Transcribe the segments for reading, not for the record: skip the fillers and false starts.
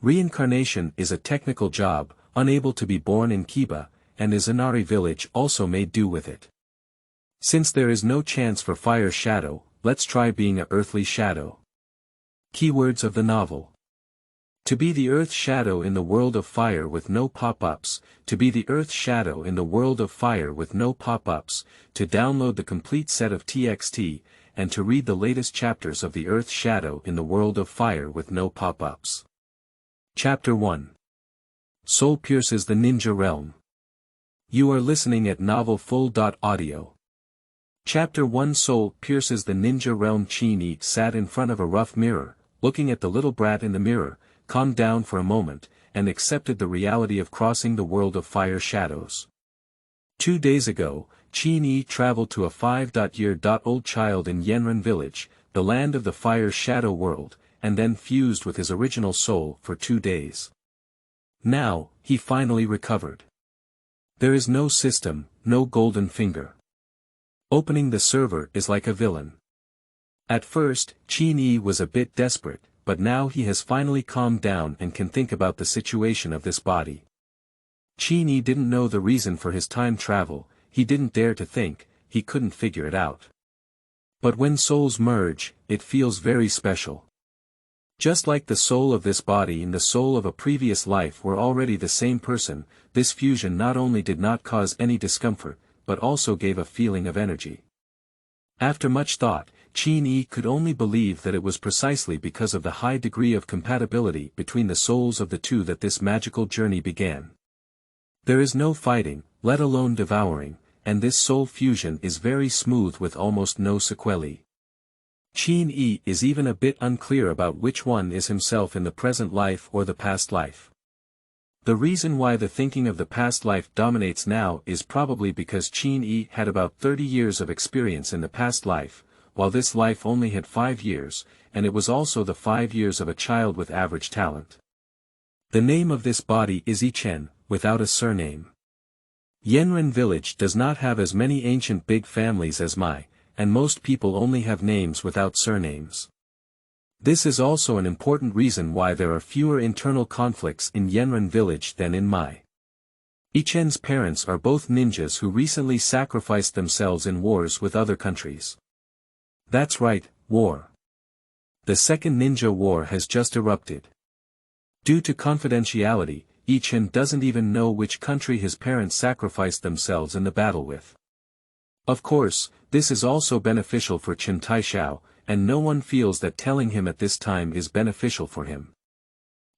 Reincarnation is a technical job, unable to be born in Kiba, and Izunari Village also made do with it. Since there is no chance for fire shadow, let's try being a earthly shadow. Keywords of the novel. To be the earth shadow in the world of fire with no pop-ups, to be the earth shadow in the world of fire with no pop-ups, to download the complete set of TXT, and to read the latest chapters of the earth shadow in the world of fire with no pop-ups. Chapter 1. Soul pierces the ninja realm. You are listening at novelfull.audio. Chapter 1. Soul pierces the ninja realm. Chin-e sat in front of a rough mirror, looking at the little brat in the mirror, calmed down for a moment, and accepted the reality of crossing the world of fire shadows. 2 days ago, Chin-e traveled to a 5-year-old child in Enrollment Village, the land of the fire shadow world, and then fused with his original soul for 2 days. Now, he finally recovered. There is no system, no golden finger. Opening the server is like a villain. At first, Chin-e was a bit desperate, but now he has finally calmed down and can think about the situation of this body. Chin-e didn't know the reason for his time travel, he didn't dare to think, he couldn't figure it out. But when souls merge, it feels very special. Just like the soul of this body and the soul of a previous life were already the same person, this fusion not only did not cause any discomfort, but also gave a feeling of energy. After much thought, Chin-e could only believe that it was precisely because of the high degree of compatibility between the souls of the two that this magical journey began. There is no fighting, let alone devouring, and this soul fusion is very smooth with almost no sequelae. Chin-e is even a bit unclear about which one is himself in the present life or the past life. The reason why the thinking of the past life dominates now is probably because Chin-e had about 30 years of experience in the past life, while this life only had 5 years, and it was also the 5 years of a child with average talent. The name of this body is Ichen, without a surname. Enrollment Village does not have as many ancient big families as Mai, and most people only have names without surnames. This is also an important reason why there are fewer internal conflicts in Enrollment Village than in Mai. Ichen's parents are both ninjas who recently sacrificed themselves in wars with other countries. That's right, war. The second ninja war has just erupted. Due to confidentiality, Ichen doesn't even know which country his parents sacrificed themselves in the battle with. Of course, this is also beneficial for Chen Taishao, and no one feels that telling him at this time is beneficial for him.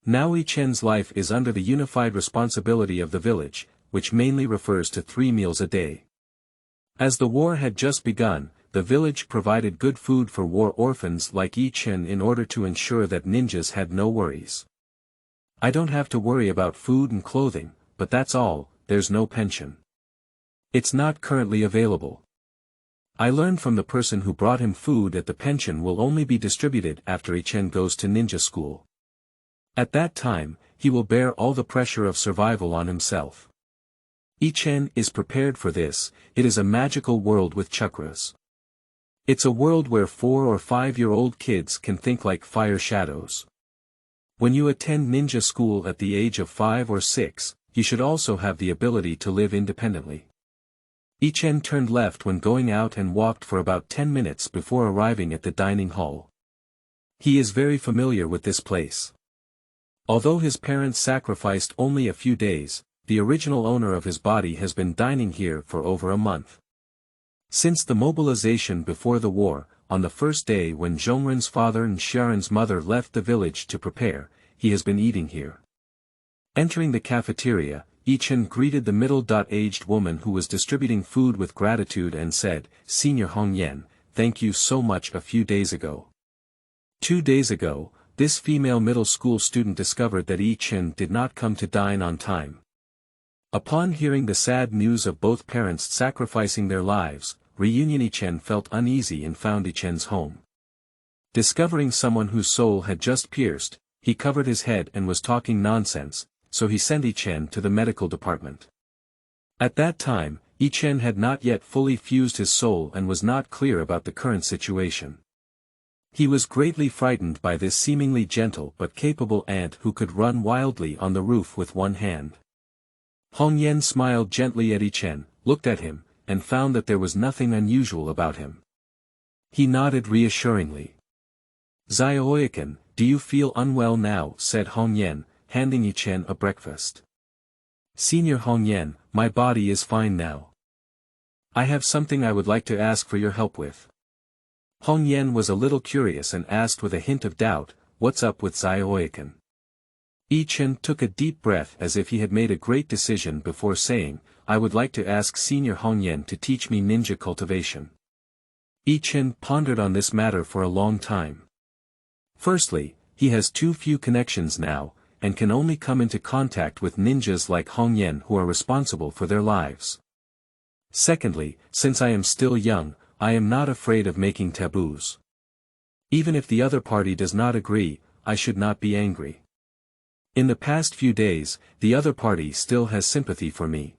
Now Ichen's life is under the unified responsibility of the village, which mainly refers to 3 meals a day. As the war had just begun, the village provided good food for war orphans like Ichen in order to ensure that ninjas had no worries. I don't have to worry about food and clothing, but that's all, there's no pension. It's not currently available. I learned from the person who brought him food that the pension will only be distributed after Ichen goes to ninja school. At that time, he will bear all the pressure of survival on himself. Ichen is prepared for this, it is a magical world with chakras. It's a world where 4 or 5-year-old kids can think like fire shadows. When you attend ninja school at the age of 5 or 6, you should also have the ability to live independently. Ichen turned left when going out and walked for about 10 minutes before arriving at the dining hall. He is very familiar with this place. Although his parents sacrificed only a few days, the original owner of his body has been dining here for over a month. Since the mobilization before the war, on the first day when Zhongren's father and Sharon's mother left the village to prepare, he has been eating here. Entering the cafeteria, Ichen greeted the middle-aged woman who was distributing food with gratitude and said, "Senior Hong Yan, thank you so much." A few days ago. 2 days ago, this female middle school student discovered that Ichen did not come to dine on time. Upon hearing the sad news of both parents sacrificing their lives, Reunion Ichen felt uneasy and found Ichen's home. Discovering someone whose soul had just pierced, he covered his head and was talking nonsense, so he sent Ichen to the medical department. At that time, Ichen had not yet fully fused his soul and was not clear about the current situation. He was greatly frightened by this seemingly gentle but capable ant who could run wildly on the roof with one hand. Hong Yen smiled gently at Ichen, looked at him, and found that there was nothing unusual about him. He nodded reassuringly. "Zioiken, do you feel unwell now?" said Hong Yen, handing Ichen a breakfast. "Senior Hong Yen, my body is fine now. I have something I would like to ask for your help with." Hong Yen was a little curious and asked with a hint of doubt, "What's up with Zioiken?" Ichen took a deep breath as if he had made a great decision before saying, "I would like to ask Senior Hong Yen to teach me ninja cultivation." Ichen pondered on this matter for a long time. Firstly, he has too few connections now, and can only come into contact with ninjas like Hong Yen who are responsible for their lives. Secondly, since I am still young, I am not afraid of making taboos. Even if the other party does not agree, I should not be angry. In the past few days, the other party still has sympathy for me.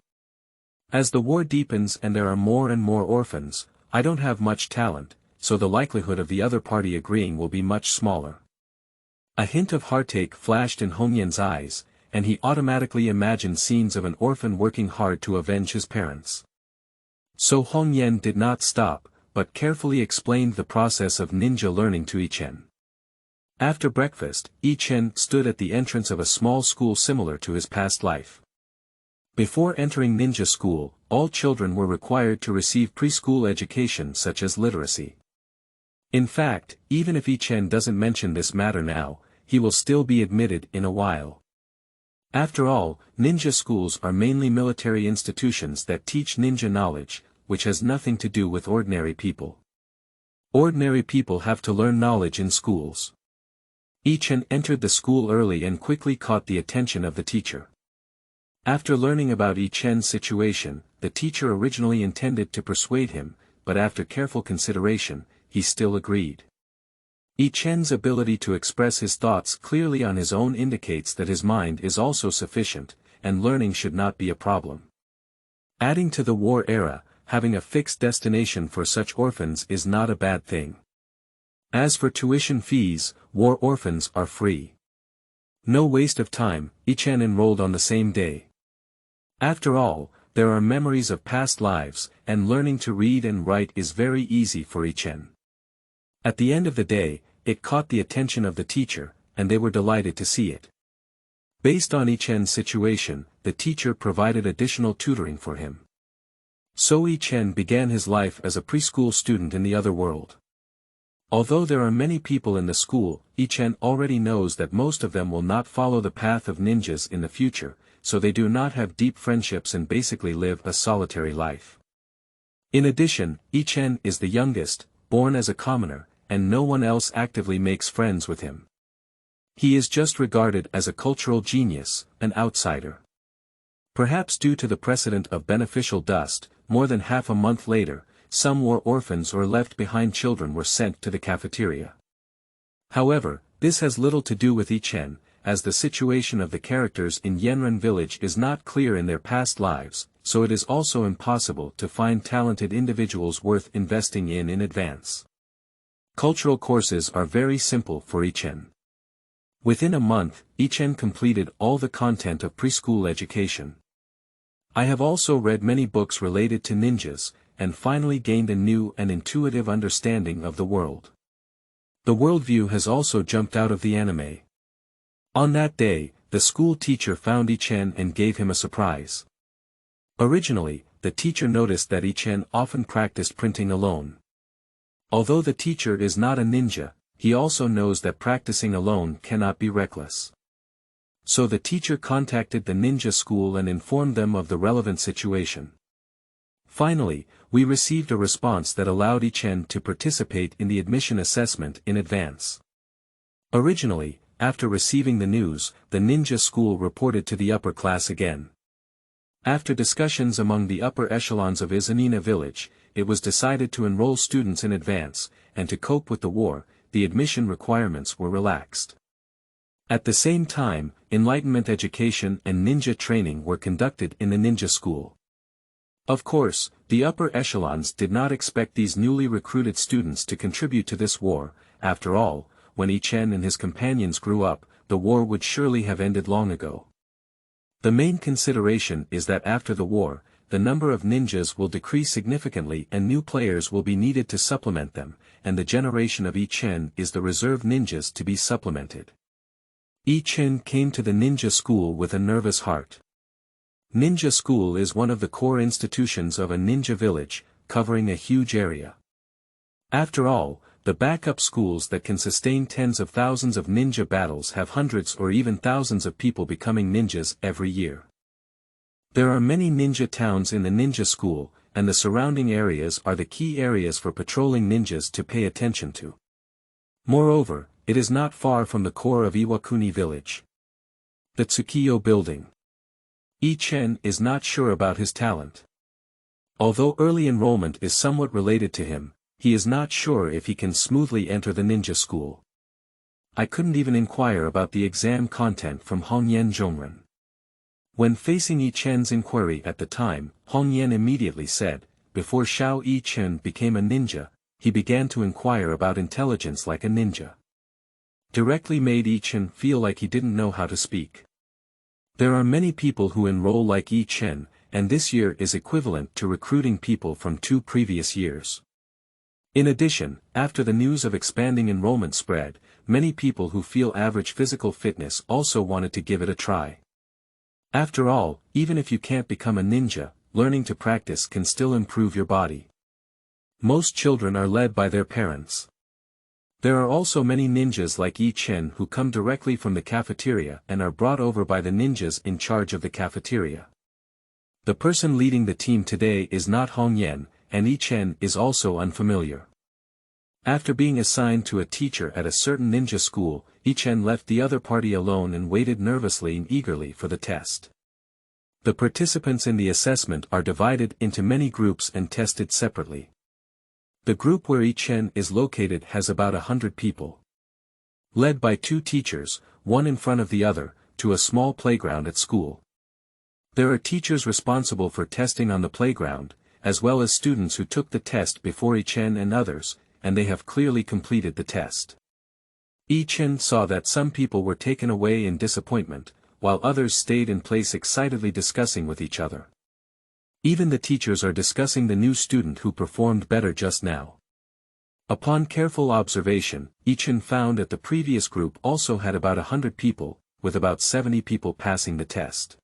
As the war deepens and there are more and more orphans, I don't have much talent, so the likelihood of the other party agreeing will be much smaller. A hint of heartache flashed in Hong Yen's eyes, and he automatically imagined scenes of an orphan working hard to avenge his parents. So Hong Yen did not stop, but carefully explained the process of ninja learning to Ichen. After breakfast, Ichen stood at the entrance of a small school similar to his past life. Before entering ninja school, all children were required to receive preschool education such as literacy. In fact, even if Ichen doesn't mention this matter now, he will still be admitted in a while. After all, ninja schools are mainly military institutions that teach ninja knowledge, which has nothing to do with ordinary people. Ordinary people have to learn knowledge in schools. Ichen entered the school early and quickly caught the attention of the teacher. After learning about Ichen's situation, the teacher originally intended to persuade him, but after careful consideration, he still agreed. Ichen's ability to express his thoughts clearly on his own indicates that his mind is also sufficient, and learning should not be a problem. Adding to the war era, having a fixed destination for such orphans is not a bad thing. As for tuition fees, war orphans are free. No waste of time, Ichen enrolled on the same day. After all, there are memories of past lives, and learning to read and write is very easy for Ichen. At the end of the day, it caught the attention of the teacher, and they were delighted to see it. Based on Ichen's situation, the teacher provided additional tutoring for him. So Ichen began his life as a preschool student in the other world. Although there are many people in the school, Ichen already knows that most of them will not follow the path of ninjas in the future, so they do not have deep friendships and basically live a solitary life. In addition, Ichen is the youngest, born as a commoner, and no one else actively makes friends with him. He is just regarded as a cultural genius, an outsider. Perhaps due to the precedent of beneficial dust, more than half a month later, some war orphans or left-behind children were sent to the cafeteria. However, this has little to do with Ichen, as the situation of the characters in Enrollment Village is not clear in their past lives, so it is also impossible to find talented individuals worth investing in advance. Cultural courses are very simple for Ichen. Within a month, Ichen completed all the content of preschool education. I have also read many books related to ninjas, and finally gained a new and intuitive understanding of the world. The worldview has also jumped out of the anime. On that day, the school teacher found Ichen and gave him a surprise. Originally, the teacher noticed that Ichen often practiced printing alone. Although the teacher is not a ninja, he also knows that practicing alone cannot be reckless. So the teacher contacted the ninja school and informed them of the relevant situation. Finally, we received a response that allowed Ichen to participate in the admission assessment in advance. Originally, after receiving the news, the ninja school reported to the upper class again. After discussions among the upper echelons of Izunari Village, it was decided to enroll students in advance, and to cope with the war, the admission requirements were relaxed. At the same time, enlightenment education and ninja training were conducted in the ninja school. Of course, the upper echelons did not expect these newly recruited students to contribute to this war, after all, when Ichen and his companions grew up, the war would surely have ended long ago. The main consideration is that after the war, the number of ninjas will decrease significantly and new players will be needed to supplement them, and the generation of Ichen is the reserve ninjas to be supplemented. Ichen came to the ninja school with a nervous heart. Ninja school is one of the core institutions of a ninja village, covering a huge area. After all, the backup schools that can sustain tens of thousands of ninja battles have hundreds or even thousands of people becoming ninjas every year. There are many ninja towns in the ninja school, and the surrounding areas are the key areas for patrolling ninjas to pay attention to. Moreover, it is not far from the core of Iwakuni Village. The Tsukiyo Building. Ichen is not sure about his talent. Although early enrollment is somewhat related to him, he is not sure if he can smoothly enter the ninja school. I couldn't even inquire about the exam content from Hongyan Zhongren. When facing Ichen's inquiry at the time, Hongyan immediately said, before Xiao Ichen became a ninja, he began to inquire about intelligence like a ninja. Directly made Ichen feel like he didn't know how to speak. There are many people who enroll like Ichen, and this year is equivalent to recruiting people from 2 previous years. In addition, after the news of expanding enrollment spread, many people who feel average physical fitness also wanted to give it a try. After all, even if you can't become a ninja, learning to practice can still improve your body. Most children are led by their parents. There are also many ninjas like Ichen who come directly from the cafeteria and are brought over by the ninjas in charge of the cafeteria. The person leading the team today is not Hongyan, and Ichen is also unfamiliar. After being assigned to a teacher at a certain ninja school, Ichen left the other party alone and waited nervously and eagerly for the test. The participants in the assessment are divided into many groups and tested separately. The group where Ichen is located has about 100 people. Led by 2 teachers, one in front of the other, to a small playground at school. There are teachers responsible for testing on the playground, as well as students who took the test before Ichen and others, and they have clearly completed the test. Ichen saw that some people were taken away in disappointment, while others stayed in place excitedly discussing with each other. Even the teachers are discussing the new student who performed better just now. Upon careful observation, Ichen found that the previous group also had about 100 people, with about 70 people passing the test.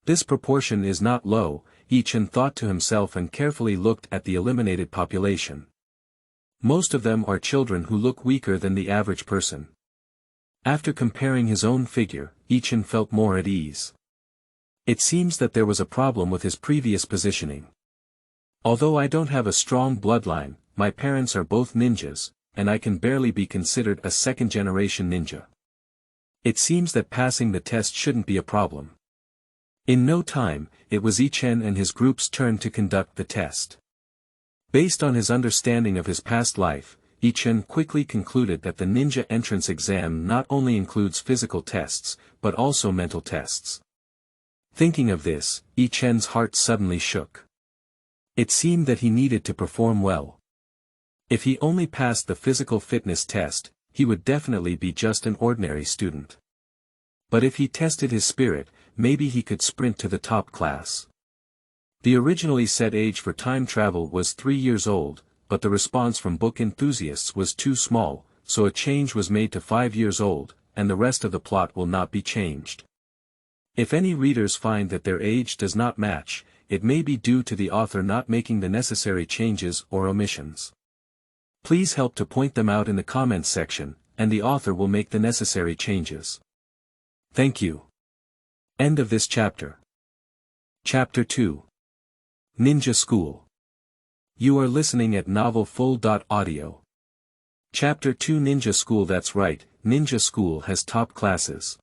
This proportion is not low, Ichen thought to himself and carefully looked at the eliminated population. Most of them are children who look weaker than the average person. After comparing his own figure, Ichen felt more at ease. It seems that there was a problem with his previous positioning. Although I don't have a strong bloodline, my parents are both ninjas, and I can barely be considered a second-generation ninja. It seems that passing the test shouldn't be a problem. In no time, it was Ichen and his group's turn to conduct the test. Based on his understanding of his past life, Ichen quickly concluded that the ninja entrance exam not only includes physical tests, but also mental tests. Thinking of this, Ichen's heart suddenly shook. It seemed that he needed to perform well. If he only passed the physical fitness test, he would definitely be just an ordinary student. But if he tested his spirit, maybe he could sprint to the top class. The originally set age for time travel was 3 years old, but the response from book enthusiasts was too small, so a change was made to 5 years old, and the rest of the plot will not be changed. If any readers find that their age does not match, it may be due to the author not making the necessary changes or omissions. Please help to point them out in the comments section, and the author will make the necessary changes. Thank you. End of this chapter. Chapter 2. Ninja School. You are listening at novelfull.audio. Chapter 2 Ninja School. That's right, Ninja School has top classes.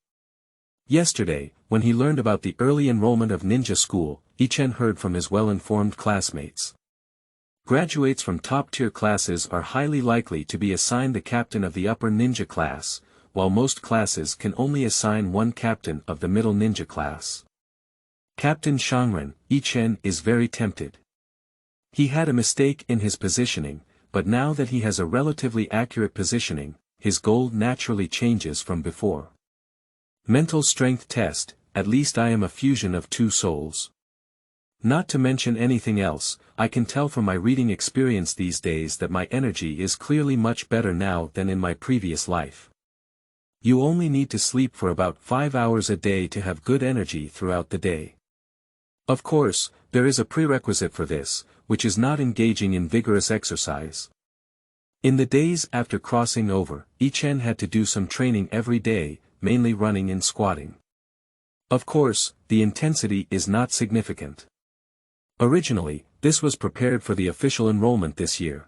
Yesterday, when he learned about the early enrollment of Ninja School, Ichen heard from his well-informed classmates. Graduates from top-tier classes are highly likely to be assigned the captain of the upper ninja class, while most classes can only assign one captain of the middle ninja class. Captain Shangren, Ichen is very tempted. He had a mistake in his positioning, but now that he has a relatively accurate positioning, his goal naturally changes from before. Mental strength test, at least I am a fusion of two souls. Not to mention anything else, I can tell from my reading experience these days that my energy is clearly much better now than in my previous life. You only need to sleep for about 5 hours a day to have good energy throughout the day. Of course, there is a prerequisite for this, which is not engaging in vigorous exercise. In the days after crossing over, Ichen had to do some training every day, mainly running and squatting. Of course, the intensity is not significant. Originally, this was prepared for the official enrollment this year.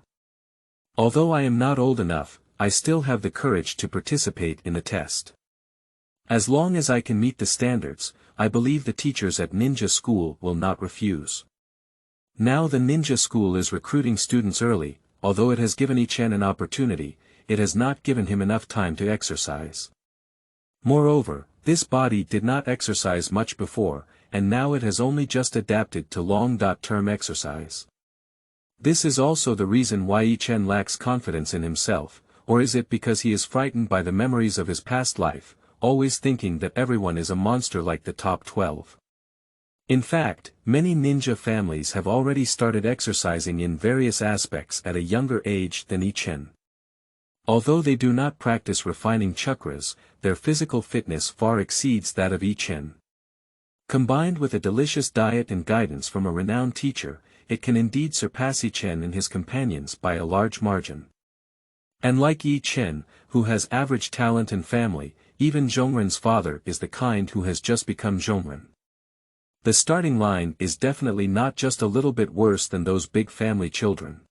Although I am not old enough, I still have the courage to participate in the test. As long as I can meet the standards, I believe the teachers at ninja school will not refuse. Now the ninja school is recruiting students early, although it has given Ichen an opportunity, it has not given him enough time to exercise. Moreover, this body did not exercise much before, and now it has only just adapted to long-term exercise. This is also the reason why Ichen lacks confidence in himself, or is it because he is frightened by the memories of his past life, always thinking that everyone is a monster like the top 12. In fact, many ninja families have already started exercising in various aspects at a younger age than Ichen. Although they do not practice refining chakras, their physical fitness far exceeds that of Ichen. Combined with a delicious diet and guidance from a renowned teacher, it can indeed surpass Ichen and his companions by a large margin. And like Ichen, who has average talent and family, even Zhongren's father is the kind who has just become Zhongren. The starting line is definitely not just a little bit worse than those big family children.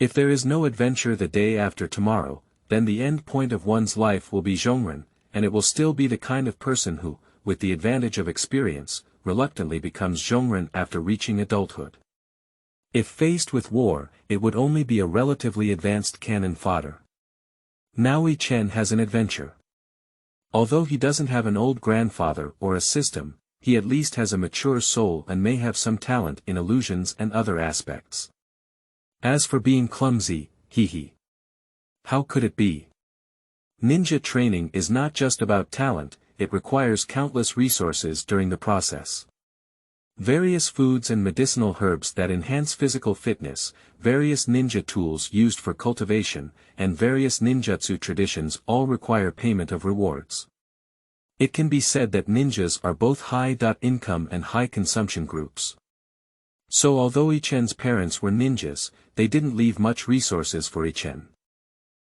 If there is no adventure the day after tomorrow, then the end point of one's life will be Zhongren, and it will still be the kind of person who, with the advantage of experience, reluctantly becomes Zhongren after reaching adulthood. If faced with war, it would only be a relatively advanced cannon fodder. Now Ichen has an adventure. Although he doesn't have an old grandfather or a system, he at least has a mature soul and may have some talent in illusions and other aspects. As for being clumsy, how could it be? Ninja training is not just about talent, it requires countless resources during the process. Various foods and medicinal herbs that enhance physical fitness, various ninja tools used for cultivation, and various ninjutsu traditions all require payment of rewards. It can be said that ninjas are both high-income and high-consumption groups. So although Ichen's parents were ninjas, they didn't leave much resources for Ichen.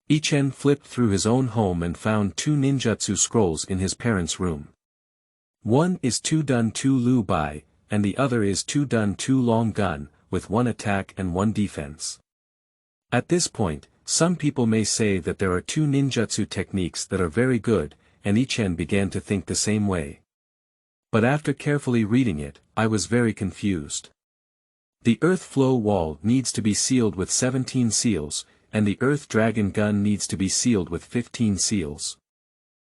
Ichen flipped through his own home and found 2 ninjutsu scrolls in his parents' room. One is 2 dun 2 lu bai, and the other is 2 dun 2 long gun, with 1 attack and 1 defense. At this point, some people may say that there are 2 ninjutsu techniques that are very good, and Ichen began to think the same way. But after carefully reading it, I was very confused. The earth flow wall needs to be sealed with 17 seals, and the earth dragon gun needs to be sealed with 15 seals.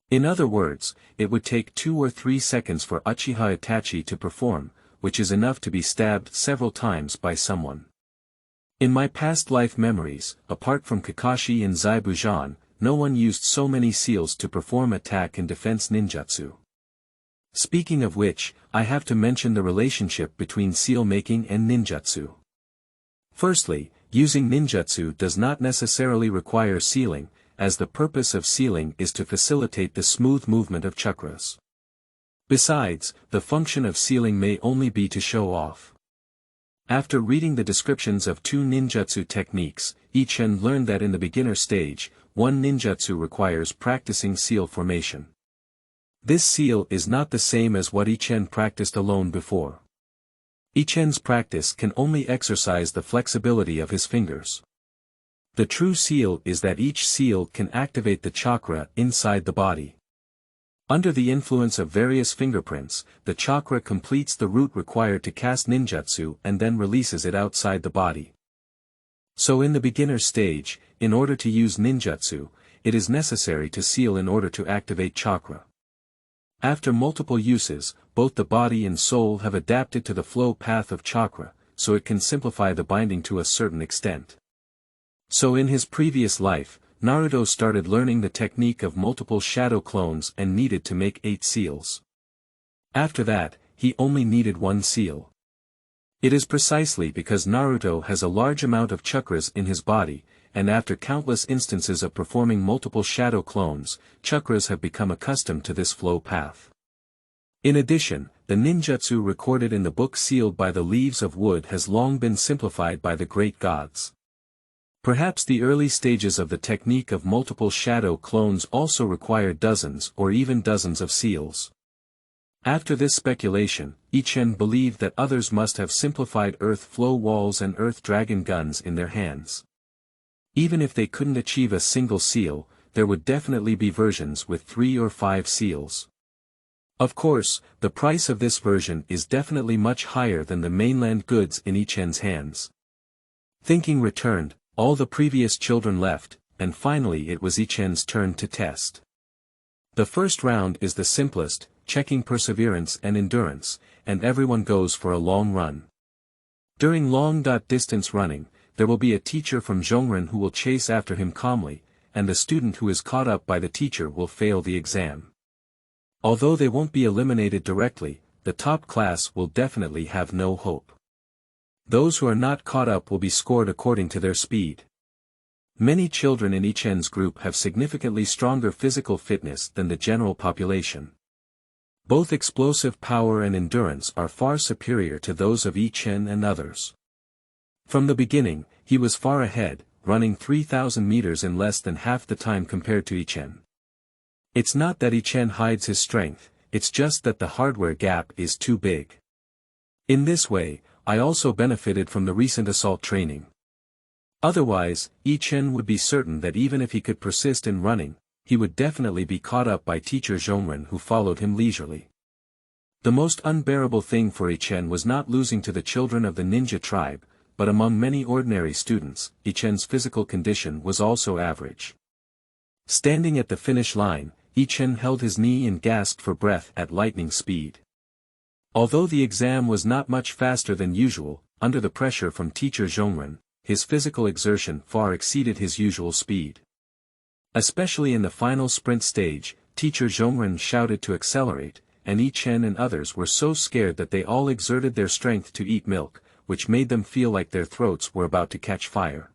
In other words, it would take 2 or 3 seconds for Uchiha Itachi to perform, which is enough to be stabbed several times by someone. In my past life memories, apart from Kakashi and Zaibujan, no one used so many seals to perform attack and defense ninjutsu. Speaking of which, I have to mention the relationship between seal making and ninjutsu. Firstly, using ninjutsu does not necessarily require sealing, as the purpose of sealing is to facilitate the smooth movement of chakras. Besides, the function of sealing may only be to show off. After reading the descriptions of 2 ninjutsu techniques, Ichen learned that in the beginner stage, 1 ninjutsu requires practicing seal formation. This seal is not the same as what Ichen practiced alone before. Ichen's practice can only exercise the flexibility of his fingers. The true seal is that each seal can activate the chakra inside the body. Under the influence of various fingerprints, the chakra completes the route required to cast ninjutsu and then releases it outside the body. So in the beginner stage, in order to use ninjutsu, it is necessary to seal in order to activate chakra. After multiple uses, both the body and soul have adapted to the flow path of chakra, so it can simplify the binding to a certain extent. So in his previous life, Naruto started learning the technique of multiple shadow clones and needed to make 8 seals. After that, he only needed 1 seal. It is precisely because Naruto has a large amount of chakras in his body, and after countless instances of performing multiple shadow clones, chakras have become accustomed to this flow path. In addition, the ninjutsu recorded in the book sealed by the leaves of wood has long been simplified by the great gods. Perhaps the early stages of the technique of multiple shadow clones also required dozens or even dozens of seals. After this speculation, Ichen believed that others must have simplified earth flow walls and earth dragon guns in their hands. Even if they couldn't achieve a single seal, there would definitely be versions with 3 or 5 seals. Of course, the price of this version is definitely much higher than the mainland goods in Ichen's hands. Thinking returned, all the previous children left, and finally it was Ichen's turn to test. The first round is the simplest, checking perseverance and endurance, and everyone goes for a long run. During long-distance running, there will be a teacher from Zhongren who will chase after him calmly, and the student who is caught up by the teacher will fail the exam. Although they won't be eliminated directly, the top class will definitely have no hope. Those who are not caught up will be scored according to their speed. Many children in Ichen's group have significantly stronger physical fitness than the general population. Both explosive power and endurance are far superior to those of Ichen and others. From the beginning, he was far ahead, running 3,000 meters in less than half the time compared to Ichen. It's not that Ichen hides his strength, it's just that the hardware gap is too big. In this way, I also benefited from the recent assault training. Otherwise, Ichen would be certain that even if he could persist in running, he would definitely be caught up by teacher Zhongren who followed him leisurely. The most unbearable thing for Ichen was not losing to the children of the ninja tribe, but among many ordinary students, Ichen's physical condition was also average. Standing at the finish line, Ichen held his knee and gasped for breath at lightning speed. Although the exam was not much faster than usual, under the pressure from teacher Zhongren, his physical exertion far exceeded his usual speed. Especially in the final sprint stage, teacher Zhongren shouted to accelerate, and Ichen and others were so scared that they all exerted their strength to eat milk, which made them feel like their throats were about to catch fire.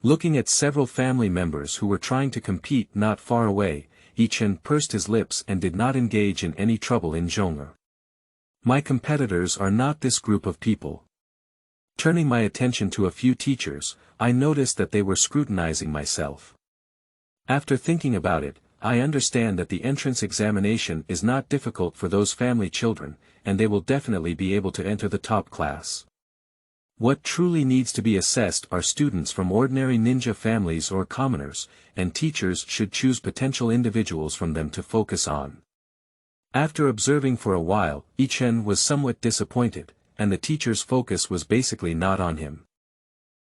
Looking at several family members who were trying to compete not far away, Ichen pursed his lips and did not engage in any trouble in Zhongren. My competitors are not this group of people. Turning my attention to a few teachers, I noticed that they were scrutinizing myself. After thinking about it, I understand that the entrance examination is not difficult for those family children, and they will definitely be able to enter the top class. What truly needs to be assessed are students from ordinary ninja families or commoners, and teachers should choose potential individuals from them to focus on. After observing for a while, Ichen was somewhat disappointed, and the teacher's focus was basically not on him,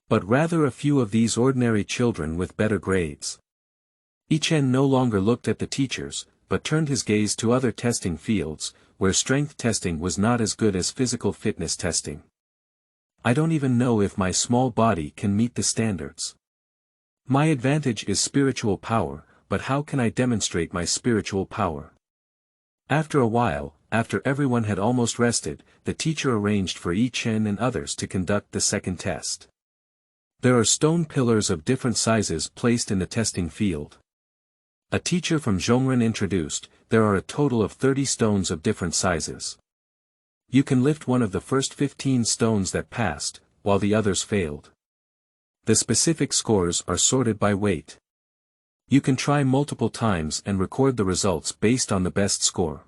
but rather a few of these ordinary children with better grades. Ichen no longer looked at the teachers, but turned his gaze to other testing fields, where strength testing was not as good as physical fitness testing. I don't even know if my small body can meet the standards. My advantage is spiritual power, but how can I demonstrate my spiritual power? After a while, after everyone had almost rested, the teacher arranged for Ichen and others to conduct the second test. There are stone pillars of different sizes placed in the testing field. A teacher from Zhongren introduced, there are a total of 30 stones of different sizes. You can lift one of the first 15 stones that passed, while the others failed. The specific scores are sorted by weight. You can try multiple times and record the results based on the best score.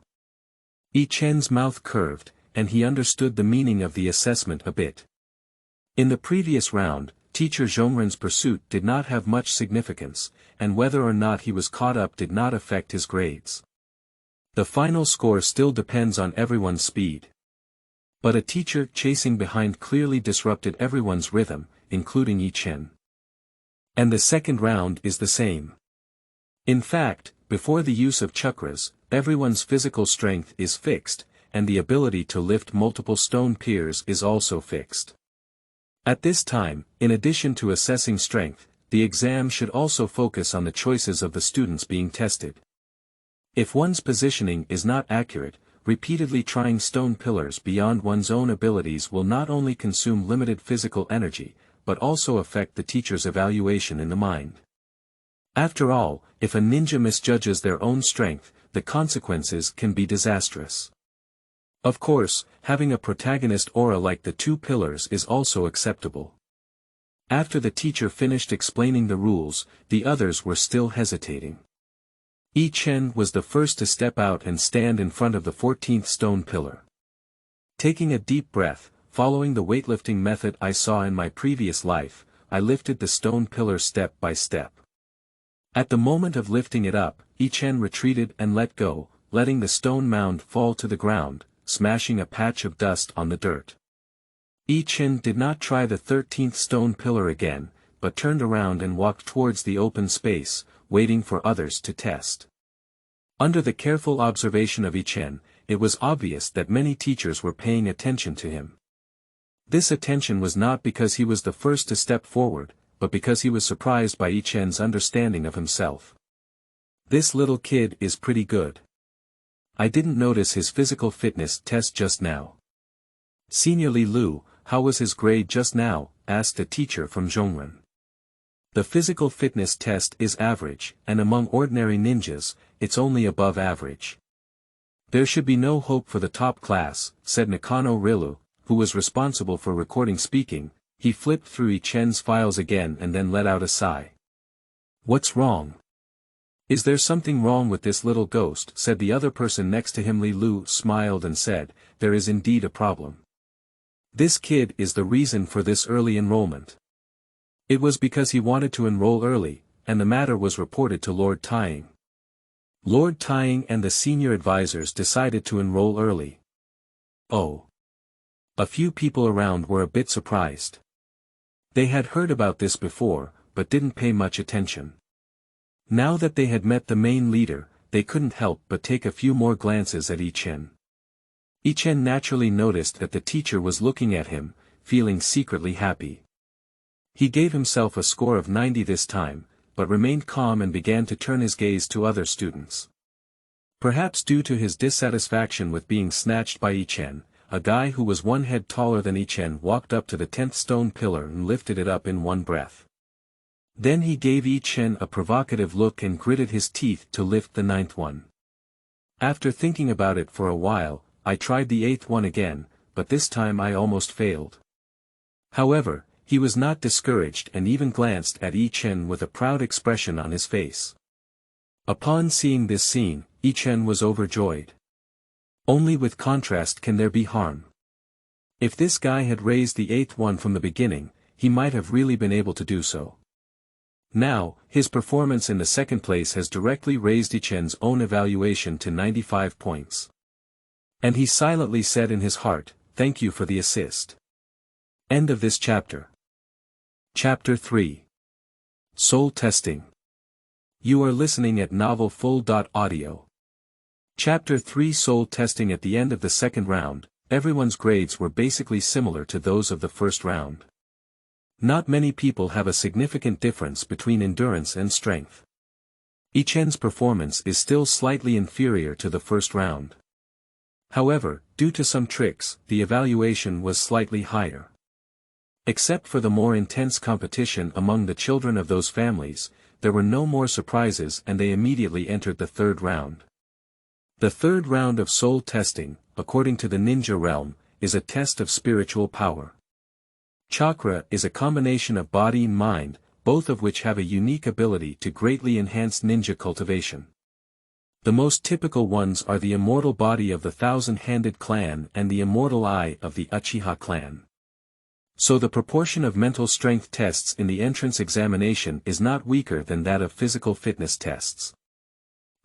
Ichen's mouth curved, and he understood the meaning of the assessment a bit. In the previous round, teacher Zhongren's pursuit did not have much significance, and whether or not he was caught up did not affect his grades. The final score still depends on everyone's speed. But a teacher chasing behind clearly disrupted everyone's rhythm, including Ichen. And the second round is the same. In fact, before the use of chakras, everyone's physical strength is fixed, and the ability to lift multiple stone piers is also fixed. At this time, in addition to assessing strength, the exam should also focus on the choices of the students being tested. If one's positioning is not accurate, repeatedly trying stone pillars beyond one's own abilities will not only consume limited physical energy, but also affect the teacher's evaluation in the mind. After all, if a ninja misjudges their own strength, the consequences can be disastrous. Of course, having a protagonist aura like the two pillars is also acceptable. After the teacher finished explaining the rules, the others were still hesitating. Yi Chen was the first to step out and stand in front of the 14th stone pillar. Taking a deep breath, following the weightlifting method I saw in my previous life, I lifted the stone pillar step by step. At the moment of lifting it up, Yi Chen retreated and let go, letting the stone mound fall to the ground, smashing a patch of dust on the dirt. Yi Chen did not try the 13th stone pillar again, but turned around and walked towards the open space, waiting for others to test. Under the careful observation of Yi Chen, it was obvious that many teachers were paying attention to him. This attention was not because he was the first to step forward, but because he was surprised by Yi Chen's understanding of himself. This little kid is pretty good. I didn't notice his physical fitness test just now. Senior Li Lu, how was his grade just now? Asked a teacher from Zhongren. The physical fitness test is average, and among ordinary ninjas, it's only above average. There should be no hope for the top class, said Nakano Rilu, who was responsible for recording speaking. He flipped through Yi Chen's files again and then let out a sigh. What's wrong? Is there something wrong with this little ghost? Said the other person next to him. Li Lu smiled and said, there is indeed a problem. This kid is the reason for this early enrollment. It was because he wanted to enroll early, and the matter was reported to Lord Taiying. Lord Taiying and the senior advisors decided to enroll early. Oh. A few people around were a bit surprised. They had heard about this before, but didn't pay much attention. Now that they had met the main leader, they couldn't help but take a few more glances at Yi Chen. Yi Chen naturally noticed that the teacher was looking at him, feeling secretly happy. He gave himself a score of 90 this time, but remained calm and began to turn his gaze to other students. Perhaps due to his dissatisfaction with being snatched by Yi Chen, a guy who was one head taller than Yi Chen walked up to the 10th stone pillar and lifted it up in one breath. Then he gave Yi Chen a provocative look and gritted his teeth to lift the 9th one. After thinking about it for a while, I tried the 8th one again, but this time I almost failed. However, he was not discouraged and even glanced at Yi Chen with a proud expression on his face. Upon seeing this scene, Yi Chen was overjoyed. Only with contrast can there be harm. If this guy had raised the 8th one from the beginning, he might have really been able to do so. Now, his performance in the second place has directly raised Yi Chen's own evaluation to 95 points. And he silently said in his heart, "Thank you for the assist." End of this chapter. Chapter 3. Soul Testing. You are listening at novelfull.audio. Chapter 3 Soul Testing. At the end of the second round, everyone's grades were basically similar to those of the first round. Not many people have a significant difference between endurance and strength. Yi Chen's performance is still slightly inferior to the first round. However, due to some tricks, the evaluation was slightly higher. Except for the more intense competition among the children of those families, there were no more surprises and they immediately entered the third round. The third round of soul testing, according to the ninja realm, is a test of spiritual power. Chakra is a combination of body and mind, both of which have a unique ability to greatly enhance ninja cultivation. The most typical ones are the immortal body of the thousand-handed clan and the immortal eye of the Uchiha clan. So the proportion of mental strength tests in the entrance examination is not weaker than that of physical fitness tests.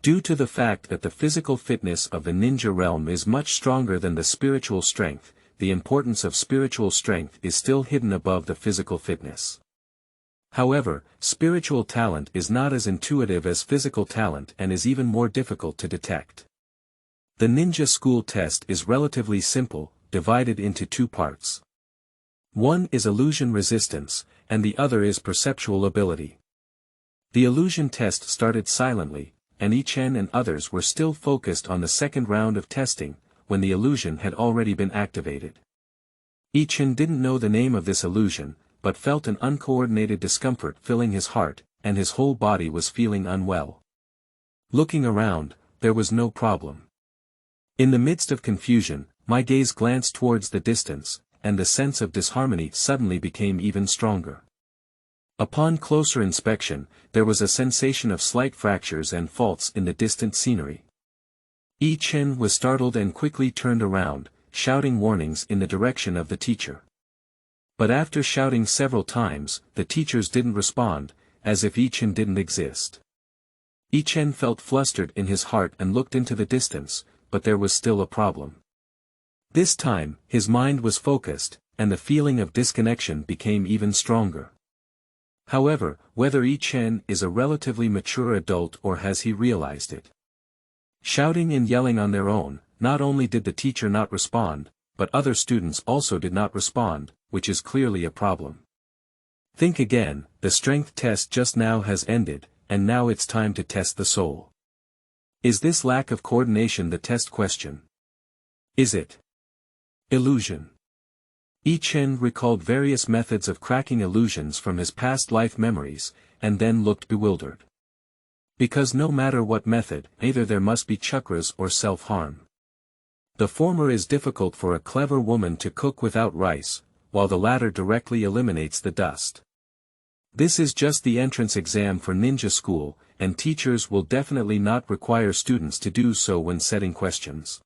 Due to the fact that the physical fitness of the ninja realm is much stronger than the spiritual strength, the importance of spiritual strength is still hidden above the physical fitness. However, spiritual talent is not as intuitive as physical talent and is even more difficult to detect. The ninja school test is relatively simple, divided into two parts. One is illusion resistance, and the other is perceptual ability. The illusion test started silently, and Ichen and others were still focused on the second round of testing, when the illusion had already been activated. Ichen didn't know the name of this illusion, but felt an uncoordinated discomfort filling his heart, and his whole body was feeling unwell. Looking around, there was no problem. In the midst of confusion, my gaze glanced towards the distance, and the sense of disharmony suddenly became even stronger. Upon closer inspection, there was a sensation of slight fractures and faults in the distant scenery. Ichen was startled and quickly turned around, shouting warnings in the direction of the teacher. But after shouting several times, the teachers didn't respond, as if Ichen didn't exist. Ichen felt flustered in his heart and looked into the distance, but there was still a problem. This time, his mind was focused, and the feeling of disconnection became even stronger. However, whether Ichen is a relatively mature adult or has he realized it? Shouting and yelling on their own, not only did the teacher not respond, but other students also did not respond, which is clearly a problem. Think again, the strength test just now has ended, and now it's time to test the soul. Is this lack of coordination the test question? Is it illusion? Ichen recalled various methods of cracking illusions from his past life memories, and then looked bewildered. Because no matter what method, either there must be chakras or self-harm. The former is difficult for a clever woman to cook without rice, while the latter directly eliminates the dust. This is just the entrance exam for ninja school, and teachers will definitely not require students to do so when setting questions.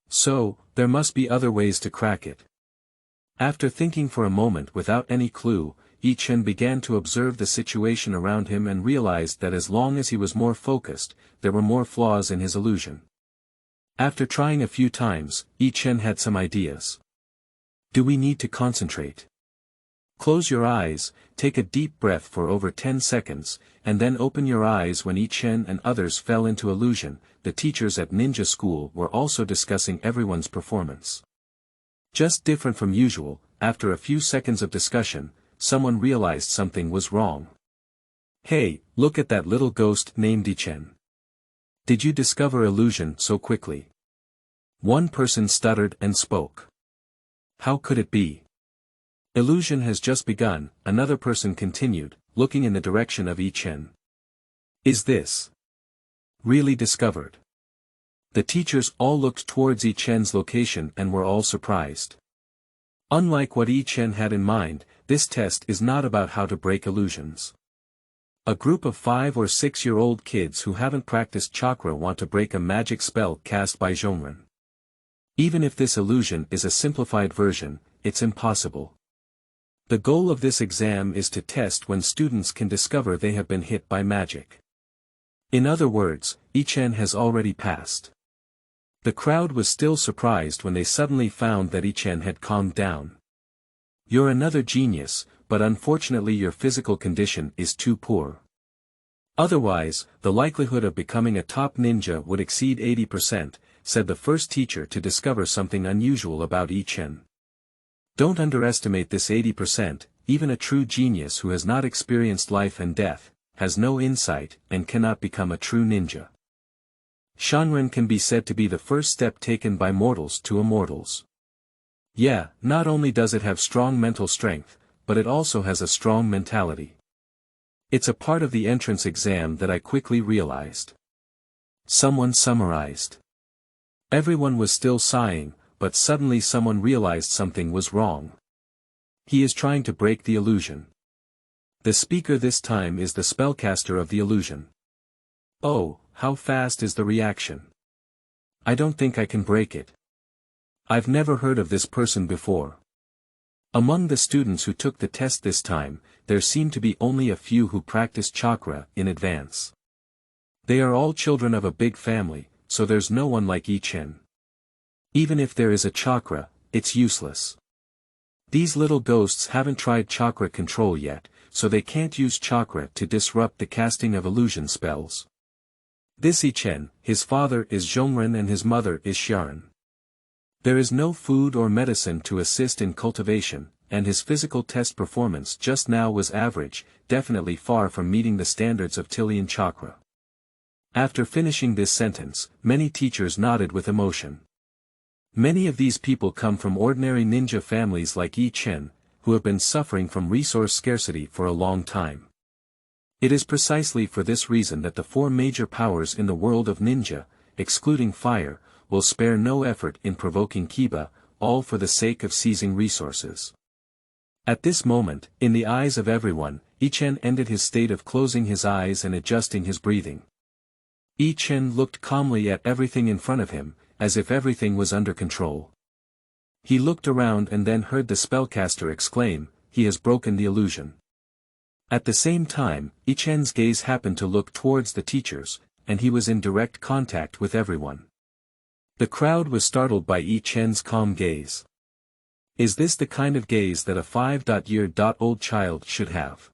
So, there must be other ways to crack it. After thinking for a moment without any clue, Ichen began to observe the situation around him and realized that as long as he was more focused, there were more flaws in his illusion. After trying a few times, Ichen had some ideas. Do we need to concentrate? Close your eyes, take a deep breath for over 10 seconds, and then open your eyes. When Ichen and others fell into illusion, the teachers at ninja school were also discussing everyone's performance. Just different from usual, after a few seconds of discussion, someone realized something was wrong. Hey, look at that little ghost named Ichen. Did you discover illusion so quickly? One person stuttered and spoke. How could it be? Illusion has just begun, another person continued, looking in the direction of Ichen. Is this really discovered? The teachers all looked towards Ichen's location and were all surprised. Unlike what Ichen had in mind, this test is not about how to break illusions. A group of 5 or 6-year-old kids who haven't practiced chakra want to break a magic spell cast by Zhongren. Even if this illusion is a simplified version, it's impossible. The goal of this exam is to test when students can discover they have been hit by magic. In other words, Ichen has already passed. The crowd was still surprised when they suddenly found that Ichen had calmed down. You're another genius, but unfortunately your physical condition is too poor. Otherwise, the likelihood of becoming a top ninja would exceed 80%, said the first teacher to discover something unusual about Ichen. Don't underestimate this 80%, even a true genius who has not experienced life and death, has no insight, and cannot become a true ninja. Shanren can be said to be the first step taken by mortals to immortals. Yeah, not only does it have strong mental strength, but it also has a strong mentality. It's a part of the entrance exam that I quickly realized. Someone summarized. Everyone was still sighing, but suddenly someone realized something was wrong. He is trying to break the illusion. The speaker this time is the spellcaster of the illusion. Oh, how fast is the reaction? I don't think I can break it. I've never heard of this person before. Among the students who took the test this time, there seemed to be only a few who practiced chakra in advance. They are all children of a big family, so there's no one like Ichen. Even if there is a chakra, it's useless. These little ghosts haven't tried chakra control yet, so they can't use chakra to disrupt the casting of illusion spells. This Ichen, his father is Zhongren and his mother is Xiaran. There is no food or medicine to assist in cultivation, and his physical test performance just now was average, definitely far from meeting the standards of Tillian Chakra. After finishing this sentence, many teachers nodded with emotion. Many of these people come from ordinary ninja families like Yi Chen, who have been suffering from resource scarcity for a long time. It is precisely for this reason that the four major powers in the world of ninja, excluding fire, will spare no effort in provoking Kiba, all for the sake of seizing resources. At this moment, in the eyes of everyone, Yi Chen ended his state of closing his eyes and adjusting his breathing. Yi Chen looked calmly at everything in front of him, as if everything was under control. He looked around and then heard the spellcaster exclaim, "He has broken the illusion." At the same time, Yi Chen's gaze happened to look towards the teachers, and he was in direct contact with everyone. The crowd was startled by Yi Chen's calm gaze. Is this the kind of gaze that a 5-year-old child should have?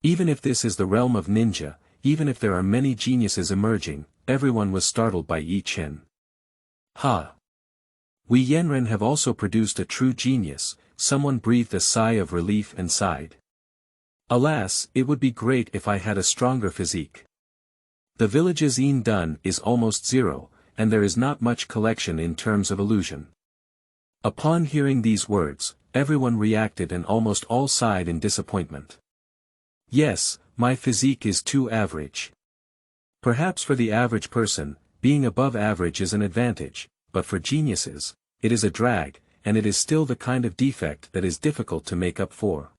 Even if this is the realm of ninja, even if there are many geniuses emerging, everyone was startled by Yi Chen. Ha! We Yenren have also produced a true genius, someone breathed a sigh of relief and sighed. Alas, it would be great if I had a stronger physique. The village's Dun is almost zero, and there is not much collection in terms of illusion. Upon hearing these words, everyone reacted and almost all sighed in disappointment. Yes, my physique is too average. Perhaps for the average person, being above average is an advantage, but for geniuses, it is a drag, and it is still the kind of defect that is difficult to make up for.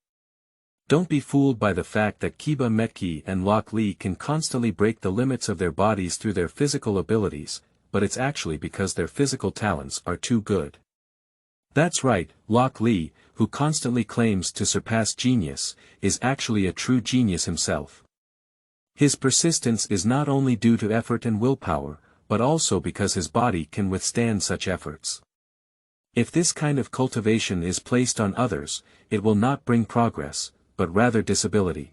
Don't be fooled by the fact that Kiba Metki and Lok Li can constantly break the limits of their bodies through their physical abilities, but it's actually because their physical talents are too good. That's right, Lok Li, who constantly claims to surpass genius, is actually a true genius himself. His persistence is not only due to effort and willpower, but also because his body can withstand such efforts. If this kind of cultivation is placed on others, it will not bring progress, but rather disability.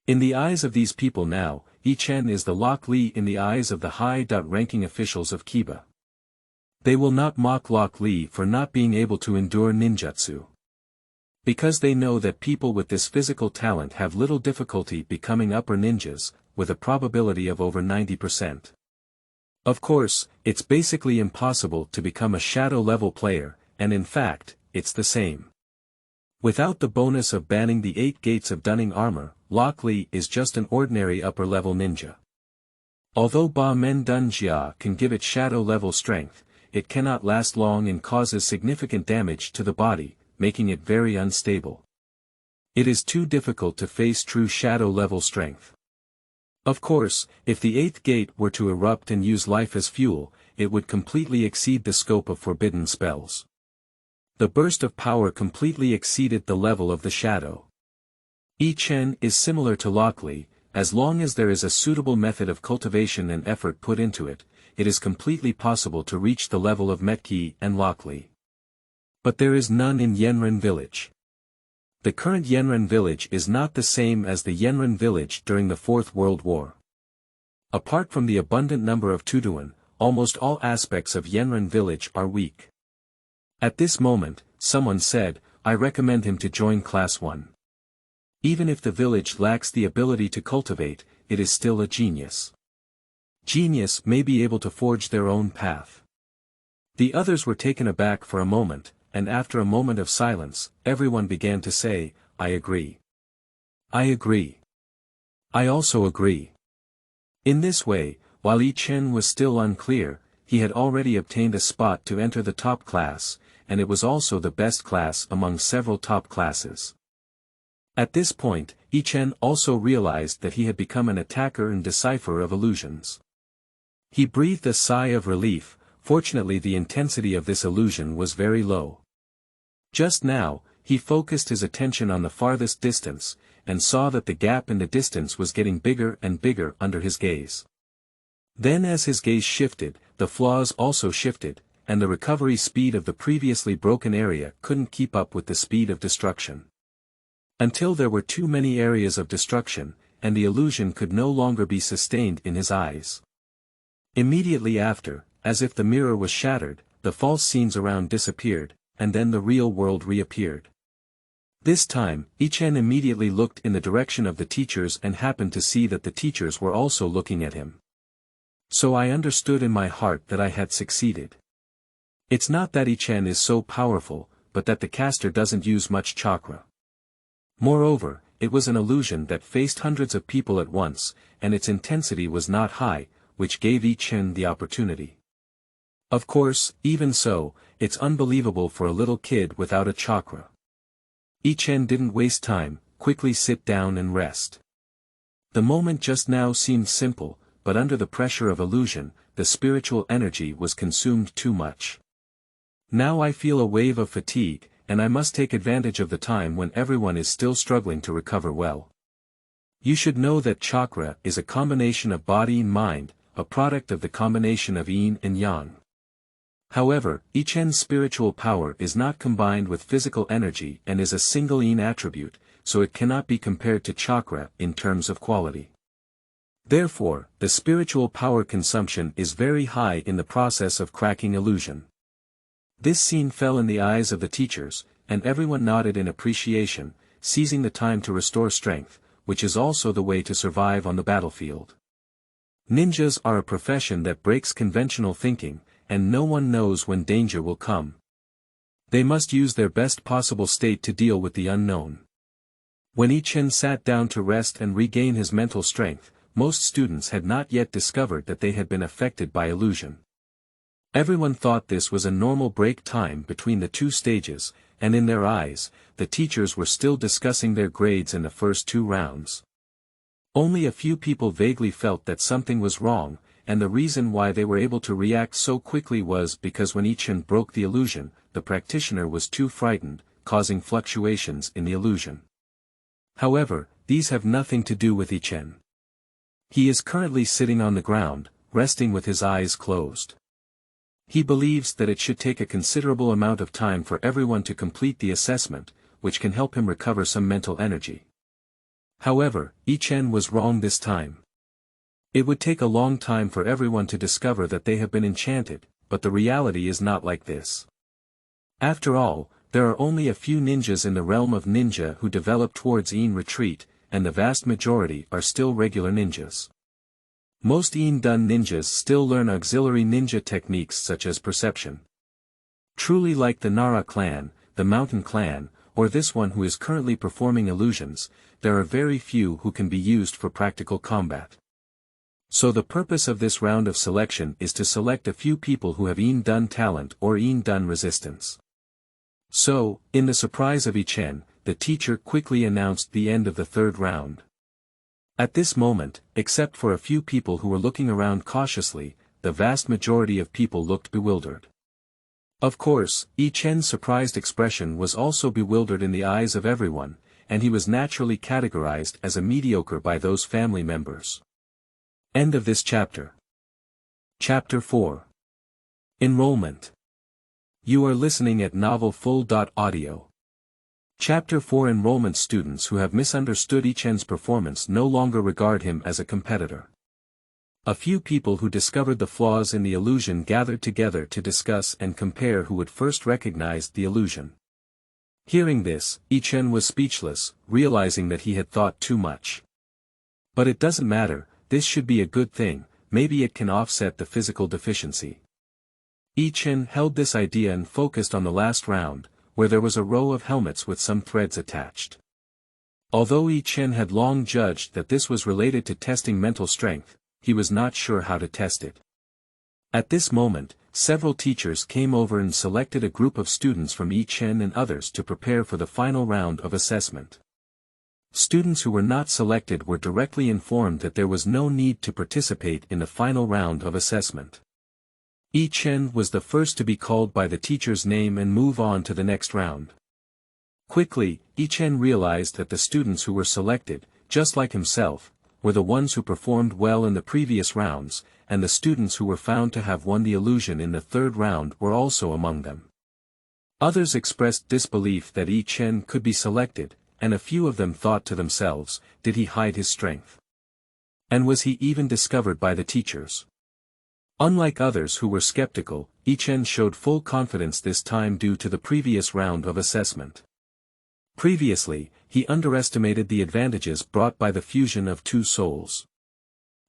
In the eyes of these people now, Yi Chen is the Lok Li in the eyes of the high-ranking officials of Kiba. They will not mock Lok Li for not being able to endure ninjutsu. Because they know that people with this physical talent have little difficulty becoming upper ninjas, with a probability of over 90%. Of course, it's basically impossible to become a shadow-level player, and in fact, it's the same. Without the bonus of banning the 8 gates of dunning armor, Lok Li is just an ordinary upper-level ninja. Although Ba Men Dun Jia can give it shadow-level strength, it cannot last long and causes significant damage to the body, making it very unstable. It is too difficult to face true shadow-level strength. Of course, if the 8th gate were to erupt and use life as fuel, it would completely exceed the scope of forbidden spells. The burst of power completely exceeded the level of the shadow. Yi Chen is similar to Lok Li. As long as there is a suitable method of cultivation and effort put into it, it is completely possible to reach the level of Metki and Lok Li. But there is none in Yenren Village. The current Yenren Village is not the same as the Yenren Village during the Fourth World War. Apart from the abundant number of Tuduan, almost all aspects of Yenren Village are weak. At this moment, someone said, "I recommend him to join Class 1. Even if the village lacks the ability to cultivate, it is still a genius. Genius may be able to forge their own path." The others were taken aback for a moment, and after a moment of silence, everyone began to say, "I agree. I agree. I also agree." In this way, while Yi Chen was still unclear, he had already obtained a spot to enter the top class, and it was also the best class among several top classes. At this point, Yi Chen also realized that he had become an attacker and decipherer of illusions. He breathed a sigh of relief. Fortunately, the intensity of this illusion was very low. Just now, he focused his attention on the farthest distance, and saw that the gap in the distance was getting bigger and bigger under his gaze. Then as his gaze shifted, the flaws also shifted, and the recovery speed of the previously broken area couldn't keep up with the speed of destruction. Until there were too many areas of destruction, and the illusion could no longer be sustained in his eyes. Immediately after, as if the mirror was shattered, the false scenes around disappeared, and then the real world reappeared. This time, Ichen immediately looked in the direction of the teachers and happened to see that the teachers were also looking at him. So I understood in my heart that I had succeeded. It's not that Ichen is so powerful, but that the caster doesn't use much chakra. Moreover, it was an illusion that faced hundreds of people at once, and its intensity was not high, which gave Ichen the opportunity. Of course, even so, it's unbelievable for a little kid without a chakra. Ichen didn't waste time, quickly sit down and rest. The moment just now seemed simple, but under the pressure of illusion, the spiritual energy was consumed too much. Now I feel a wave of fatigue, and I must take advantage of the time when everyone is still struggling to recover well. You should know that chakra is a combination of body and mind, a product of the combination of yin and yang. However, Ichen's spiritual power is not combined with physical energy and is a single yin attribute, so it cannot be compared to chakra in terms of quality. Therefore, the spiritual power consumption is very high in the process of cracking illusion. This scene fell in the eyes of the teachers, and everyone nodded in appreciation, seizing the time to restore strength, which is also the way to survive on the battlefield. Ninjas are a profession that breaks conventional thinking, and no one knows when danger will come. They must use their best possible state to deal with the unknown. When Ichen sat down to rest and regain his mental strength, most students had not yet discovered that they had been affected by illusion. Everyone thought this was a normal break time between the two stages, and in their eyes, the teachers were still discussing their grades in the first 2 rounds. Only a few people vaguely felt that something was wrong, and the reason why they were able to react so quickly was because when Ichen broke the illusion, the practitioner was too frightened, causing fluctuations in the illusion. However, these have nothing to do with Ichen. He is currently sitting on the ground, resting with his eyes closed. He believes that it should take a considerable amount of time for everyone to complete the assessment, which can help him recover some mental energy. However, Ichen was wrong this time. It would take a long time for everyone to discover that they have been enchanted, but the reality is not like this. After all, there are only a few ninjas in the realm of ninja who develop towards yin retreat, and the vast majority are still regular ninjas. Most yin-done ninjas still learn auxiliary ninja techniques such as perception. Truly like the Nara clan, the mountain clan, or this one who is currently performing illusions, there are very few who can be used for practical combat. So the purpose of this round of selection is to select a few people who have yin-done talent or yin-done resistance. So, in the surprise of Ichen, the teacher quickly announced the end of the 3rd round. At this moment, except for a few people who were looking around cautiously, the vast majority of people looked bewildered. Of course, Ichen's surprised expression was also bewildered in the eyes of everyone, and he was naturally categorized as a mediocre by those family members. End of this chapter. Chapter 4. Enrollment. You are listening at novelfull.audio. Chapter 4. Enrollment. Students who have misunderstood Ichen's performance no longer regard him as a competitor. A few people who discovered the flaws in the illusion gathered together to discuss and compare who would first recognize the illusion. Hearing this, Ichen was speechless, realizing that he had thought too much. But it doesn't matter, this should be a good thing, maybe it can offset the physical deficiency. Ichen held this idea and focused on the last round, where there was a row of helmets with some threads attached. Although Ichen had long judged that this was related to testing mental strength, he was not sure how to test it. At this moment, several teachers came over and selected a group of students from Ichen and others to prepare for the final round of assessment. Students who were not selected were directly informed that there was no need to participate in the final round of assessment. Ichen was the first to be called by the teacher's name and move on to the next round. Quickly, Ichen realized that the students who were selected, just like himself, were the ones who performed well in the previous rounds, and the students who were found to have won the illusion in the 3rd round were also among them. Others expressed disbelief that Ichen could be selected, and a few of them thought to themselves, did he hide his strength? And was he even discovered by the teachers? Unlike others who were skeptical, Ichen showed full confidence this time due to the previous round of assessment. Previously, he underestimated the advantages brought by the fusion of two souls.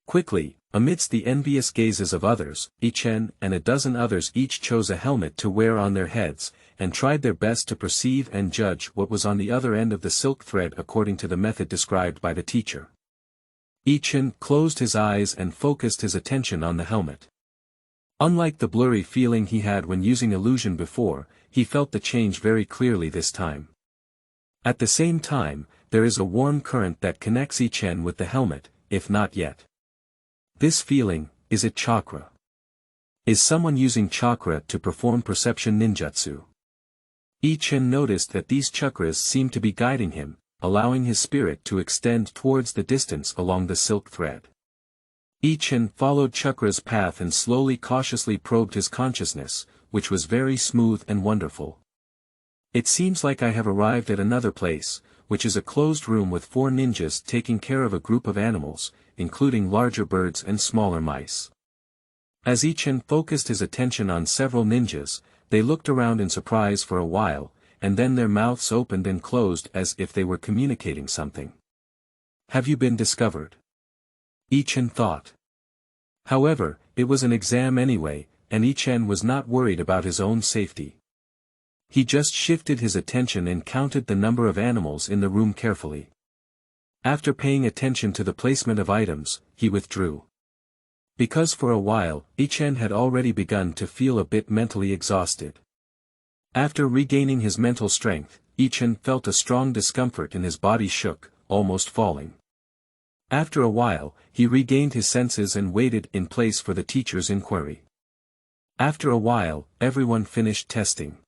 Quickly, amidst the envious gazes of others, Ichen and a dozen others each chose a helmet to wear on their heads, and tried their best to perceive and judge what was on the other end of the silk thread according to the method described by the teacher. Ichen closed his eyes and focused his attention on the helmet. Unlike the blurry feeling he had when using illusion before, he felt the change very clearly this time. At the same time, there is a warm current that connects Ichen with the helmet, if not yet. This feeling, is it chakra? Is someone using chakra to perform perception ninjutsu? Ichen noticed that these chakras seemed to be guiding him, allowing his spirit to extend towards the distance along the silk thread. Ichen followed Chakra's path and slowly cautiously probed his consciousness, which was very smooth and wonderful. It seems like I have arrived at another place, which is a closed room with 4 ninjas taking care of a group of animals, including larger birds and smaller mice. As Ichen focused his attention on several ninjas, they looked around in surprise for a while, and then their mouths opened and closed as if they were communicating something. Have you been discovered? Ichen thought. However, it was an exam anyway, and Ichen was not worried about his own safety. He just shifted his attention and counted the number of animals in the room carefully. After paying attention to the placement of items, he withdrew. Because for a while, Ichen had already begun to feel a bit mentally exhausted. After regaining his mental strength, Ichen felt a strong discomfort and his body shook, almost falling. After a while, he regained his senses and waited in place for the teacher's inquiry. After a while, everyone finished testing.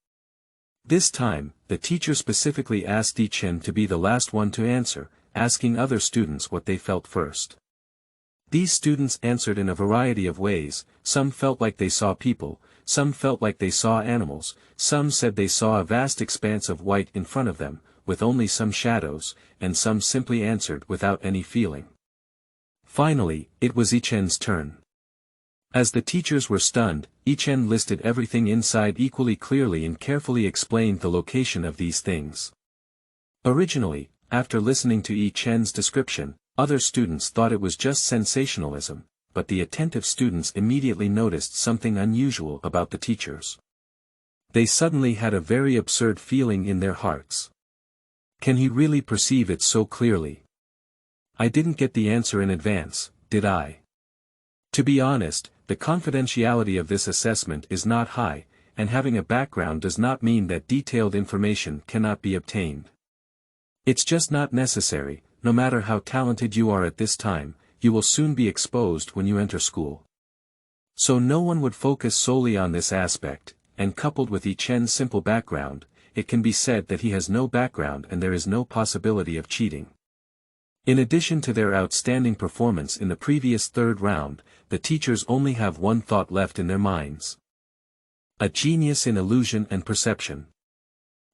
This time, the teacher specifically asked Ichen to be the last one to answer, asking other students what they felt first. These students answered in a variety of ways. Some felt like they saw people, some felt like they saw animals, some said they saw a vast expanse of white in front of them, with only some shadows, and some simply answered without any feeling. Finally, it was Ichen's turn. As the teachers were stunned, Ichen listed everything inside equally clearly and carefully explained the location of these things. Originally, after listening to Ichen's description, other students thought it was just sensationalism, but the attentive students immediately noticed something unusual about the teachers. They suddenly had a very absurd feeling in their hearts. Can he really perceive it so clearly? I didn't get the answer in advance, did I? To be honest, the confidentiality of this assessment is not high, and having a background does not mean that detailed information cannot be obtained. It's just not necessary. No matter how talented you are at this time, you will soon be exposed when you enter school. So no one would focus solely on this aspect, and coupled with Ichen's simple background, it can be said that he has no background and there is no possibility of cheating. In addition to their outstanding performance in the previous 3rd round, the teachers only have one thought left in their minds. A genius in illusion and perception.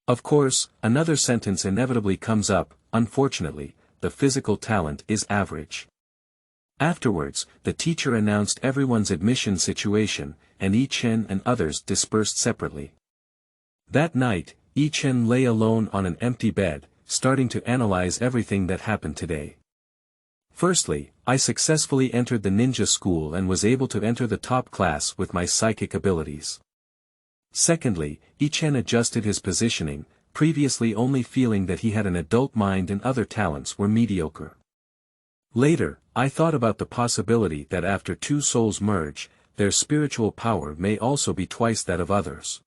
Of course, another sentence inevitably comes up. Unfortunately, the physical talent is average. Afterwards, the teacher announced everyone's admission situation, and Ichen and others dispersed separately. That night, Ichen lay alone on an empty bed, starting to analyze everything that happened today. Firstly, I successfully entered the ninja school and was able to enter the top class with my psychic abilities. Secondly, Ichen adjusted his positioning, previously only feeling that he had an adult mind and other talents were mediocre. Later, I thought about the possibility that after 2 souls merge, their spiritual power may also be twice that of others.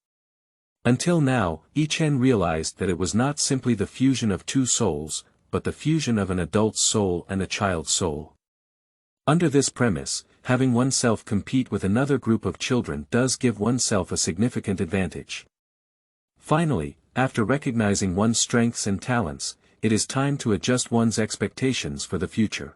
Until now, Ichen realized that it was not simply the fusion of 2 souls, but the fusion of an adult's soul and a child's soul. Under this premise, having oneself compete with another group of children does give oneself a significant advantage. Finally, after recognizing one's strengths and talents, it is time to adjust one's expectations for the future.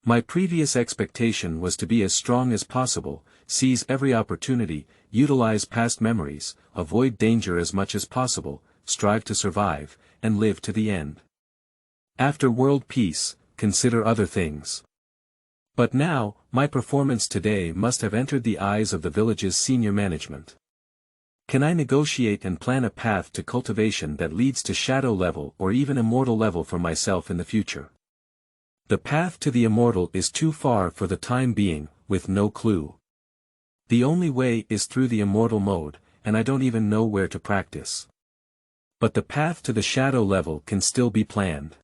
My previous expectation was to be as strong as possible, seize every opportunity, utilize past memories, avoid danger as much as possible, strive to survive, and live to the end. After world peace, consider other things. But now, my performance today must have entered the eyes of the village's senior management. Can I negotiate and plan a path to cultivation that leads to shadow level or even immortal level for myself in the future? The path to the immortal is too far for the time being, with no clue. The only way is through the immortal mode, and I don't even know where to practice. But the path to the shadow level can still be planned.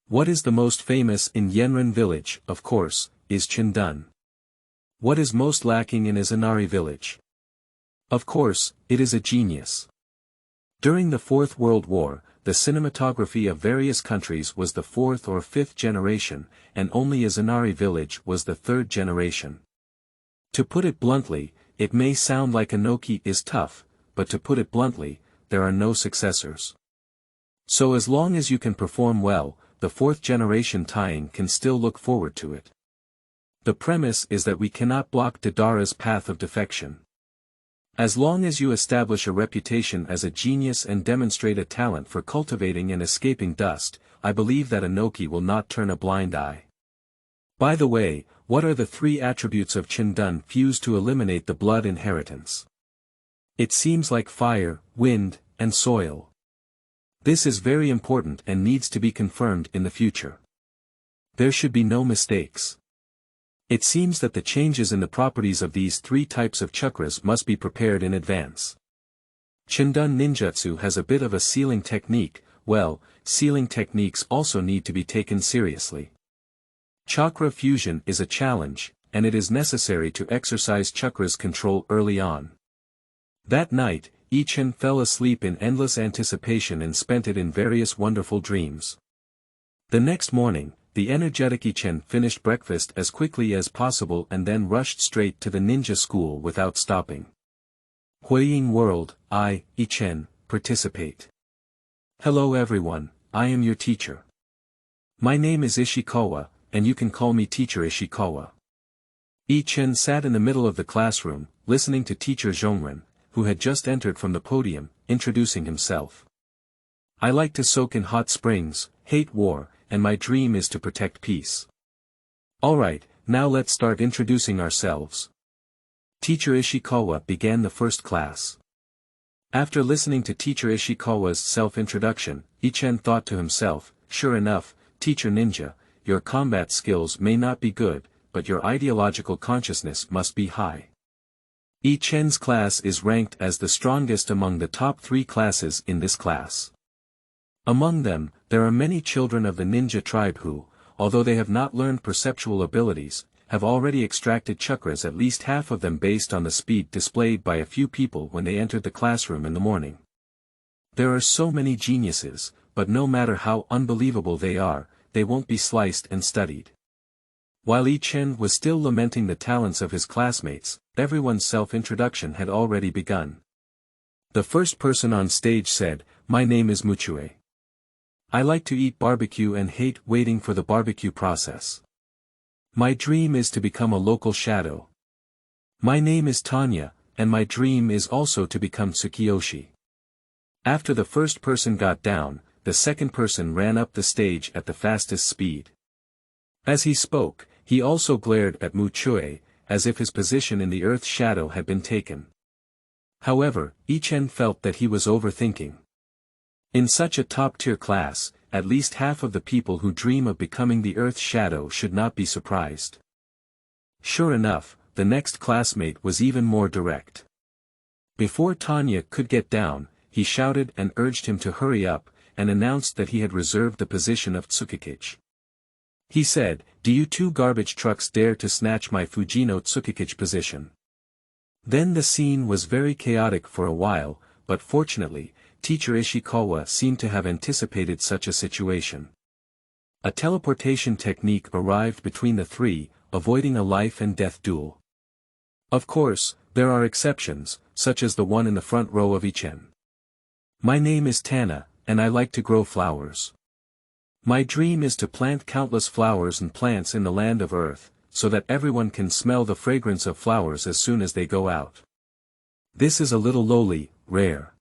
What is the most famous in Enrollment Village, of course, is Chindan. What is most lacking in Izunari Village? Of course, it is a genius. During the Fourth World War, the cinematography of various countries was the fourth or fifth generation, and only Izunari Village was the third generation. To put it bluntly, it may sound like Inoki is tough, but to put it bluntly, there are no successors. So as long as you can perform well, the fourth generation tying can still look forward to it. The premise is that we cannot block Deidara's path of defection. As long as you establish a reputation as a genius and demonstrate a talent for cultivating and escaping dust, I believe that Inoki will not turn a blind eye. By the way, what are the three attributes of Chindan fused to eliminate the blood inheritance? It seems like fire, wind, and soil. This is very important and needs to be confirmed in the future. There should be no mistakes. It seems that the changes in the properties of these three types of chakras must be prepared in advance. Chindan ninjutsu has a bit of a sealing technique. Well, sealing techniques also need to be taken seriously. Chakra fusion is a challenge, and it is necessary to exercise chakra's control early on. That night, Ichen fell asleep in endless anticipation and spent it in various wonderful dreams. The next morning, the energetic Ichen finished breakfast as quickly as possible and then rushed straight to the ninja school without stopping. Huiying World, Ichen, participate. Hello everyone, I am your teacher. My name is Ishikawa, and you can call me Teacher Ishikawa. Ichen sat in the middle of the classroom, listening to Teacher Zhongren, who had just entered from the podium, introducing himself. I like to soak in hot springs, hate war, and my dream is to protect peace. Alright, now let's start introducing ourselves. Teacher Ishikawa began the first class. After listening to Teacher Ishikawa's self-introduction, Ichen thought to himself, sure enough, Teacher Ninja, your combat skills may not be good, but your ideological consciousness must be high. Ichen's class is ranked as the strongest among the top 3 classes in this class. Among them, there are many children of the ninja tribe who, although they have not learned perceptual abilities, have already extracted chakras, at least half of them based on the speed displayed by a few people when they entered the classroom in the morning. There are so many geniuses, but no matter how unbelievable they are, they won't be sliced and studied. While Ichen was still lamenting the talents of his classmates, everyone's self-introduction had already begun. The first person on stage said, "My name is Muchue. I like to eat barbecue and hate waiting for the barbecue process. My dream is to become a local shadow. My name is Tanya, and my dream is also to become Tsukiyoshi." After the first person got down, the second person ran up the stage at the fastest speed. As he spoke, he also glared at Muchue, as if his position in the earth's shadow had been taken. However, Ichen felt that he was overthinking. In such a top-tier class, at least half of the people who dream of becoming the Earth's shadow should not be surprised. Sure enough, the next classmate was even more direct. Before Tanya could get down, he shouted and urged him to hurry up, and announced that he had reserved the position of Tsukikage. He said, "Do you 2 garbage trucks dare to snatch my Fujino Tsukikage position?" Then the scene was very chaotic for a while, but fortunately, Teacher Ishikawa seemed to have anticipated such a situation. A teleportation technique arrived between the 3, avoiding a life-and-death duel. Of course, there are exceptions, such as the one in the front row of Ichen. My name is Tana, and I like to grow flowers. My dream is to plant countless flowers and plants in the land of Earth, so that everyone can smell the fragrance of flowers as soon as they go out. This is a little lowly, rare.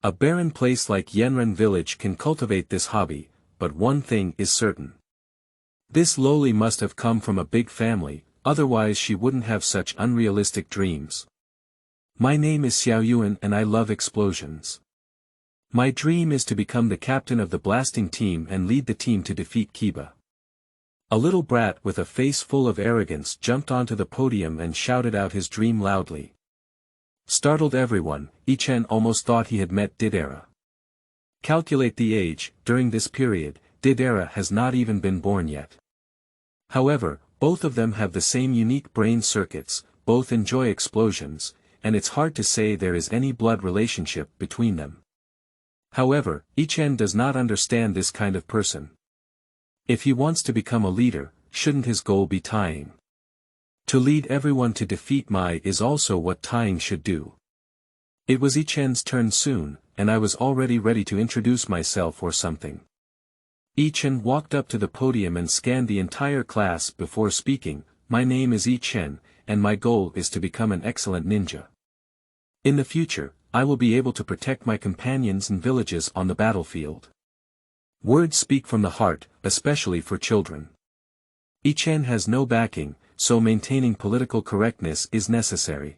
A barren place like Enrollment Village can cultivate this hobby, but one thing is certain. This lowly must have come from a big family, otherwise she wouldn't have such unrealistic dreams. My name is Xiaoyuan and I love explosions. My dream is to become the captain of the blasting team and lead the team to defeat Kiba. A little brat with a face full of arrogance jumped onto the podium and shouted out his dream loudly. Startled everyone, Ichen almost thought he had met Didera. Calculate the age, during this period, Didera has not even been born yet. However, both of them have the same unique brain circuits, both enjoy explosions, and it's hard to say there is any blood relationship between them. However, Ichen does not understand this kind of person. If he wants to become a leader, shouldn't his goal be tying? To lead everyone to defeat Mai is also what tying should do. It was Ichen's turn soon, and I was already ready to introduce myself or something. Ichen walked up to the podium and scanned the entire class before speaking. My name is Ichen, and my goal is to become an excellent ninja. In the future, I will be able to protect my companions and villages on the battlefield. Words speak from the heart, especially for children. Ichen has no backing, so maintaining political correctness is necessary.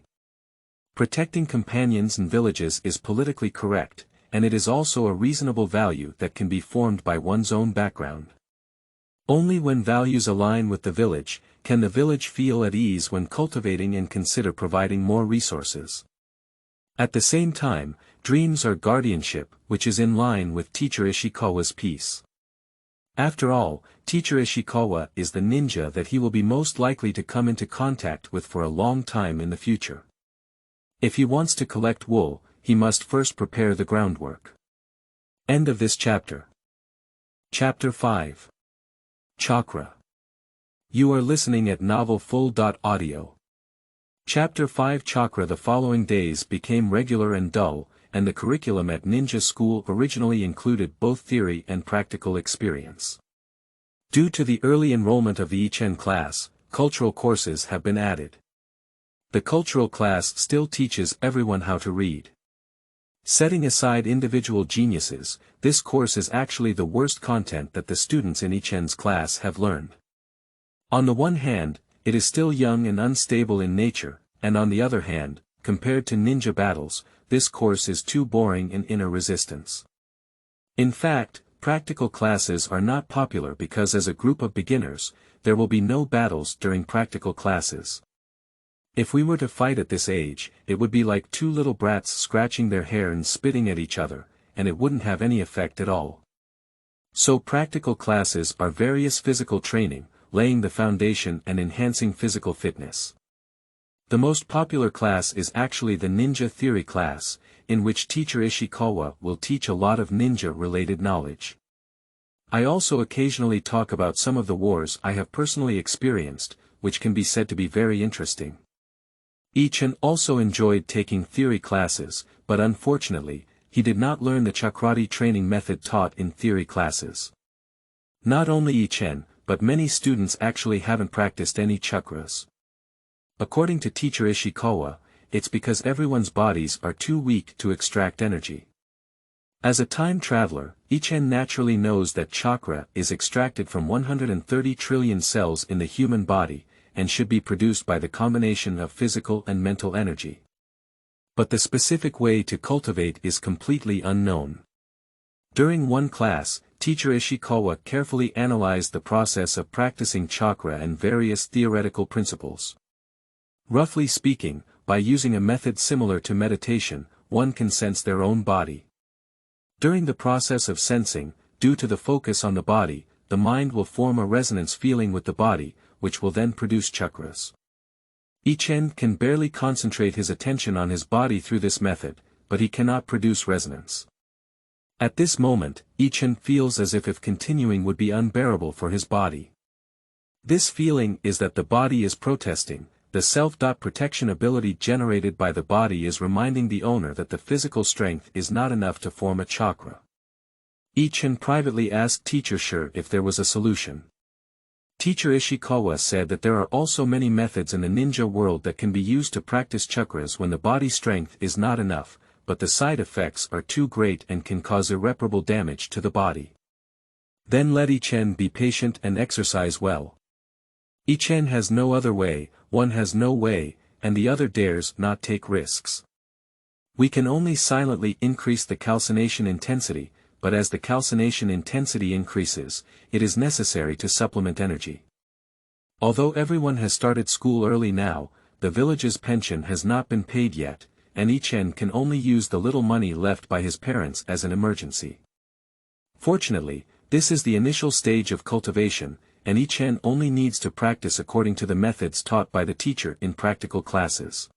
Protecting companions and villages is politically correct, and it is also a reasonable value that can be formed by one's own background. Only when values align with the village, can the village feel at ease when cultivating and consider providing more resources. At the same time, dreams are guardianship, which is in line with Teacher Ishikawa's piece. After all, Teacher Ishikawa is the ninja that he will be most likely to come into contact with for a long time in the future. If he wants to collect wool, he must first prepare the groundwork. End of this chapter. Chapter 5. Chakra. You are listening at novelfull.audio. Chapter 5 Chakra. The following days became regular and dull, and the curriculum at ninja school originally included both theory and practical experience. Due to the early enrollment of the Ichen class, cultural courses have been added. The cultural class still teaches everyone how to read. Setting aside individual geniuses, this course is actually the worst content that the students in Ichen's class have learned. On the one hand, it is still young and unstable in nature, and on the other hand, compared to ninja battles, this course is too boring and inner resistance. In fact, practical classes are not popular because as a group of beginners, there will be no battles during practical classes. If we were to fight at this age, it would be like two little brats scratching their hair and spitting at each other, and it wouldn't have any effect at all. So practical classes are various physical training, laying the foundation and enhancing physical fitness. The most popular class is actually the ninja theory class, in which Teacher Ishikawa will teach a lot of ninja-related knowledge. I also occasionally talk about some of the wars I have personally experienced, which can be said to be very interesting. Ichen also enjoyed taking theory classes, but unfortunately, he did not learn the chakrati training method taught in theory classes. Not only Ichen, but many students actually haven't practiced any chakras. According to Teacher Ishikawa, it's because everyone's bodies are too weak to extract energy. As a time traveler, Ichen naturally knows that chakra is extracted from 130 trillion cells in the human body, and should be produced by the combination of physical and mental energy. But the specific way to cultivate is completely unknown. During one class, Teacher Ishikawa carefully analyzed the process of practicing chakra and various theoretical principles. Roughly speaking, by using a method similar to meditation, one can sense their own body. During the process of sensing, due to the focus on the body, the mind will form a resonance feeling with the body, which will then produce chakras. Ichen can barely concentrate his attention on his body through this method, but he cannot produce resonance. At this moment, Ichen feels as if continuing would be unbearable for his body. This feeling is that the body is protesting, the self-protection ability generated by the body is reminding the owner that the physical strength is not enough to form a chakra. Ichen privately asked Teacher Shi if there was a solution. Teacher Ishikawa said that there are also many methods in the ninja world that can be used to practice chakras when the body strength is not enough, but the side effects are too great and can cause irreparable damage to the body. Then let Ichen be patient and exercise well. Ichen has no other way, one has no way, and the other dares not take risks. We can only silently increase the calcination intensity, but as the calcination intensity increases, it is necessary to supplement energy. Although everyone has started school early now, the village's pension has not been paid yet, and Ichen can only use the little money left by his parents as an emergency. Fortunately, this is the initial stage of cultivation, and Ichen only needs to practice according to the methods taught by the teacher in practical classes.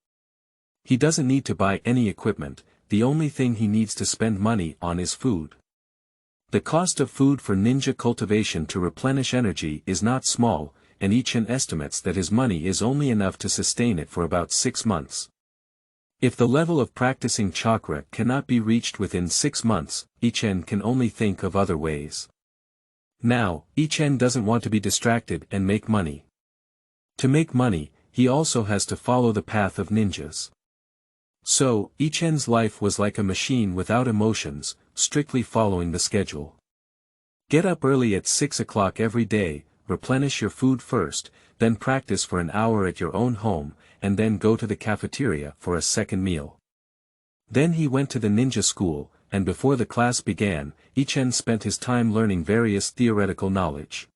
He doesn't need to buy any equipment, the only thing he needs to spend money on is food. The cost of food for ninja cultivation to replenish energy is not small, and Ichen estimates that his money is only enough to sustain it for about 6 months. If the level of practicing chakra cannot be reached within 6 months, Ichen can only think of other ways. Now, Ichen doesn't want to be distracted and make money. To make money, he also has to follow the path of ninjas. So, Ichen's life was like a machine without emotions, strictly following the schedule. Get up early at 6 o'clock every day, replenish your food first, then practice for an hour at your own home, and then go to the cafeteria for a second meal. Then he went to the ninja school, and before the class began, Ichen spent his time learning various theoretical knowledge.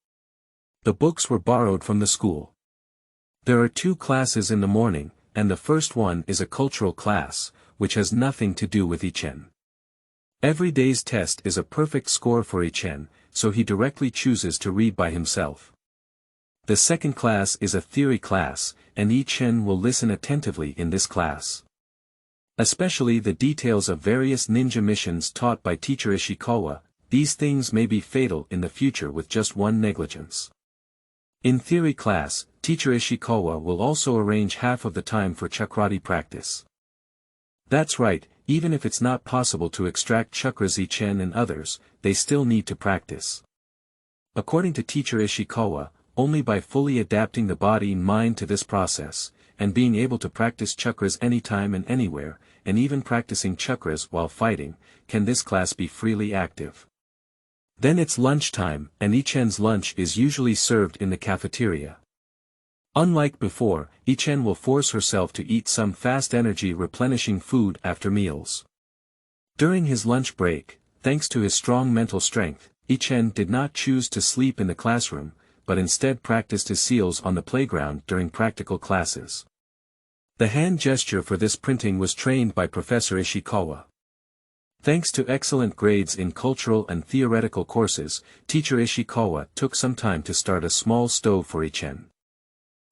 The books were borrowed from the school. There are 2 classes in the morning, and the first one is a cultural class, which has nothing to do with Ichen. Every day's test is a perfect score for Ichen, so he directly chooses to read by himself. The second class is a theory class, and Ichen will listen attentively in this class. Especially the details of various ninja missions taught by teacher Ishikawa, these things may be fatal in the future with just one negligence. In theory class, teacher Ishikawa will also arrange half of the time for chakrati practice. That's right, even if it's not possible to extract chakras Ichen and others, they still need to practice. According to teacher Ishikawa, only by fully adapting the body and mind to this process, and being able to practice chakras anytime and anywhere, and even practicing chakras while fighting, can this class be freely active. Then it's lunchtime, and Ichen's lunch is usually served in the cafeteria. Unlike before, Ichen will force herself to eat some fast energy replenishing food after meals. During his lunch break, thanks to his strong mental strength, Ichen did not choose to sleep in the classroom, but instead practiced his seals on the playground during practical classes. The hand gesture for this printing was trained by Professor Ishikawa. Thanks to excellent grades in cultural and theoretical courses, teacher Ishikawa took some time to start a small stove for Ichen.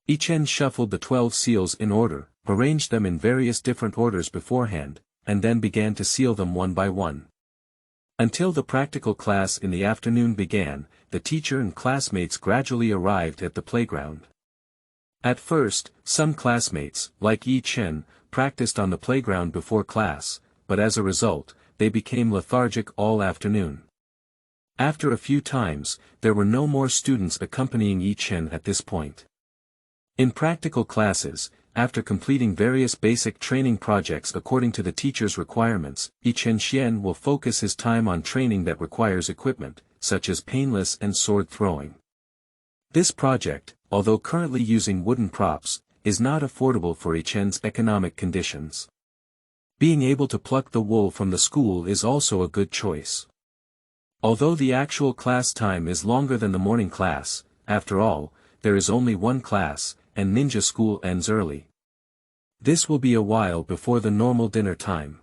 Ichen shuffled the 12 seals in order, arranged them in various different orders beforehand, and then began to seal them one by one. Until the practical class in the afternoon began, the teacher and classmates gradually arrived at the playground. At first, some classmates, like Ichen, practiced on the playground before class, but as a result, they became lethargic all afternoon. After a few times, there were no more students accompanying Ichen at this point. In practical classes, after completing various basic training projects according to the teacher's requirements, Ichen Xian will focus his time on training that requires equipment, such as painless and sword throwing. This project, although currently using wooden props, is not affordable for Ichen's economic conditions. Being able to pluck the wool from the school is also a good choice. Although the actual class time is longer than the morning class, after all, there is only one class, and ninja school ends early. This will be a while before the normal dinner time.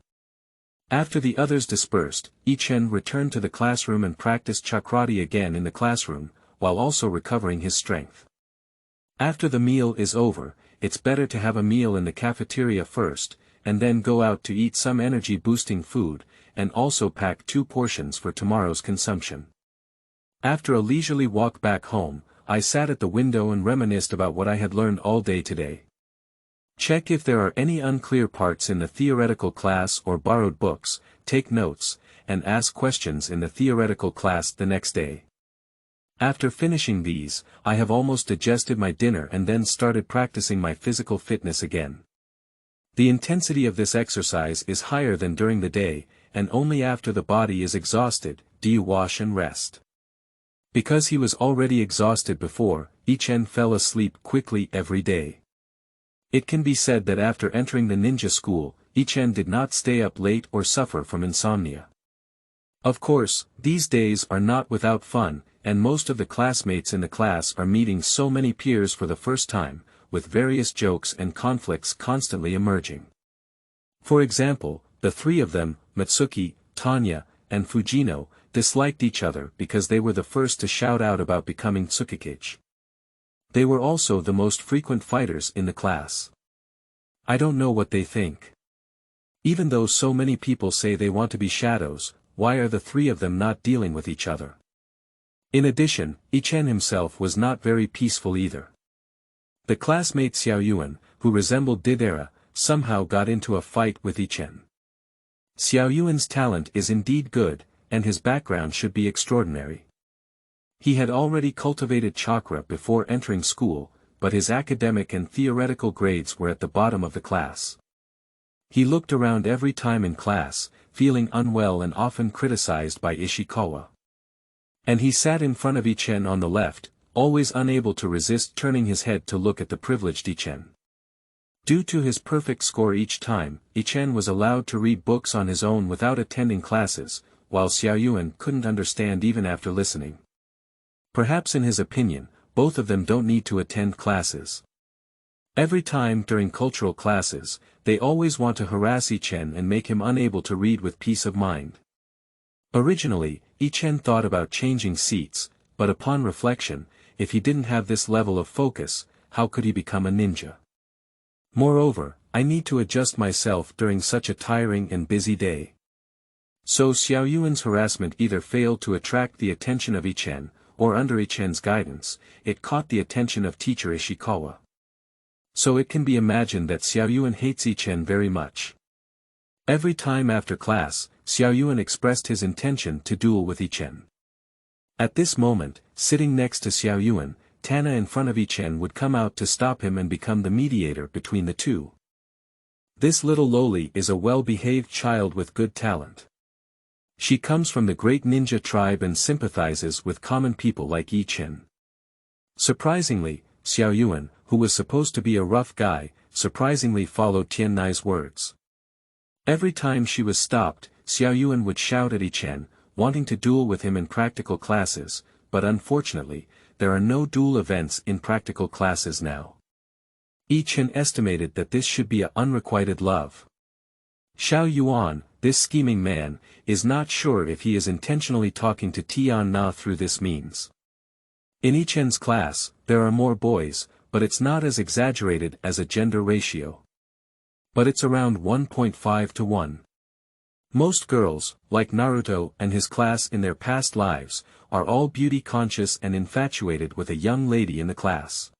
After the others dispersed, Ichen returned to the classroom and practiced chakrati again in the classroom, while also recovering his strength. After the meal is over, it's better to have a meal in the cafeteria first, and then go out to eat some energy-boosting food, and also pack 2 portions for tomorrow's consumption. After a leisurely walk back home, I sat at the window and reminisced about what I had learned all day today. Check if there are any unclear parts in the theoretical class or borrowed books, take notes, and ask questions in the theoretical class the next day. After finishing these, I have almost digested my dinner and then started practicing my physical fitness again. The intensity of this exercise is higher than during the day, and only after the body is exhausted, do you wash and rest. Because he was already exhausted before, Ichen fell asleep quickly every day. It can be said that after entering the ninja school, Ichen did not stay up late or suffer from insomnia. Of course, these days are not without fun, and most of the classmates in the class are meeting so many peers for the first time, with various jokes and conflicts constantly emerging. For example, the three of them, Mitsuki, Tanya, and Fujino, disliked each other because they were the first to shout out about becoming Tsukikage. They were also the most frequent fighters in the class. I don't know what they think. Even though so many people say they want to be shadows, why are the three of them not dealing with each other? In addition, Ichen himself was not very peaceful either. The classmate Xiaoyuan, who resembled Didera, somehow got into a fight with Ichen. Xiaoyuan's talent is indeed good, and his background should be extraordinary. He had already cultivated chakra before entering school, but his academic and theoretical grades were at the bottom of the class. He looked around every time in class, feeling unwell and often criticized by Ishikawa. And he sat in front of Ichen on the left, always unable to resist turning his head to look at the privileged Ichen. Due to his perfect score each time, Ichen was allowed to read books on his own without attending classes, while Xiaoyuan couldn't understand even after listening. Perhaps in his opinion, both of them don't need to attend classes. Every time during cultural classes, they always want to harass Ichen and make him unable to read with peace of mind. Originally, Ichen thought about changing seats, but upon reflection, if he didn't have this level of focus, how could he become a ninja? Moreover, I need to adjust myself during such a tiring and busy day. So Xiaoyuan's harassment either failed to attract the attention of Ichen, or under Ichen's guidance, it caught the attention of teacher Ishikawa. So it can be imagined that Xiaoyuan hates Ichen very much. Every time after class, Xiaoyuan expressed his intention to duel with Ichen. At this moment, sitting next to Xiaoyuan, Tana in front of Ichen would come out to stop him and become the mediator between the two. This little loli is a well-behaved child with good talent. She comes from the great ninja tribe and sympathizes with common people like Ichen. Surprisingly, Xiaoyuan, who was supposed to be a rough guy, surprisingly followed Tiannai's words. Every time she was stopped, Xiaoyuan would shout at Ichen, wanting to duel with him in practical classes, but unfortunately, there are no duel events in practical classes now. Ichen estimated that this should be an unrequited love. Xiao Yuan, this scheming man, is not sure if he is intentionally talking to Tian Na through this means. In Ichen's class, there are more boys, but it's not as exaggerated as a gender ratio. But it's around 1.5 to 1. Most girls, like Naruto and his class in their past lives, are all beauty-conscious and infatuated with a young lady in the class.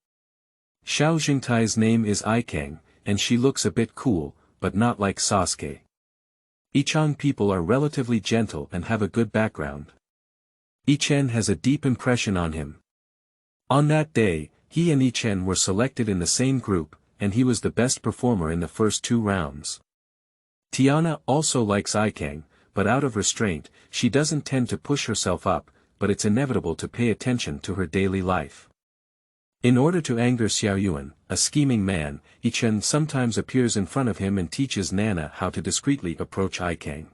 Xiao Jingtai's name is Ikang, and she looks a bit cool, but not like Sasuke. Ichang people are relatively gentle and have a good background. Ichen has a deep impression on him. On that day, he and Ichen were selected in the same group, and he was the best performer in the first 2 rounds. Tiana also likes Ikang, but out of restraint, she doesn't tend to push herself up, but it's inevitable to pay attention to her daily life. In order to anger Xiaoyuan, a scheming man, Ichen sometimes appears in front of him and teaches Nana how to discreetly approach Ikang.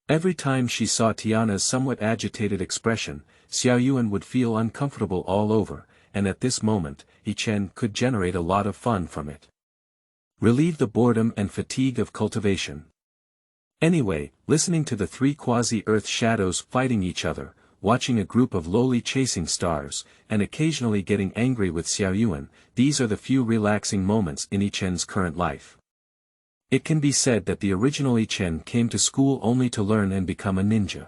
Every time she saw Tiana's somewhat agitated expression, Xiaoyuan would feel uncomfortable all over, and at this moment, Ichen could generate a lot of fun from it. Relieve the boredom and fatigue of cultivation. Anyway, listening to the 3 quasi-earth shadows fighting each other, watching a group of lowly chasing stars, and occasionally getting angry with Xiaoyuan, these are the few relaxing moments in Ichen's current life. It can be said that the original Ichen came to school only to learn and become a ninja.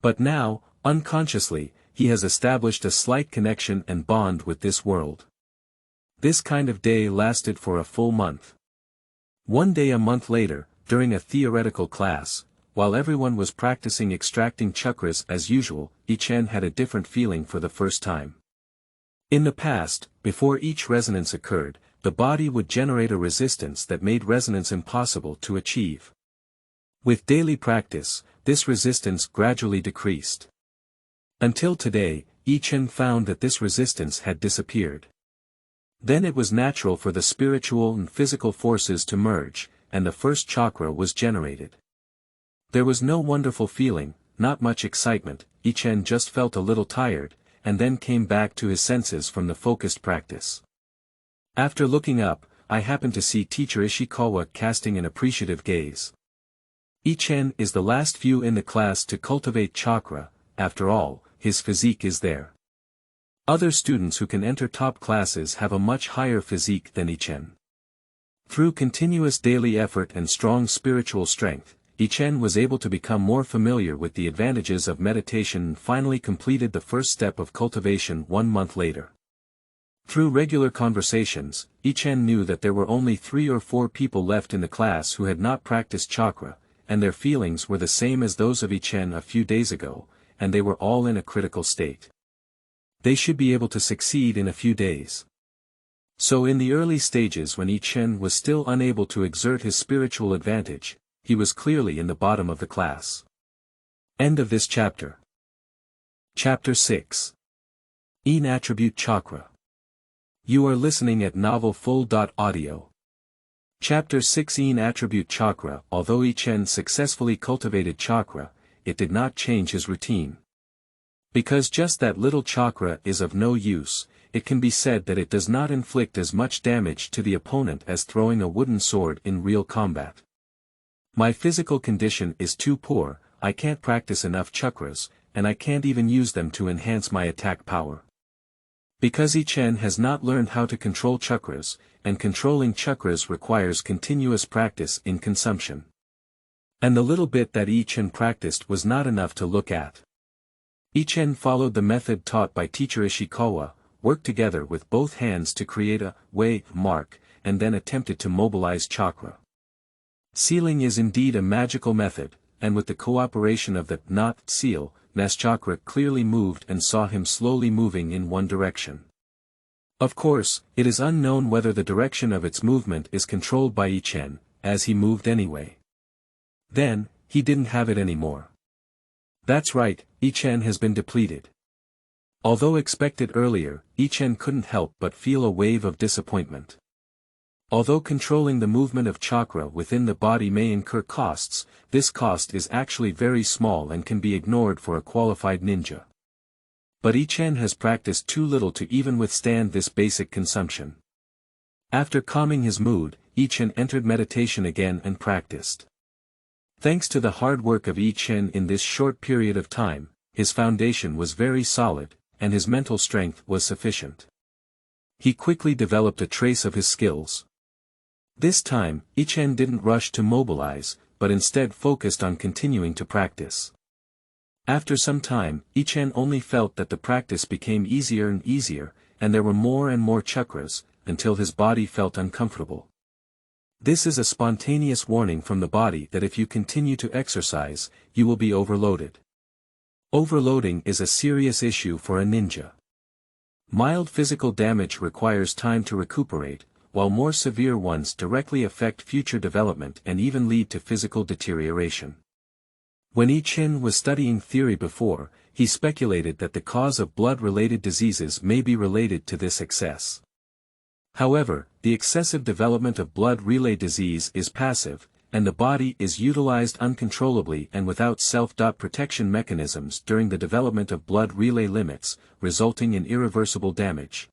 But now, unconsciously, he has established a slight connection and bond with this world. This kind of day lasted for a full month. One day a month later, during a theoretical class, while everyone was practicing extracting chakras as usual, Ichen had a different feeling for the first time. In the past, before each resonance occurred, the body would generate a resistance that made resonance impossible to achieve. With daily practice, this resistance gradually decreased. Until today, Ichen found that this resistance had disappeared. Then it was natural for the spiritual and physical forces to merge, and the first chakra was generated. There was no wonderful feeling, not much excitement. Ichen just felt a little tired, and then came back to his senses from the focused practice. After looking up, I happened to see teacher Ishikawa casting an appreciative gaze. Ichen is the last few in the class to cultivate chakra. After all, his physique is there. Other students who can enter top classes have a much higher physique than Ichen. Through continuous daily effort and strong spiritual strength, Ichen was able to become more familiar with the advantages of meditation and finally completed the first step of cultivation 1 month later. Through regular conversations, Ichen knew that there were only 3 or 4 people left in the class who had not practiced chakra, and their feelings were the same as those of Ichen a few days ago, and they were all in a critical state. They should be able to succeed in a few days. So in the early stages when Ichen was still unable to exert his spiritual advantage, he was clearly in the bottom of the class. End of this chapter. Chapter 6. En Attribute Chakra. You are listening at novelfull.audio. Chapter 6 En Attribute Chakra. Although Ichen successfully cultivated chakra, it did not change his routine. Because just that little chakra is of no use, it can be said that it does not inflict as much damage to the opponent as throwing a wooden sword in real combat. My physical condition is too poor, I can't practice enough chakras, and I can't even use them to enhance my attack power. Because Ichen has not learned how to control chakras, and controlling chakras requires continuous practice in consumption. And the little bit that Ichen practiced was not enough to look at. Ichen followed the method taught by teacher Ishikawa, worked together with both hands to create a wave mark, and then attempted to mobilize chakra. Sealing is indeed a magical method, and with the cooperation of the knot seal, chakra clearly moved and saw him slowly moving in one direction. Of course, it is unknown whether the direction of its movement is controlled by Ichen, as he moved anyway. Then, he didn't have it anymore. That's right, Ichen has been depleted. Although expected earlier, Ichen couldn't help but feel a wave of disappointment. Although controlling the movement of chakra within the body may incur costs, this cost is actually very small and can be ignored for a qualified ninja. But Ichen has practiced too little to even withstand this basic consumption. After calming his mood, Ichen entered meditation again and practiced. Thanks to the hard work of Ichen in this short period of time, his foundation was very solid, and his mental strength was sufficient. He quickly developed a trace of his skills. This time, Ichen didn't rush to mobilize, but instead focused on continuing to practice. After some time, Ichen only felt that the practice became easier and easier, and there were more and more chakras, until his body felt uncomfortable. This is a spontaneous warning from the body that if you continue to exercise, you will be overloaded. Overloading is a serious issue for a ninja. Mild physical damage requires time to recuperate, while more severe ones directly affect future development and even lead to physical deterioration. When Ichen was studying theory before, he speculated that the cause of blood-related diseases may be related to this excess. However, the excessive development of blood relay disease is passive, and the body is utilized uncontrollably and without self-protection mechanisms during the development of blood relay limits, resulting in irreversible damage.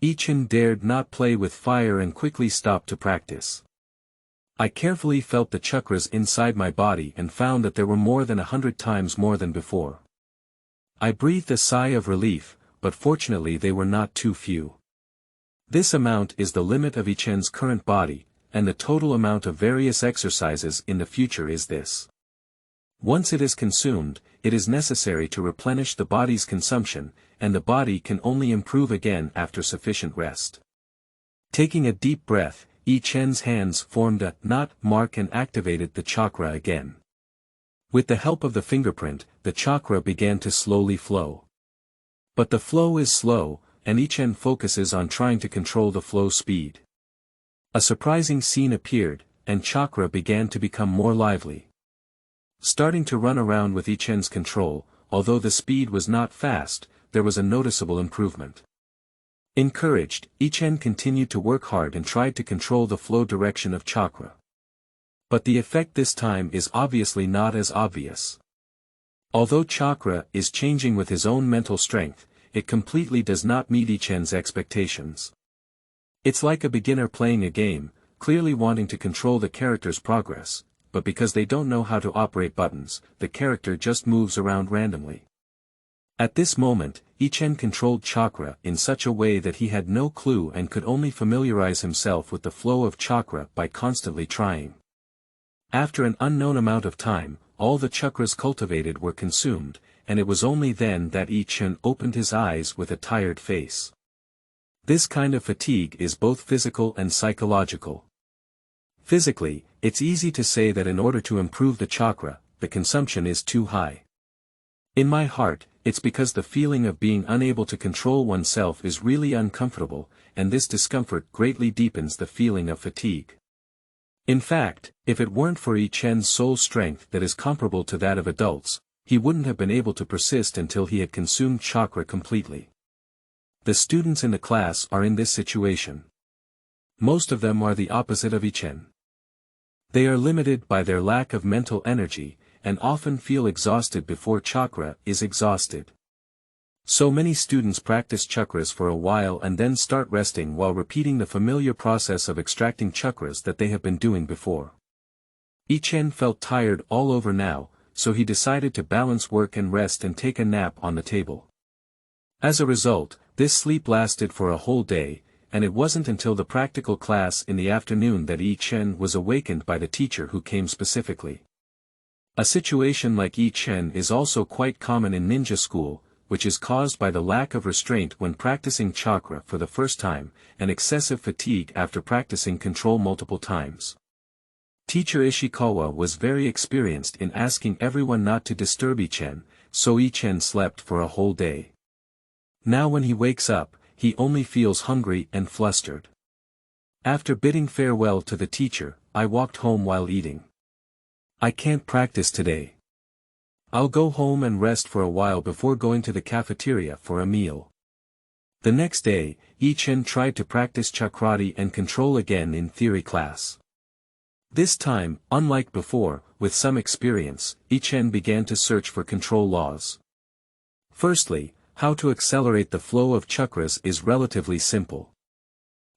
Ichen dared not play with fire and quickly stopped to practice. I carefully felt the chakras inside my body and found that there were more than 100 times more than before. I breathed a sigh of relief, but fortunately they were not too few. This amount is the limit of Ichen's current body, and the total amount of various exercises in the future is this. Once it is consumed, it is necessary to replenish the body's consumption, and the body can only improve again after sufficient rest. Taking a deep breath, Ichen's hands formed a knot mark and activated the chakra again. With the help of the fingerprint, the chakra began to slowly flow. But the flow is slow, and Ichen focuses on trying to control the flow speed. A surprising scene appeared, and chakra began to become more lively. Starting to run around with Ichen's control, although the speed was not fast, there was a noticeable improvement. Encouraged, Ichen continued to work hard and tried to control the flow direction of chakra. But the effect this time is obviously not as obvious. Although Chakra is changing with his own mental strength, it completely does not meet Ichen's expectations. It's like a beginner playing a game, clearly wanting to control the character's progress, but because they don't know how to operate buttons, the character just moves around randomly. At this moment, Ichen controlled Chakra in such a way that he had no clue and could only familiarize himself with the flow of Chakra by constantly trying. After an unknown amount of time, all the chakras cultivated were consumed, and it was only then that Ichen opened his eyes with a tired face. This kind of fatigue is both physical and psychological. Physically, it's easy to say that in order to improve the chakra, the consumption is too high. In my heart, it's because the feeling of being unable to control oneself is really uncomfortable, and this discomfort greatly deepens the feeling of fatigue. In fact, if it weren't for Ichen's soul strength that is comparable to that of adults, he wouldn't have been able to persist until he had consumed chakra completely. The students in the class are in this situation. Most of them are the opposite of Ichen. They are limited by their lack of mental energy, and often feel exhausted before chakra is exhausted. So many students practice chakras for a while and then start resting while repeating the familiar process of extracting chakras that they have been doing before. Ichen felt tired all over now, so he decided to balance work and rest and take a nap on the table. As a result, this sleep lasted for a whole day, and it wasn't until the practical class in the afternoon that Ichen was awakened by the teacher who came specifically. A situation like Ichen is also quite common in ninja school, which is caused by the lack of restraint when practicing chakra for the first time, and excessive fatigue after practicing control multiple times. Teacher Ishikawa was very experienced in asking everyone not to disturb Ichen, so Ichen slept for a whole day. Now when he wakes up, he only feels hungry and flustered. After bidding farewell to the teacher, I walked home while eating. I can't practice today. I'll go home and rest for a while before going to the cafeteria for a meal. The next day, Ichen tried to practice chakrati and control again in theory class. This time, unlike before, with some experience, Ichen began to search for control laws. Firstly, how to accelerate the flow of chakras is relatively simple.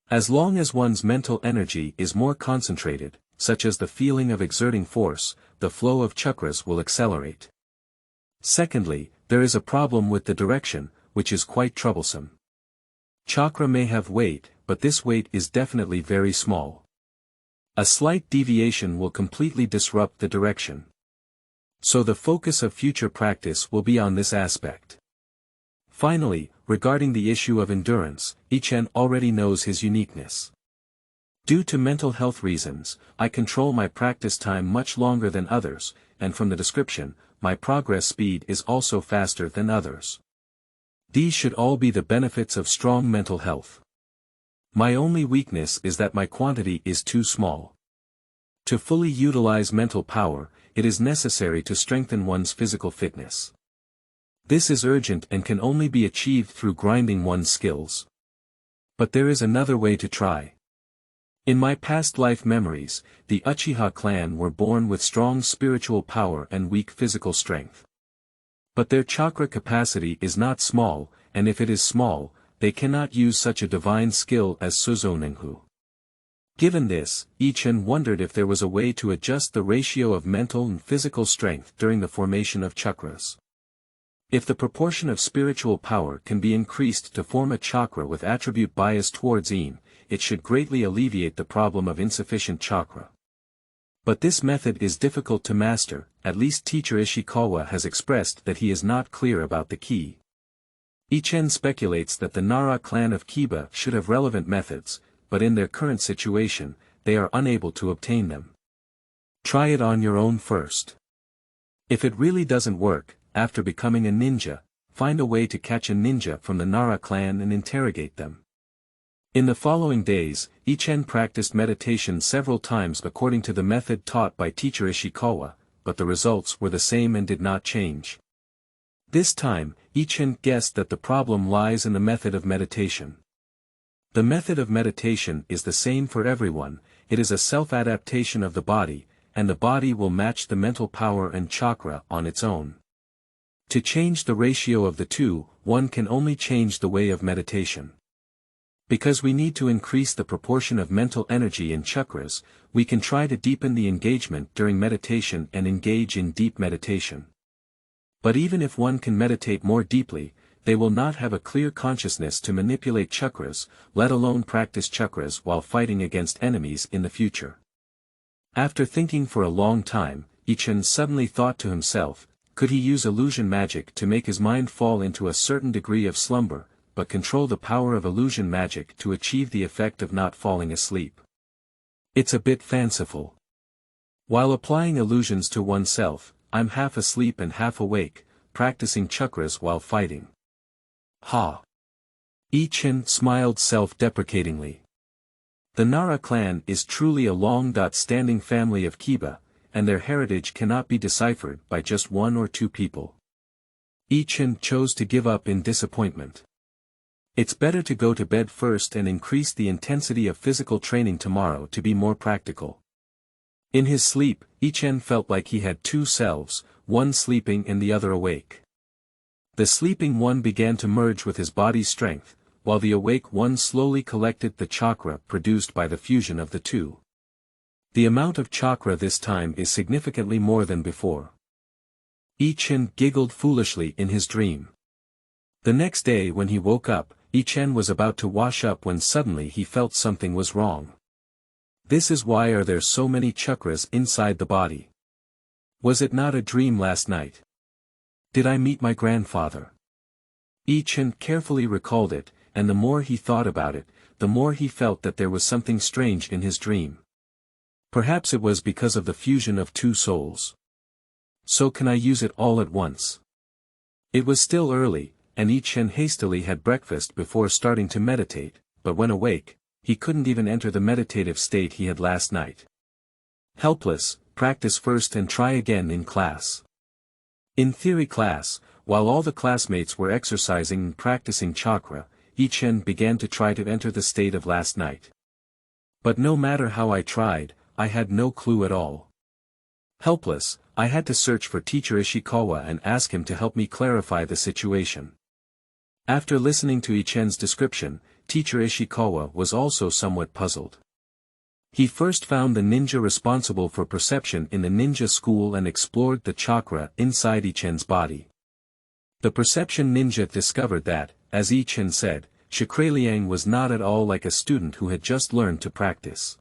As long as one's mental energy is more concentrated, such as the feeling of exerting force, the flow of chakras will accelerate. Secondly, there is a problem with the direction, which is quite troublesome. Chakra may have weight, but this weight is definitely very small. A slight deviation will completely disrupt the direction. So the focus of future practice will be on this aspect. Finally, regarding the issue of endurance, Ichen already knows his uniqueness. Due to mental health reasons, I control my practice time much longer than others, and from the description, my progress speed is also faster than others. These should all be the benefits of strong mental health. My only weakness is that my quantity is too small. To fully utilize mental power, it is necessary to strengthen one's physical fitness. This is urgent and can only be achieved through grinding one's skills. But there is another way to try. In my past life memories, the Uchiha clan were born with strong spiritual power and weak physical strength. But their chakra capacity is not small, and if it is small, they cannot use such a divine skill as Suzonenhu. Given this, Ichen wondered if there was a way to adjust the ratio of mental and physical strength during the formation of chakras. If the proportion of spiritual power can be increased to form a chakra with attribute bias towards Yin, it should greatly alleviate the problem of insufficient chakra. But this method is difficult to master, at least teacher Ishikawa has expressed that he is not clear about the key. Ichen speculates that the Nara clan of Kiba should have relevant methods, but in their current situation, they are unable to obtain them. Try it on your own first. If it really doesn't work, after becoming a ninja, find a way to catch a ninja from the Nara clan and interrogate them. In the following days, Ichen practiced meditation several times according to the method taught by teacher Ishikawa, but the results were the same and did not change. This time, Ichen guessed that the problem lies in the method of meditation. The method of meditation is the same for everyone, it is a self-adaptation of the body, and the body will match the mental power and chakra on its own. To change the ratio of the two, one can only change the way of meditation. Because we need to increase the proportion of mental energy in chakras, we can try to deepen the engagement during meditation and engage in deep meditation. But even if one can meditate more deeply, they will not have a clear consciousness to manipulate chakras, let alone practice chakras while fighting against enemies in the future. After thinking for a long time, Ichin suddenly thought to himself, could he use illusion magic to make his mind fall into a certain degree of slumber, but control the power of illusion magic to achieve the effect of not falling asleep? It's a bit fanciful. While applying illusions to oneself, I'm half asleep and half awake, practicing chakras while fighting. Ha! Ichin smiled self-deprecatingly. The Nara clan is truly a long-standing family of Kiba, and their heritage cannot be deciphered by just one or two people. Ichin chose to give up in disappointment. It's better to go to bed first and increase the intensity of physical training tomorrow to be more practical. In his sleep, Ichin felt like he had two selves, one sleeping and the other awake. The sleeping one began to merge with his body's strength, while the awake one slowly collected the chakra produced by the fusion of the two. The amount of chakra this time is significantly more than before. Ichin giggled foolishly in his dream. The next day when he woke up, Ichin was about to wash up when suddenly he felt something was wrong. This is why are there so many chakras inside the body? Was it not a dream last night? Did I meet my grandfather? Ichin carefully recalled it, and the more he thought about it, the more he felt that there was something strange in his dream. Perhaps it was because of the fusion of two souls. So can I use it all at once? It was still early, and Ichin hastily had breakfast before starting to meditate, but when awake, he couldn't even enter the meditative state he had last night. Helpless, practice first and try again in class. In theory class, while all the classmates were exercising and practicing chakra, Ichin began to try to enter the state of last night. But no matter how I tried, I had no clue at all. Helpless, I had to search for Teacher Ishikawa and ask him to help me clarify the situation. After listening to Ichin's description, Teacher Ishikawa was also somewhat puzzled. He first found the ninja responsible for perception in the ninja school and explored the chakra inside Ichin's body. The perception ninja discovered that, as Ichin said, Shakraliang was not at all like a student who had just learned to practice.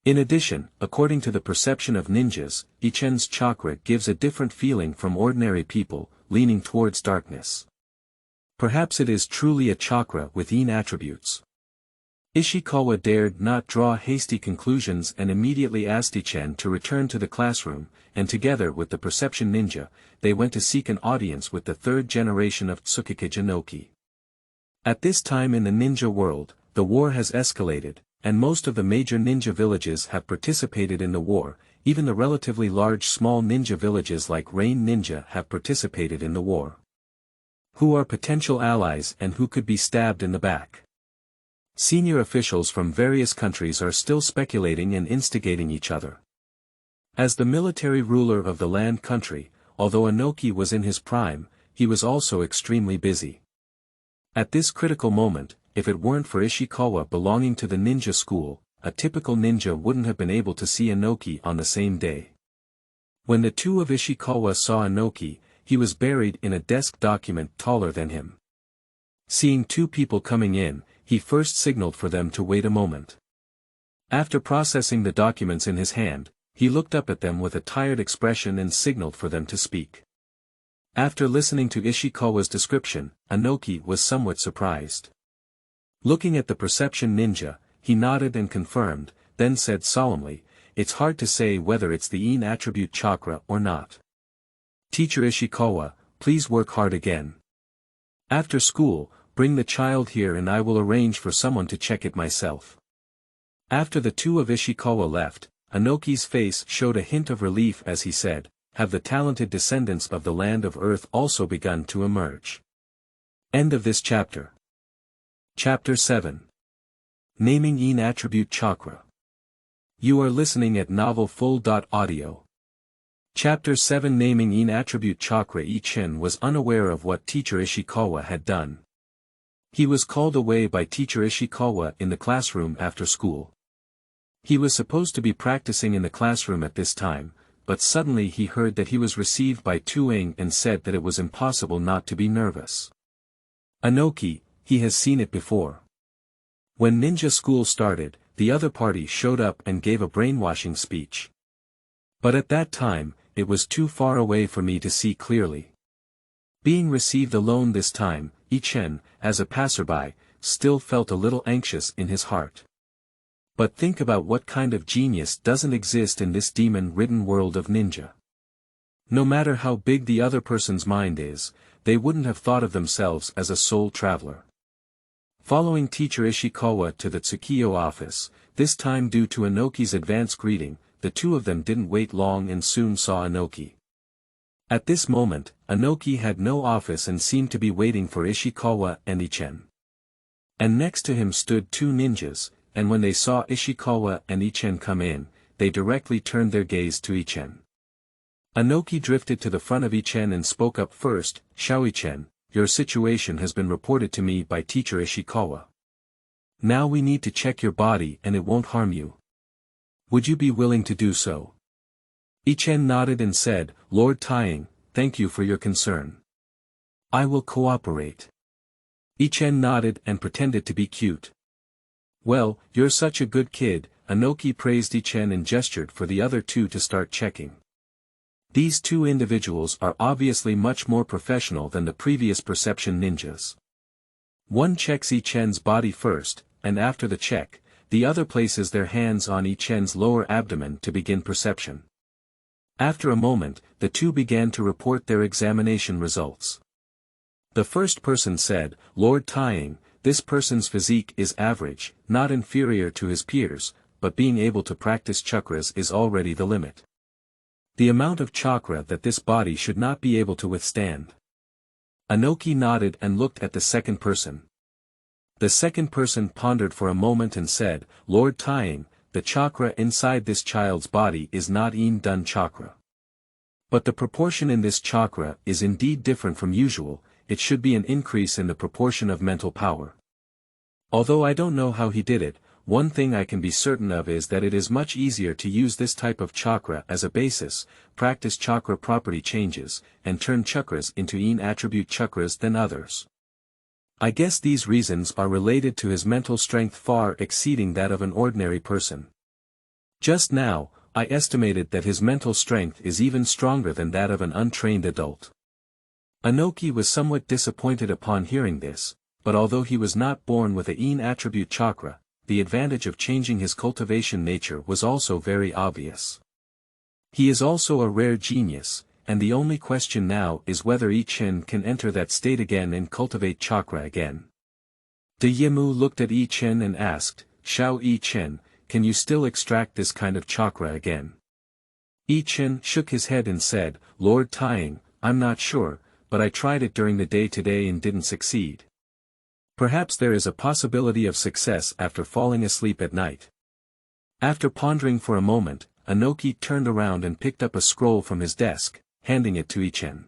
In addition, according to the perception of ninjas, Ichin's chakra gives a different feeling from ordinary people, leaning towards darkness. Perhaps it is truly a chakra with yin attributes. Ishikawa dared not draw hasty conclusions and immediately asked Ichin to return to the classroom, and together with the perception ninja, they went to seek an audience with the third generation of Tsukikage Inoki. At this time in the ninja world, the war has escalated, and most of the major ninja villages have participated in the war, even the relatively large small ninja villages like Rain Ninja have participated in the war. Who are potential allies and who could be stabbed in the back? Senior officials from various countries are still speculating and instigating each other. As the military ruler of the land country, although Inoki was in his prime, he was also extremely busy. At this critical moment, if it weren't for Ishikawa belonging to the ninja school, a typical ninja wouldn't have been able to see Inoki on the same day. When the two of Ishikawa saw Inoki, he was buried in a desk document taller than him. Seeing two people coming in, he first signaled for them to wait a moment. After processing the documents in his hand, he looked up at them with a tired expression and signaled for them to speak. After listening to Ishikawa's description, Inoki was somewhat surprised. Looking at the perception ninja, he nodded and confirmed, then said solemnly, "It's hard to say whether it's the yin attribute chakra or not. Teacher Ishikawa, please work hard again. After school, bring the child here and I will arrange for someone to check it myself." After the two of Ishikawa left, Inoki's face showed a hint of relief as he said, "Have the talented descendants of the land of Earth also begun to emerge?" End of this chapter. Chapter 7. Naming Yin Attribute Chakra. You are listening at Novel Full.audio. Chapter 7 Naming in Attribute Chakra. Ichin was unaware of what Teacher Ishikawa had done. He was called away by Teacher Ishikawa in the classroom after school. He was supposed to be practicing in the classroom at this time, but suddenly he heard that he was received by Tuing and said that it was impossible not to be nervous. Anoki, he has seen it before. When ninja school started, the other party showed up and gave a brainwashing speech. But at that time, it was too far away for me to see clearly. Being received alone this time, Ichin, as a passerby, still felt a little anxious in his heart. But think about what kind of genius doesn't exist in this demon-ridden world of ninja. No matter how big the other person's mind is, they wouldn't have thought of themselves as a soul traveler. Following Teacher Ishikawa to the Tsukiyo office, this time due to Anoki's advance greeting, the two of them didn't wait long and soon saw Anoki. At this moment, Anoki had no office and seemed to be waiting for Ishikawa and Ichin. And next to him stood two ninjas, and when they saw Ishikawa and Ichin come in, they directly turned their gaze to Ichin. Anoki drifted to the front of Ichin and spoke up first. "Ichin, your situation has been reported to me by Teacher Ishikawa. Now we need to check your body and it won't harm you. Would you be willing to do so?" Ichin nodded and said, "Lord Taing, thank you for your concern. I will cooperate." Ichin nodded and pretended to be cute. "Well, you're such a good kid," Anoki praised Ichin and gestured for the other two to start checking. These two individuals are obviously much more professional than the previous perception ninjas. One checks Ichin's body first, and after the check, the other places their hands on Ichin's lower abdomen to begin perception. After a moment, the two began to report their examination results. The first person said, "Lord Taing, this person's physique is average, not inferior to his peers, but being able to practice chakras is already the limit. The amount of chakra that this body should not be able to withstand." Anoki nodded and looked at the second person. The second person pondered for a moment and said, "Lord Taing, the chakra inside this child's body is not In-dun chakra. But the proportion in this chakra is indeed different from usual. It should be an increase in the proportion of mental power. Although I don't know how he did it, one thing I can be certain of is that it is much easier to use this type of chakra as a basis, practice chakra property changes, and turn chakras into in-attribute chakras than others. I guess these reasons are related to his mental strength far exceeding that of an ordinary person. Just now, I estimated that his mental strength is even stronger than that of an untrained adult." Anoki was somewhat disappointed upon hearing this, but although he was not born with a in-attribute chakra, the advantage of changing his cultivation nature was also very obvious. He is also a rare genius, and the only question now is whether Ichin can enter that state again and cultivate chakra again. De Yimu looked at Ichin and asked, "Ichin, can you still extract this kind of chakra again?" Ichin shook his head and said, "Lord Taing, I'm not sure, but I tried it during the day today and didn't succeed. Perhaps there is a possibility of success after falling asleep at night." After pondering for a moment, Anoki turned around and picked up a scroll from his desk, handing it to Ichin.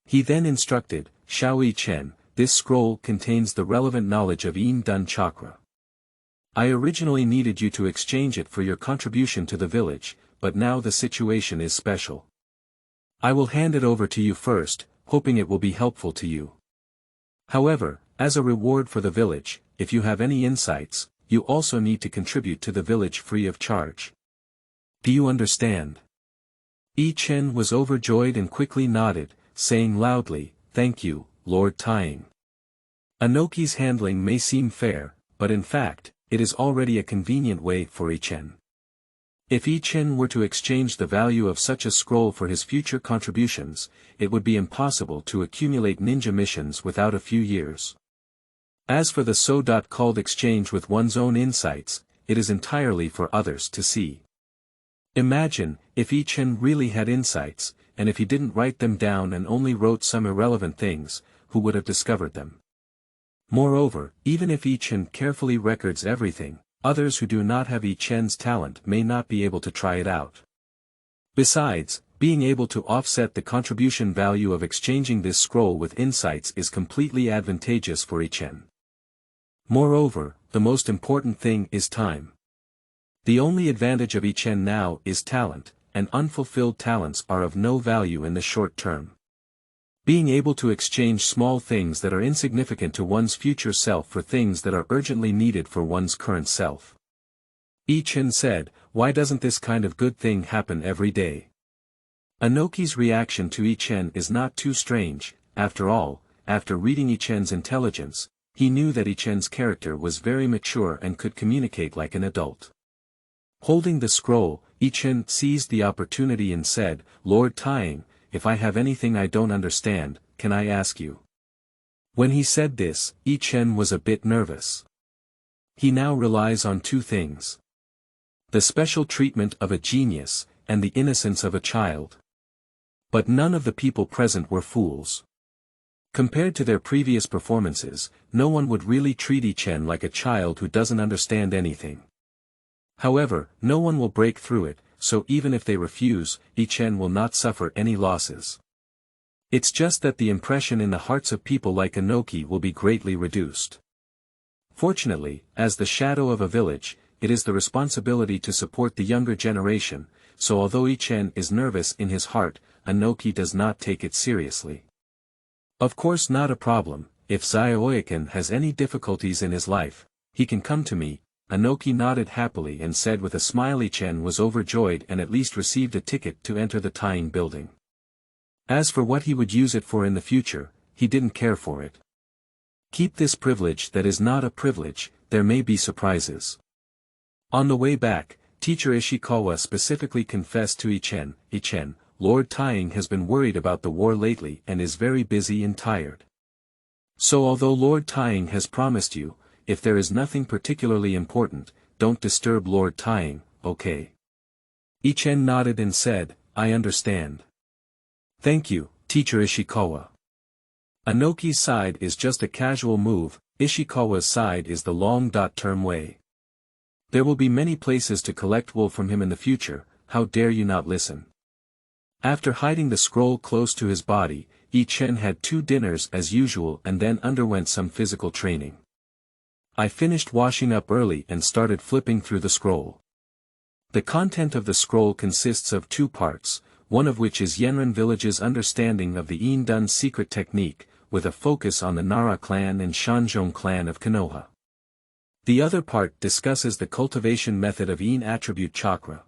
He then instructed, "Ichin, this scroll contains the relevant knowledge of In-dun chakra. I originally needed you to exchange it for your contribution to the village, but now the situation is special. I will hand it over to you first, hoping it will be helpful to you. However, as a reward for the village, if you have any insights, you also need to contribute to the village free of charge. Do you understand?" Ichin was overjoyed and quickly nodded, saying loudly, "Thank you, Lord Taing." Anoki's handling may seem fair, but in fact, it is already a convenient way for Ichin. If Ichin were to exchange the value of such a scroll for his future contributions, it would be impossible to accumulate ninja missions without a few years. As for the so-called exchange with one's own insights, it is entirely for others to see. Imagine, if Ichin really had insights, and if he didn't write them down and only wrote some irrelevant things, who would have discovered them? Moreover, even if Ichin carefully records everything, Others who do not have I-Chen's talent may not be able to try it out. Besides, being able to offset the contribution value of exchanging this scroll with insights is completely advantageous for I-Chen. Moreover, the most important thing is time. The only advantage of I-Chen now is talent, and unfulfilled talents are of no value in the short term. Being able to exchange small things that are insignificant to one's future self for things that are urgently needed for one's current self. I-Chen said, "Why doesn't this kind of good thing happen every day?" Inoki's reaction to I-Chen is not too strange. After all, after reading I-Chen's intelligence, he knew that I-Chen's character was very mature and could communicate like an adult. Holding the scroll, I-Chen seized the opportunity and said, "Lord Taiying, if I have anything I don't understand, can I ask you?" When he said this, I-Chen was a bit nervous. He now relies on two things: the special treatment of a genius, and the innocence of a child. But none of the people present were fools. Compared to their previous performances, no one would really treat I-Chen like a child who doesn't understand anything. However, no one will break through it, so even if they refuse, I-Chen will not suffer any losses. It's just that the impression in the hearts of people like Inoki will be greatly reduced. Fortunately, as the shadow of a village, it is the responsibility to support the younger generation, so although I-Chen is nervous in his heart, Inoki does not take it seriously. Of course, not a problem. If Zioikin has any difficulties in his life, he can come to me. Inoki nodded happily and said with a smile. I-Chen was overjoyed and at least received a ticket to enter the Taiying building. As for what he would use it for in the future, he didn't care for it. Keep this privilege that is not a privilege, there may be surprises. On the way back, teacher Ishikawa specifically confessed to I-Chen, "I-Chen, Lord Taiying has been worried about the war lately and is very busy and tired. So although Lord Taiying has promised you, if there is nothing particularly important, don't disturb Lord Taiying, okay?" I-Chen nodded and said, "I understand. Thank you, teacher Ishikawa." Inoki's side is just a casual move, Ishikawa's side is the long-term way. There will be many places to collect wool from him in the future, how dare you not listen. After hiding the scroll close to his body, I-Chen had 2 dinners as usual and then underwent some physical training. I finished washing up early and started flipping through the scroll. The content of the scroll consists of 2 parts, one of which is Enrollment Village's understanding of the Indun's secret technique, with a focus on the Nara clan and Shanzhong clan of Konoha. The other part discusses the cultivation method of In attribute chakra.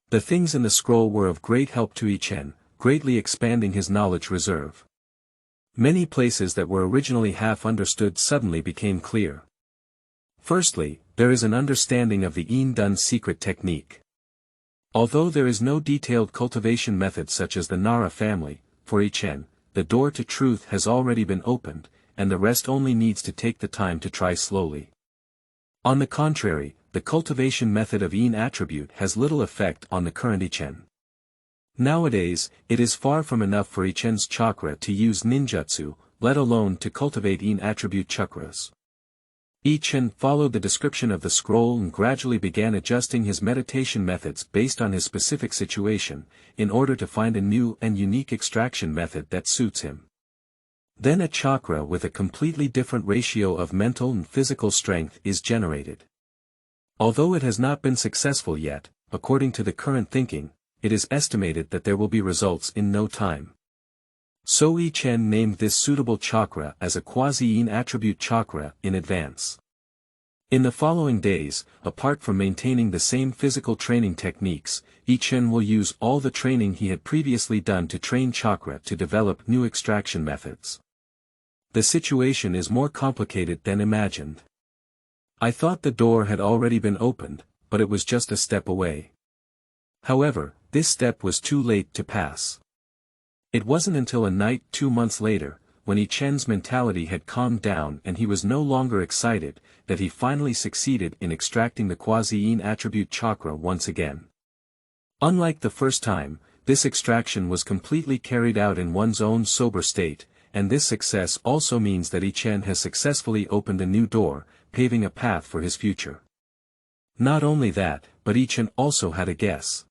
The things in the scroll were of great help to I-Chen, greatly expanding his knowledge reserve. Many places that were originally half understood suddenly became clear. Firstly, there is an understanding of the Indun's secret technique. Although there is no detailed cultivation method such as the Nara family, for I-Chen, the door to truth has already been opened, and the rest only needs to take the time to try slowly. On the contrary, the cultivation method of In attribute has little effect on the current I-Chen. Nowadays, it is far from enough for I-Chen's chakra to use ninjutsu, let alone to cultivate In attribute chakras. I-Chen followed the description of the scroll and gradually began adjusting his meditation methods based on his specific situation, in order to find a new and unique extraction method that suits him. Then a chakra with a completely different ratio of mental and physical strength is generated. Although it has not been successful yet, according to the current thinking, it is estimated that there will be results in no time. So I-Chen named this suitable chakra as a quasi-In attribute chakra in advance. In the following days, apart from maintaining the same physical training techniques, I-Chen will use all the training he had previously done to train chakra to develop new extraction methods. The situation is more complicated than imagined. I thought the door had already been opened, but it was just a step away. However, this step was too late to pass. It wasn't until a night 2 months later, when I-Chen's mentality had calmed down and he was no longer excited, that he finally succeeded in extracting the quasi-In attribute chakra once again. Unlike the first time, this extraction was completely carried out in one's own sober state, and this success also means that I-Chen has successfully opened a new door, paving a path for his future. Not only that, but Ichin also had a guess.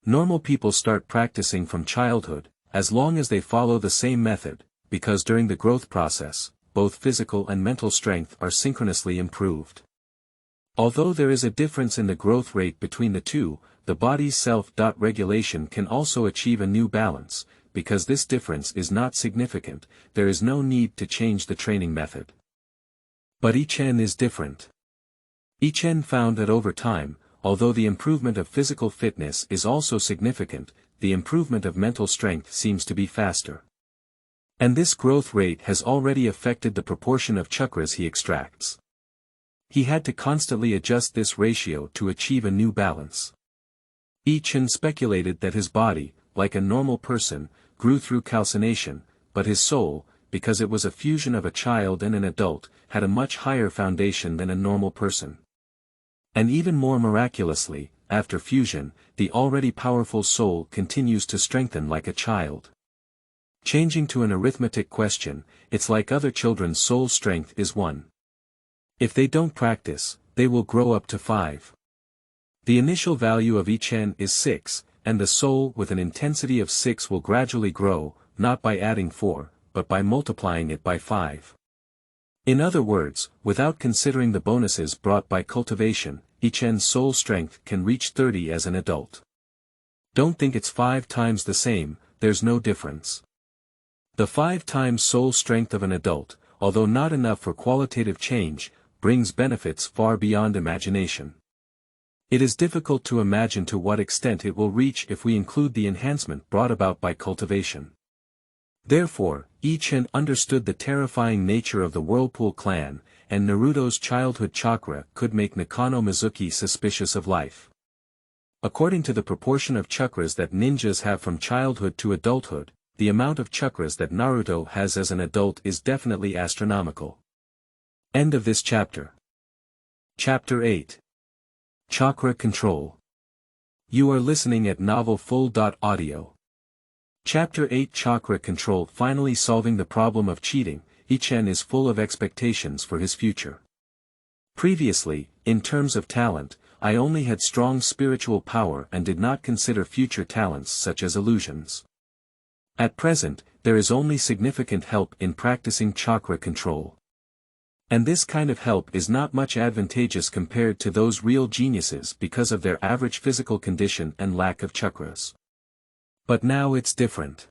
Normal people start practicing from childhood, as long as they follow the same method, because during the growth process, both physical and mental strength are synchronously improved. Although there is a difference in the growth rate between the two, the body's self-regulation can also achieve a new balance. Because this difference is not significant, there is no need to change the training method. But Ichen is different. Ichen found that over time, although the improvement of physical fitness is also significant, the improvement of mental strength seems to be faster. And this growth rate has already affected the proportion of chakras he extracts. He had to constantly adjust this ratio to achieve a new balance. Ichen speculated that his body, like a normal person, grew through calcination, but his soul, because it was a fusion of a child and an adult, had a much higher foundation than a normal person. And even more miraculously, after fusion, the already powerful soul continues to strengthen like a child. Changing to an arithmetic question, it's like other children's soul strength is 1. If they don't practice, they will grow up to 5. The initial value of Ichen is 6, and the soul with an intensity of 6 will gradually grow, not by adding 4, but by multiplying it by 5. In other words, without considering the bonuses brought by cultivation, Ichen's soul strength can reach 30 as an adult. Don't think it's 5 times the same, there's no difference. The 5 times soul strength of an adult, although not enough for qualitative change, brings benefits far beyond imagination. It is difficult to imagine to what extent it will reach if we include the enhancement brought about by cultivation. Therefore, Ichen understood the terrifying nature of the Whirlpool clan, and Naruto's childhood chakra could make Nakano Mizuki suspicious of life. According to the proportion of chakras that ninjas have from childhood to adulthood, the amount of chakras that Naruto has as an adult is definitely astronomical. End of this chapter. Chapter 8. Chakra Control. You are listening at novelfull.audio. Chapter 8 Chakra Control. Finally solving the problem of cheating, Ichen is full of expectations for his future. Previously, in terms of talent, I only had strong spiritual power and did not consider future talents such as illusions. At present, there is only significant help in practicing chakra control. And this kind of help is not much advantageous compared to those real geniuses because of their average physical condition and lack of chakras. But now it's different.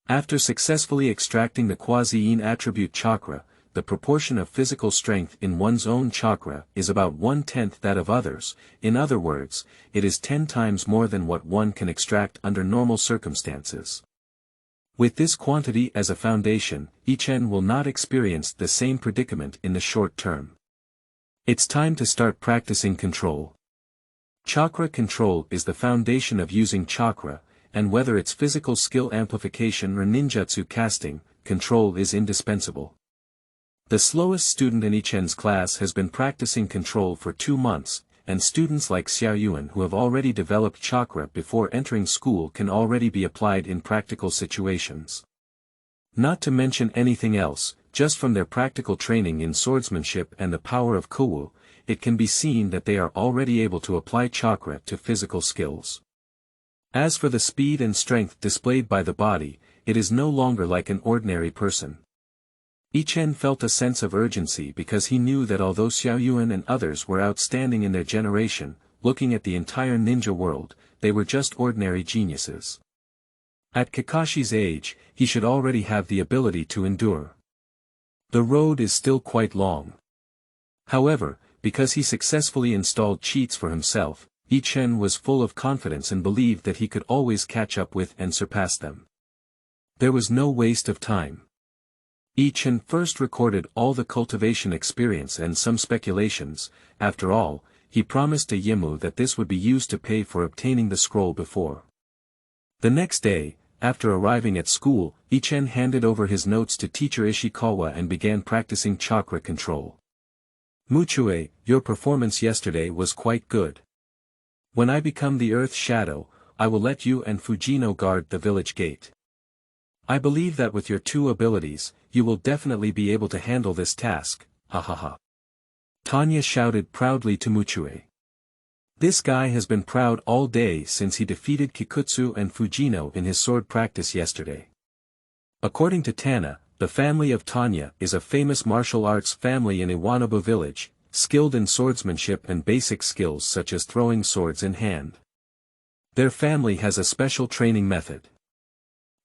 After successfully extracting the quasi-yin attribute chakra, the proportion of physical strength in one's own chakra is about 1/10 that of others. In other words, it is 10 times more than what one can extract under normal circumstances. With this quantity as a foundation, Ichen will not experience the same predicament in the short term. It's time to start practicing control. Chakra control is the foundation of using chakra, and whether it's physical skill amplification or ninjutsu casting, control is indispensable. The slowest student in Ichen's class has been practicing control for 2 months, and students like Xiaoyuan who have already developed chakra before entering school can already be applied in practical situations. Not to mention anything else, just from their practical training in swordsmanship and the power of Kowu, it can be seen that they are already able to apply chakra to physical skills. As for the speed and strength displayed by the body, it is no longer like an ordinary person. Ichen felt a sense of urgency because he knew that although Xiaoyuan and others were outstanding in their generation, looking at the entire ninja world, they were just ordinary geniuses. At Kakashi's age, he should already have the ability to endure. The road is still quite long. However, because he successfully installed cheats for himself, Ichen was full of confidence and believed that he could always catch up with and surpass them. There was no waste of time. Ichen first recorded all the cultivation experience and some speculations. After all, he promised to Yimu that this would be used to pay for obtaining the scroll before. The next day, after arriving at school, Ichen handed over his notes to teacher Ishikawa and began practicing chakra control. Muchue, your performance yesterday was quite good. When I become the Earth Shadow, I will let you and Fujino guard the village gate. I believe that with your 2 abilities, you will definitely be able to handle this task, ha ha ha. Tanya shouted proudly to Muchue. This guy has been proud all day since he defeated Kikutsu and Fujino in his sword practice yesterday. According to Tana, the family of Tanya is a famous martial arts family in Iwanobu Village, skilled in swordsmanship and basic skills such as throwing swords in hand. Their family has a special training method.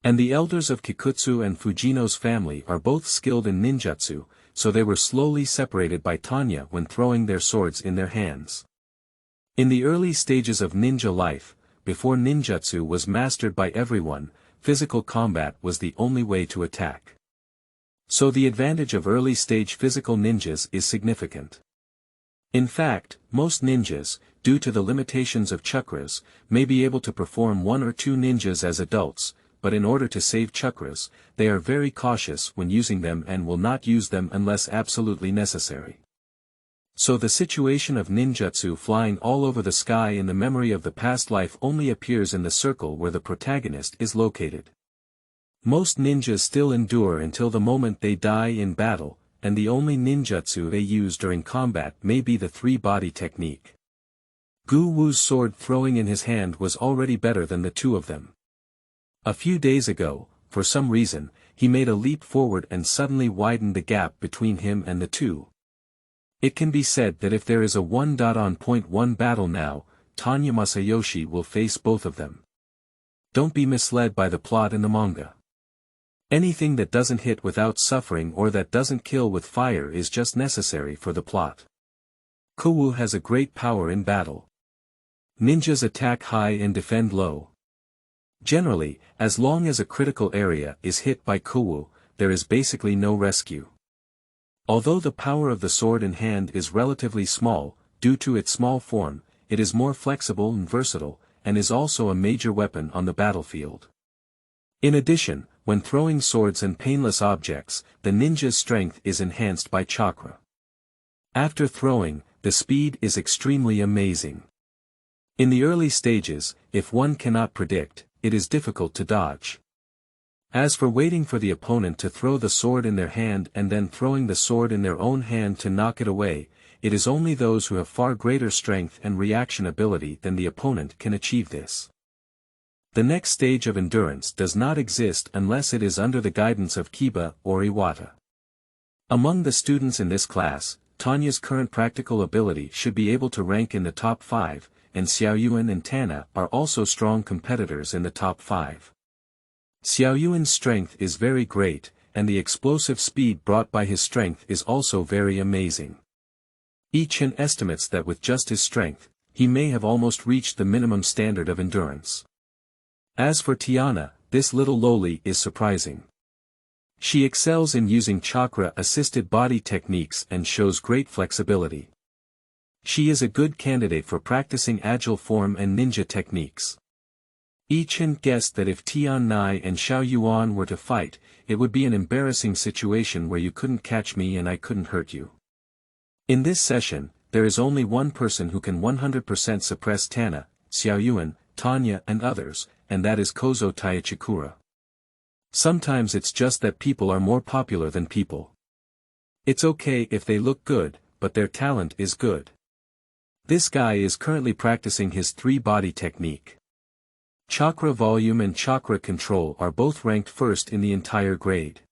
And the elders of Kikutsu and Fujino's family are both skilled in ninjutsu, so they were slowly separated by Tanya when throwing their swords in their hands. In the early stages of ninja life, before ninjutsu was mastered by everyone, physical combat was the only way to attack. So the advantage of early-stage physical ninjas is significant. In fact, most ninjas, due to the limitations of chakras, may be able to perform one or two ninjas as adults, but in order to save chakras, they are very cautious when using them and will not use them unless absolutely necessary. So the situation of ninjutsu flying all over the sky in the memory of the past life only appears in the circle where the protagonist is located. Most ninjas still endure until the moment they die in battle, and the only ninjutsu they use during combat may be the three-body technique. Gu Wu's sword throwing in his hand was already better than the two of them. A few days ago, for some reason, he made a leap forward and suddenly widened the gap between him and the two. It can be said that if there is a 1.1 battle now, Tanya Masayoshi will face both of them. Don't be misled by the plot in the manga. Anything that doesn't hit without suffering or that doesn't kill with fire is just necessary for the plot. Kuwu has a great power in battle. Ninjas attack high and defend low. Generally, as long as a critical area is hit by Kuwu, there is basically no rescue. Although the power of the sword in hand is relatively small, due to its small form, it is more flexible and versatile, and is also a major weapon on the battlefield. In addition, when throwing swords and painless objects, the ninja's strength is enhanced by chakra. After throwing, the speed is extremely amazing. In the early stages, if one cannot predict, it is difficult to dodge. As for waiting for the opponent to throw the sword in their hand and then throwing the sword in their own hand to knock it away, it is only those who have far greater strength and reaction ability than the opponent can achieve this. The next stage of endurance does not exist unless it is under the guidance of Kiba or Iwata. Among the students in this class, Tanya's current practical ability should be able to rank in the top 5, and Xiaoyuan and Tana are also strong competitors in the top 5. Xiaoyuan's strength is very great, and the explosive speed brought by his strength is also very amazing. Ichin estimates that with just his strength, he may have almost reached the minimum standard of endurance. As for Tiana, this little loli is surprising. She excels in using chakra-assisted body techniques and shows great flexibility. She is a good candidate for practicing agile form and ninja techniques. Ichin guessed that if Tian Nai and Xiao Yuan were to fight, it would be an embarrassing situation where you couldn't catch me and I couldn't hurt you. In this session, there is only one person who can 100% suppress Tana, Xiaoyuan, Tanya and others, and that is Kozo Taichikura. Sometimes it's just that people are more popular than people. It's okay if they look good, but their talent is good. This guy is currently practicing his three-body technique. Chakra volume and chakra control are both ranked first in the entire grade.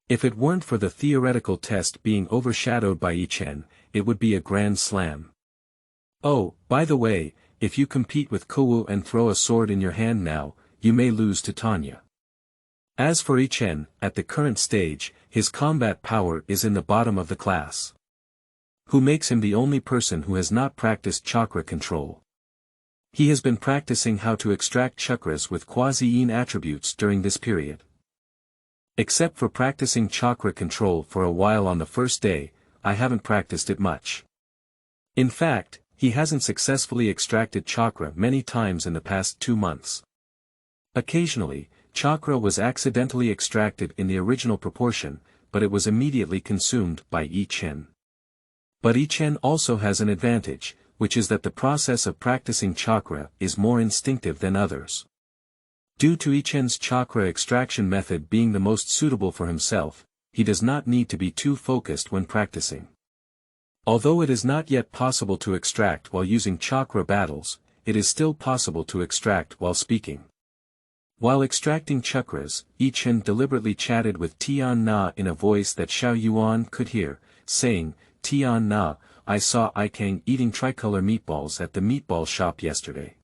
If it weren't for the theoretical test being overshadowed by Ichen, it would be a grand slam. Oh, by the way, if you compete with Kowu and throw a sword in your hand now, you may lose to Tanya. As for Ichen, at the current stage, his combat power is in the bottom of the class. Who makes him the only person who has not practiced chakra control. He has been practicing how to extract chakras with quasi-yin attributes during this period. Except for practicing chakra control for a while on the first day, I haven't practiced it much. In fact, he hasn't successfully extracted chakra many times in the past 2 months. Occasionally, chakra was accidentally extracted in the original proportion, but it was immediately consumed by Ichen. But Ichen also has an advantage, which is that the process of practicing chakra is more instinctive than others. Due to Ichen's chakra extraction method being the most suitable for himself, he does not need to be too focused when practicing. Although it is not yet possible to extract while using chakra battles, it is still possible to extract while speaking. While extracting chakras, I-Chen deliberately chatted with Tian Na in a voice that Xiao Yuan could hear, saying, "Tian Na, I saw I-Kang eating tricolor meatballs at the meatball shop yesterday.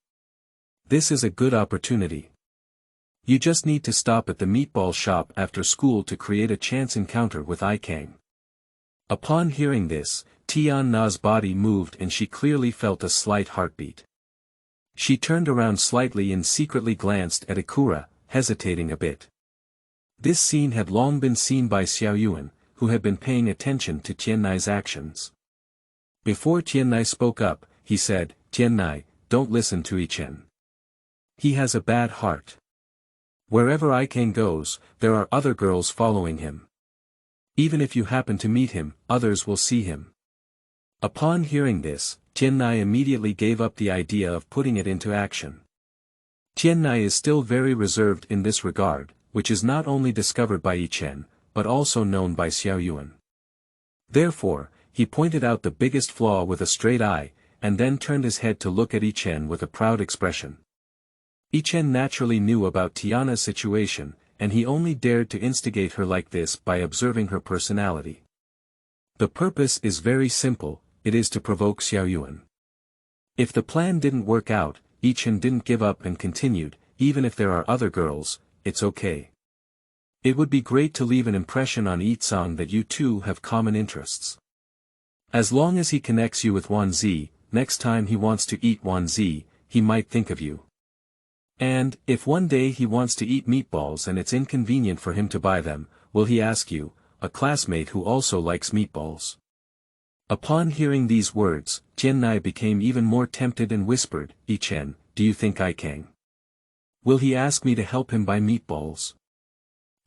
This is a good opportunity. You just need to stop at the meatball shop after school to create a chance encounter with I-Kang." Upon hearing this, Tian Na's body moved and she clearly felt a slight heartbeat. She turned around slightly and secretly glanced at Ikura, hesitating a bit. This scene had long been seen by Xiao Yuan, who had been paying attention to Tiannai's actions. Before Tiannai spoke up, he said, "Tiannai, don't listen to I-Chen. He has a bad heart. Wherever I-Kang goes, there are other girls following him. Even if you happen to meet him, others will see him." Upon hearing this, Tiannai immediately gave up the idea of putting it into action. Tiannai is still very reserved in this regard, which is not only discovered by I-Chen, but also known by Xiao Yuan. Therefore, he pointed out the biggest flaw with a straight eye, and then turned his head to look at I-Chen with a proud expression. I-Chen naturally knew about Tiana's situation, and he only dared to instigate her like this by observing her personality. The purpose is very simple, it is to provoke Xiao Yuan. If the plan didn't work out, I-Chen didn't give up and continued, "Even if there are other girls, it's okay. It would be great to leave an impression on I-Tsang that you two have common interests. As long as he connects you with Wanzi, next time he wants to eat Wanzi, he might think of you. And, if one day he wants to eat meatballs and it's inconvenient for him to buy them, will he ask you, a classmate who also likes meatballs?" Upon hearing these words, Tiannai became even more tempted and whispered, "I-Chen, do you think I-Kang? Will he ask me to help him buy meatballs?"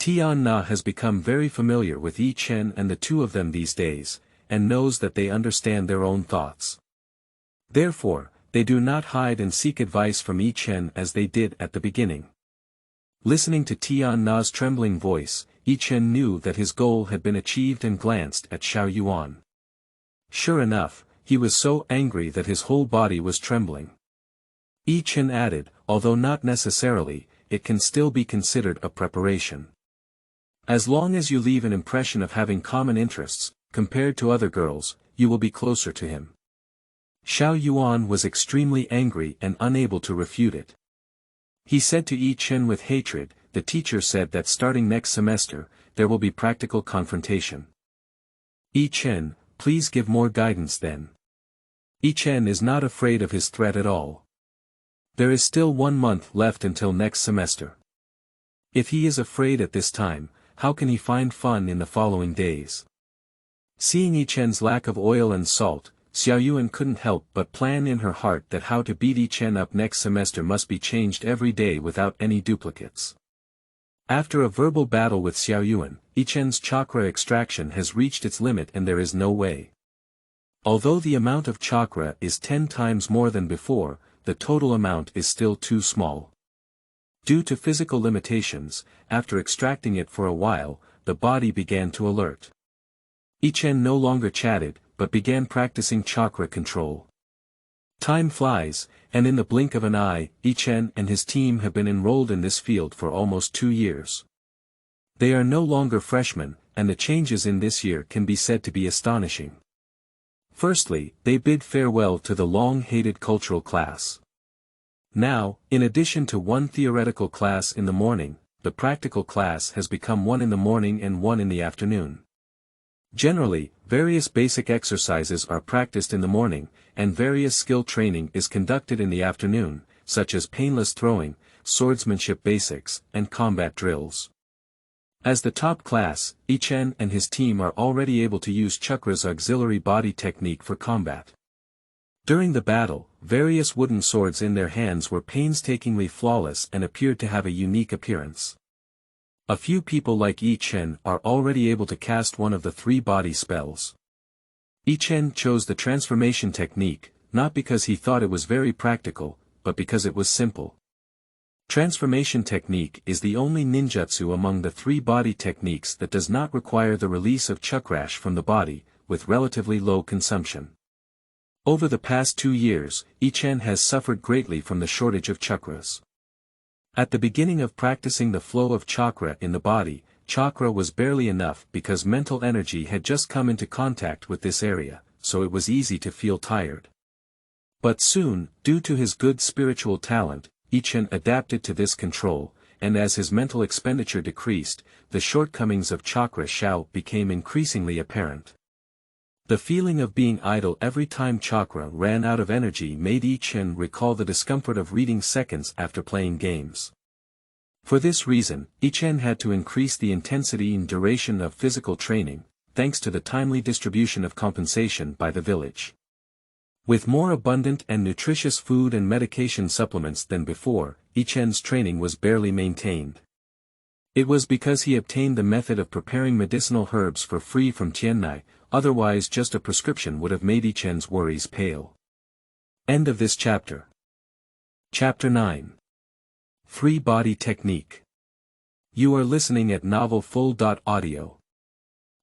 Tian Na has become very familiar with I-Chen and the two of them these days, and knows that they understand their own thoughts. Therefore, they do not hide and seek advice from I-Chen as they did at the beginning. Listening to Tian Na's trembling voice, I-Chen knew that his goal had been achieved and glanced at Xiao Yuan. Sure enough, he was so angry that his whole body was trembling. I-Chen added, "Although not necessarily, it can still be considered a preparation. As long as you leave an impression of having common interests, compared to other girls, you will be closer to him." Xiao Yuan was extremely angry and unable to refute it. He said to I-Chen with hatred, "The teacher said that starting next semester, there will be practical confrontation. I-Chen, please give more guidance then." I-Chen is not afraid of his threat at all. There is still 1 month left until next semester. If he is afraid at this time, how can he find fun in the following days? Seeing I-Chen's lack of oil and salt, Xiao Yuan couldn't help but plan in her heart that how to beat I-Chen up next semester must be changed every day without any duplicates. After a verbal battle with Xiao Yuan, I-Chen's chakra extraction has reached its limit and there is no way. Although the amount of chakra is 10 times more than before, the total amount is still too small. Due to physical limitations, after extracting it for a while, the body began to alert. I-Chen no longer chatted, but began practicing chakra control. Time flies, and in the blink of an eye, I-Chen and his team have been enrolled in this field for almost 2 years. They are no longer freshmen, and the changes in this year can be said to be astonishing. Firstly, they bid farewell to the long-hated cultural class. Now, in addition to 1 theoretical class in the morning, the practical class has become 1 in the morning and 1 in the afternoon. Generally, various basic exercises are practiced in the morning, and various skill training is conducted in the afternoon, such as painless throwing, swordsmanship basics, and combat drills. As the top class, I-Chen and his team are already able to use Chakra's auxiliary body technique for combat. During the battle, various wooden swords in their hands were painstakingly flawless and appeared to have a unique appearance. A few people like I-Chen are already able to cast one of the 3 body spells. I-Chen chose the transformation technique, not because he thought it was very practical, but because it was simple. Transformation technique is the only ninjutsu among the 3 body techniques that does not require the release of chakrash from the body, with relatively low consumption. Over the past 2 years, Ichen has suffered greatly from the shortage of chakras. At the beginning of practicing the flow of chakra in the body, chakra was barely enough because mental energy had just come into contact with this area, so it was easy to feel tired. But soon, due to his good spiritual talent, Ichen adapted to this control, and as his mental expenditure decreased, the shortcomings of chakra shao became increasingly apparent. The feeling of being idle every time chakra ran out of energy made Ichen recall the discomfort of reading seconds after playing games. For this reason, Ichen had to increase the intensity and duration of physical training, thanks to the timely distribution of compensation by the village. With more abundant and nutritious food and medication supplements than before, Ichen's training was barely maintained. It was because he obtained the method of preparing medicinal herbs for free from Tiannai, otherwise just a prescription would have made Ichen's worries pale. End of this chapter. Chapter 9. Free Body Technique. You are listening at novelfull.audio.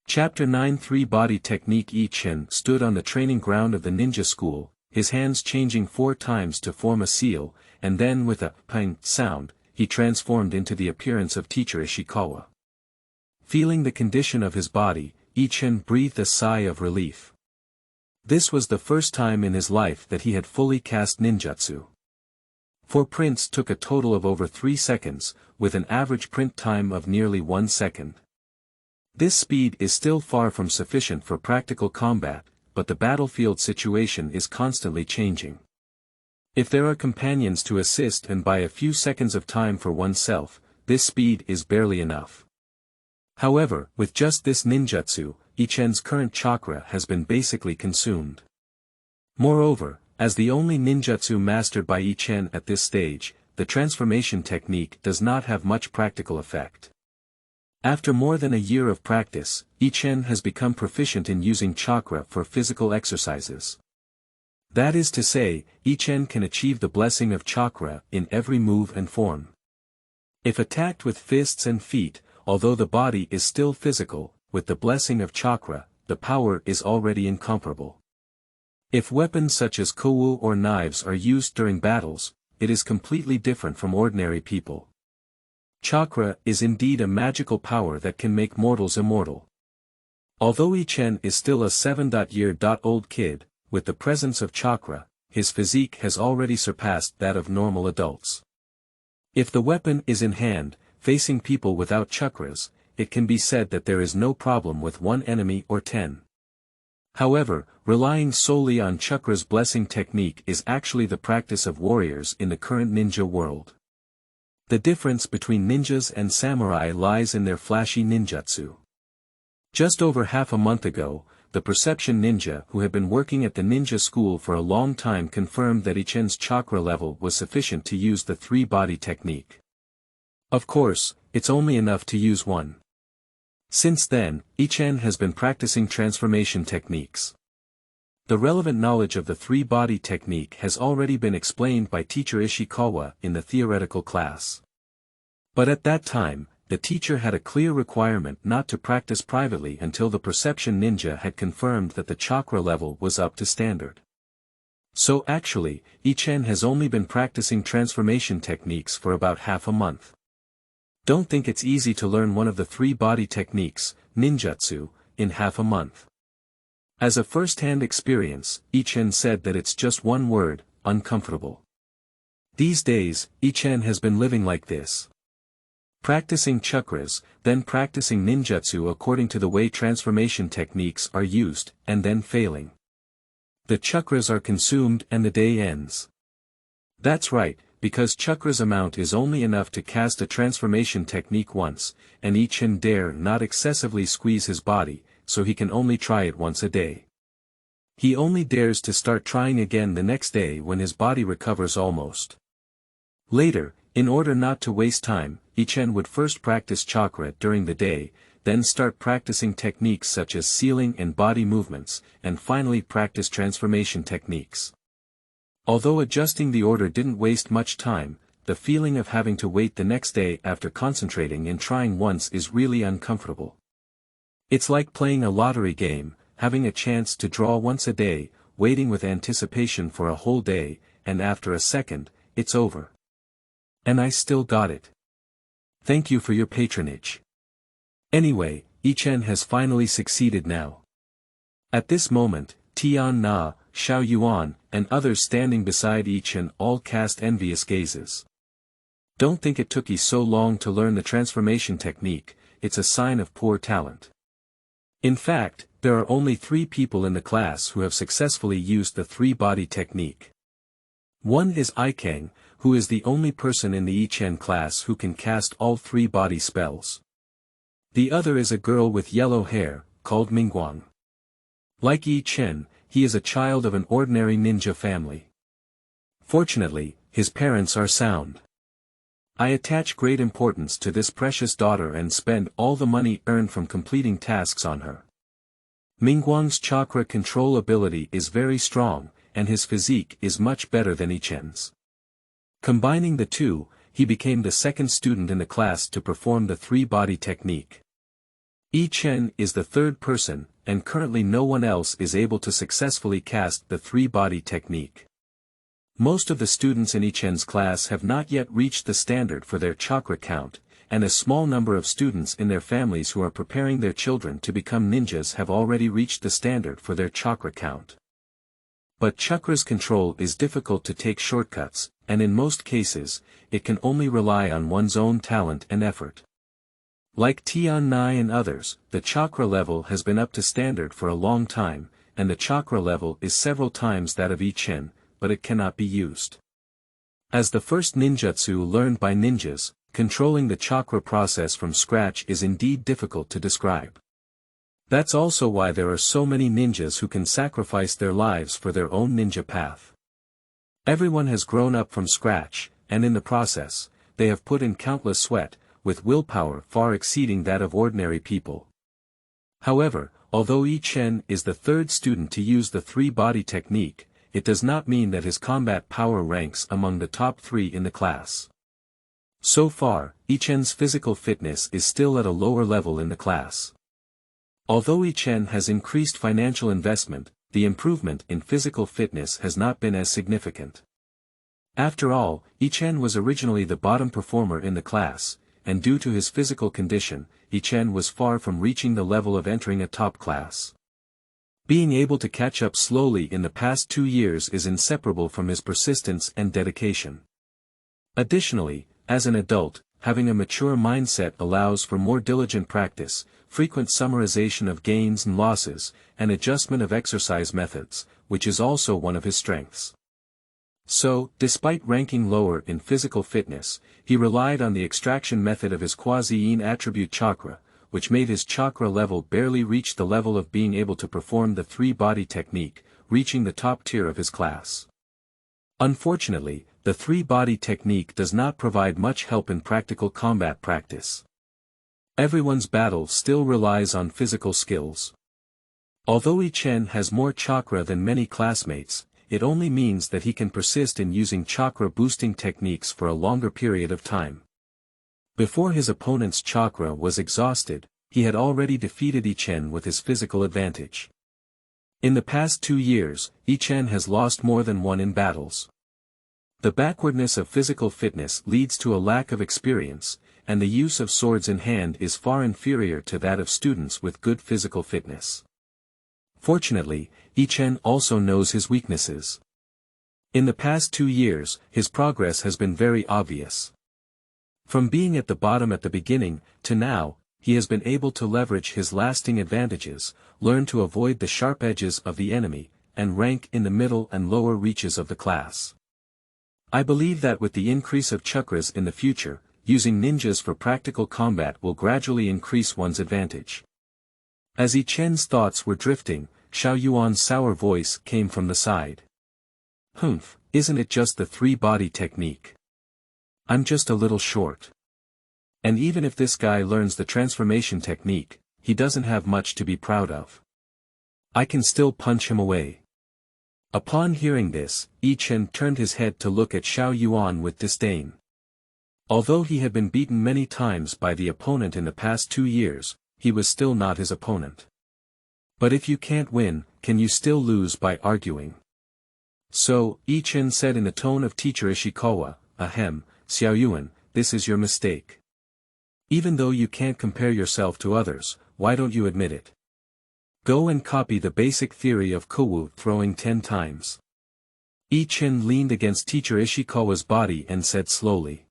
Chapter 9 Free Body Technique. Ichen stood on the training ground of the ninja school, his hands changing 4 times to form a seal, and then with a ping sound, he transformed into the appearance of teacher Ishikawa. Feeling the condition of his body, Ichen breathed a sigh of relief. This was the first time in his life that he had fully cast ninjutsu. 4 prints took a total of over 3 seconds, with an average print time of nearly 1 second. This speed is still far from sufficient for practical combat, but the battlefield situation is constantly changing. If there are companions to assist and buy a few seconds of time for oneself, this speed is barely enough. However, with just this ninjutsu, Ichen's current chakra has been basically consumed. Moreover, as the only ninjutsu mastered by Ichen at this stage, the transformation technique does not have much practical effect. After more than a year of practice, Ichen has become proficient in using chakra for physical exercises. That is to say, Ichen can achieve the blessing of chakra in every move and form. If attacked with fists and feet, although the body is still physical, with the blessing of chakra, the power is already incomparable. If weapons such as kowu or knives are used during battles, it is completely different from ordinary people. Chakra is indeed a magical power that can make mortals immortal. Although Ichen is still a 7-year-old kid, with the presence of chakra, his physique has already surpassed that of normal adults. If the weapon is in hand, facing people without chakras, it can be said that there is no problem with 1 enemy or 10. However, relying solely on chakra's blessing technique is actually the practice of warriors in the current ninja world. The difference between ninjas and samurai lies in their flashy ninjutsu. Just over half a month ago, the perception ninja who had been working at the ninja school for a long time confirmed that Ichen's chakra level was sufficient to use the 3-body technique. Of course, it's only enough to use 1. Since then, Ichen has been practicing transformation techniques. The relevant knowledge of the 3-body technique has already been explained by teacher Ishikawa in the theoretical class. But at that time, the teacher had a clear requirement not to practice privately until the perception ninja had confirmed that the chakra level was up to standard. So actually, Ichen has only been practicing transformation techniques for about half a month. Don't think it's easy to learn one of the 3-body techniques, ninjutsu, in half a month. As a first-hand experience, Ichen said that it's just one word, uncomfortable. These days, Ichen has been living like this. Practicing chakras, then practicing ninjutsu according to the way transformation techniques are used, and then failing. The chakras are consumed and the day ends. That's right, because chakra's amount is only enough to cast a transformation technique once, and Ichen dare not excessively squeeze his body, so he can only try it once a day. He only dares to start trying again the next day when his body recovers almost. Later, in order not to waste time, Ichen would first practice chakra during the day, then start practicing techniques such as sealing and body movements, and finally practice transformation techniques. Although adjusting the order didn't waste much time, the feeling of having to wait the next day after concentrating and trying once is really uncomfortable. It's like playing a lottery game, having a chance to draw once a day, waiting with anticipation for a whole day, and after a second, it's over. And I still got it. Thank you for your patronage. Anyway, Ichen has finally succeeded now. At this moment, Tian Na, Xiao Yuan, and others standing beside Ichen all cast envious gazes. Don't think it took you so long to learn the transformation technique, it's a sign of poor talent. In fact, there are only 3 people in the class who have successfully used the 3-body technique. One is Ikeng, who is the only person in the Ichen class who can cast all 3-body spells. The other is a girl with yellow hair, called Mingguang. Like Ichen, he is a child of an ordinary ninja family. Fortunately, his parents are sound. I attach great importance to this precious daughter and spend all the money earned from completing tasks on her. Mingguang's chakra control ability is very strong, and his physique is much better than Ichen's. Combining the two, he became the second student in the class to perform the 3-body technique. Ichen is the 3rd person, and currently no one else is able to successfully cast the 3-body technique. Most of the students in Ichen's class have not yet reached the standard for their chakra count, and a small number of students in their families who are preparing their children to become ninjas have already reached the standard for their chakra count. But chakra's control is difficult to take shortcuts, and in most cases, it can only rely on one's own talent and effort. Like Tian Nai and others, the chakra level has been up to standard for a long time, and the chakra level is several times that of Ichen, but it cannot be used. As the first ninjutsu learned by ninjas, controlling the chakra process from scratch is indeed difficult to describe. That's also why there are so many ninjas who can sacrifice their lives for their own ninja path. Everyone has grown up from scratch, and in the process, they have put in countless sweat, with willpower far exceeding that of ordinary people. However, although Ichen is the 3rd student to use the 3-body technique, it does not mean that his combat power ranks among the top 3 in the class. So far, Ichen's physical fitness is still at a lower level in the class. Although Ichen has increased financial investment, the improvement in physical fitness has not been as significant. After all, Ichen was originally the bottom performer in the class, and due to his physical condition, Ichen was far from reaching the level of entering a top class. Being able to catch up slowly in the past 2 years is inseparable from his persistence and dedication. Additionally, as an adult, having a mature mindset allows for more diligent practice, frequent summarization of gains and losses, and adjustment of exercise methods, which is also one of his strengths. So, despite ranking lower in physical fitness, he relied on the extraction method of his quasi-yin attribute chakra, which made his chakra level barely reach the level of being able to perform the 3-body technique, reaching the top tier of his class. Unfortunately, the 3-body technique does not provide much help in practical combat practice. Everyone's battle still relies on physical skills. Although Ichen has more chakra than many classmates, it only means that he can persist in using chakra-boosting techniques for a longer period of time. Before his opponent's chakra was exhausted, he had already defeated Ichen with his physical advantage. In the past 2 years, Ichen has lost more than one in battles. The backwardness of physical fitness leads to a lack of experience, and the use of swords in hand is far inferior to that of students with good physical fitness. Fortunately, Ichen also knows his weaknesses. In the past 2 years, his progress has been very obvious. From being at the bottom at the beginning, to now, he has been able to leverage his lasting advantages, learn to avoid the sharp edges of the enemy, and rank in the middle and lower reaches of the class. I believe that with the increase of chakras in the future, using ninjas for practical combat will gradually increase one's advantage. As Ichen's thoughts were drifting, Xiao Yuan's sour voice came from the side. Humph, isn't it just the 3-body technique? I'm just a little short. And even if this guy learns the transformation technique, he doesn't have much to be proud of. I can still punch him away. Upon hearing this, Ichen turned his head to look at Xiao Yuan with disdain. Although he had been beaten many times by the opponent in the past 2 years, he was still not his opponent. But if you can't win, can you still lose by arguing? So, I-Chen said in the tone of teacher Ishikawa, ahem, Xiaoyuan, this is your mistake. Even though you can't compare yourself to others, why don't you admit it? Go and copy the basic theory of Kowu throwing 10 times. I-Chen leaned against teacher Ishikawa's body and said slowly.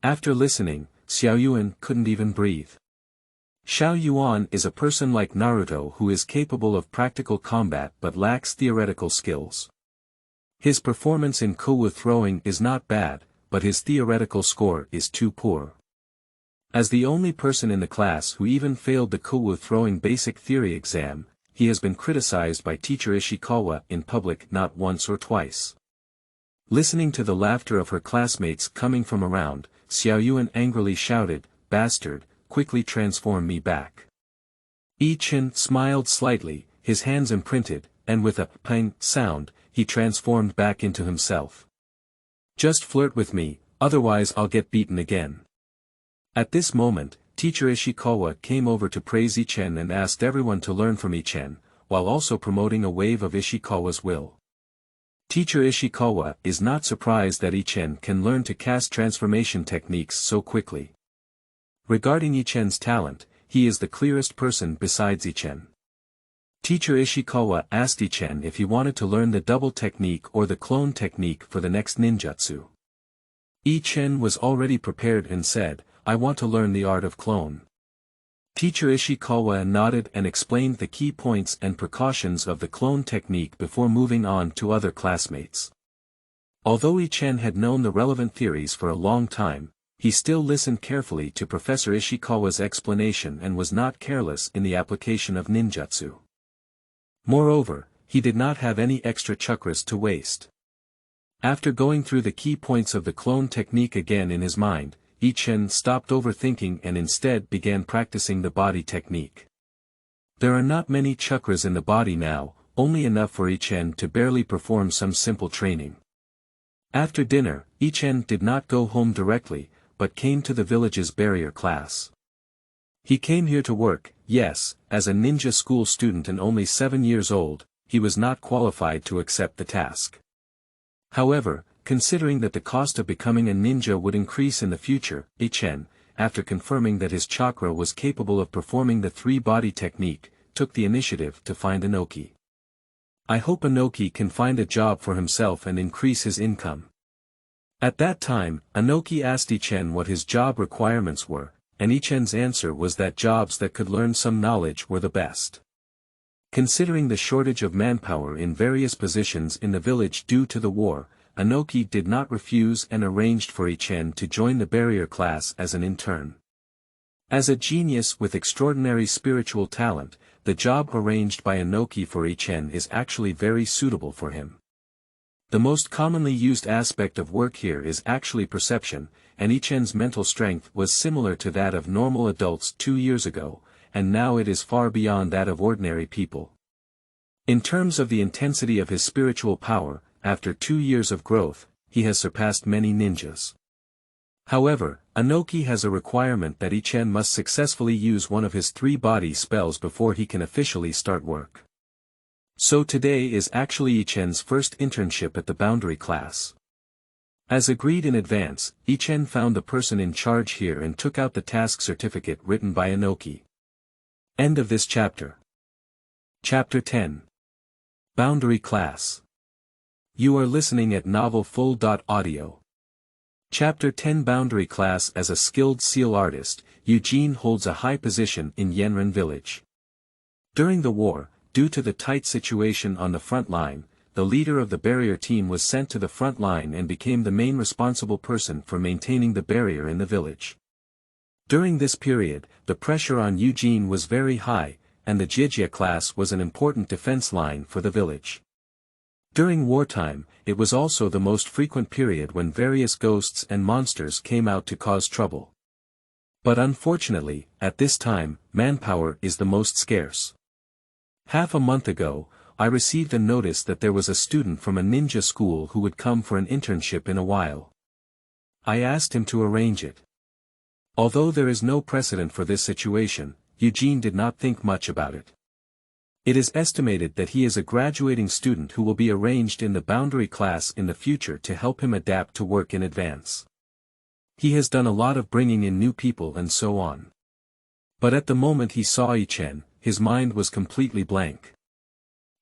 After listening, Xiaoyuan couldn't even breathe. Xiao Yuan is a person like Naruto who is capable of practical combat but lacks theoretical skills. His performance in Kowu throwing is not bad, but his theoretical score is too poor. As the only person in the class who even failed the Kowu throwing basic theory exam, he has been criticized by teacher Ishikawa in public not once or twice. Listening to the laughter of her classmates coming from around, Xiaoyuan angrily shouted, "Bastard, quickly transform me back." I-Chen smiled slightly, his hands imprinted, and with a pang sound, he transformed back into himself. Just flirt with me, otherwise I'll get beaten again. At this moment, teacher Ishikawa came over to praise I-Chen and asked everyone to learn from I-Chen, while also promoting a wave of Ishikawa's will. Teacher Ishikawa is not surprised that I-Chen can learn to cast transformation techniques so quickly. Regarding I-Chen's talent, he is the clearest person besides I-Chen. Teacher Ishikawa asked I-Chen if he wanted to learn the double technique or the clone technique for the next ninjutsu. I-Chen was already prepared and said, "I want to learn the art of clone." Teacher Ishikawa nodded and explained the key points and precautions of the clone technique before moving on to other classmates. Although I-Chen had known the relevant theories for a long time, he still listened carefully to Professor Ishikawa's explanation and was not careless in the application of ninjutsu. Moreover, he did not have any extra chakras to waste. After going through the key points of the clone technique again in his mind, I-Chen stopped overthinking and instead began practicing the body technique. There are not many chakras in the body now, only enough for I-Chen to barely perform some simple training. After dinner, I-Chen did not go home directly, but came to the village's barrier class. He came here to work, yes, as a ninja school student and only 7 years old, he was not qualified to accept the task. However, considering that the cost of becoming a ninja would increase in the future, I-Chen, after confirming that his chakra was capable of performing the three-body technique, took the initiative to find Inoki. I hope Inoki can find a job for himself and increase his income. At that time, Inoki asked I-Chen what his job requirements were, and I-Chen's answer was that jobs that could learn some knowledge were the best. Considering the shortage of manpower in various positions in the village due to the war, Inoki did not refuse and arranged for I-Chen to join the barrier class as an intern. As a genius with extraordinary spiritual talent, the job arranged by Inoki for I-Chen is actually very suitable for him. The most commonly used aspect of work here is actually perception, and I-Chen's mental strength was similar to that of normal adults 2 years ago, and now it is far beyond that of ordinary people. In terms of the intensity of his spiritual power, after 2 years of growth, he has surpassed many ninjas. However, Inoki has a requirement that I-Chen must successfully use one of his 3 body spells before he can officially start work. So today is actually I-Chen's first internship at the boundary class. As agreed in advance, I-Chen found the person in charge here and took out the task certificate written by Inoki. End of this chapter. Chapter 10. Boundary Class. You are listening at novelfull.audio. Chapter 10 Boundary Class. As a skilled seal artist, Eugene holds a high position in Yenran Village. During the war, due to the tight situation on the front line, the leader of the barrier team was sent to the front line and became the main responsible person for maintaining the barrier in the village. During this period, the pressure on Eugene was very high, and the Jijia class was an important defense line for the village. During wartime, it was also the most frequent period when various ghosts and monsters came out to cause trouble. But unfortunately, at this time, manpower is the most scarce. Half a month ago, I received a notice that there was a student from a ninja school who would come for an internship in a while. I asked him to arrange it. Although there is no precedent for this situation, Eugene did not think much about it. It is estimated that he is a graduating student who will be arranged in the boundary class in the future to help him adapt to work in advance. He has done a lot of bringing in new people and so on. But at the moment he saw Ichen, his mind was completely blank.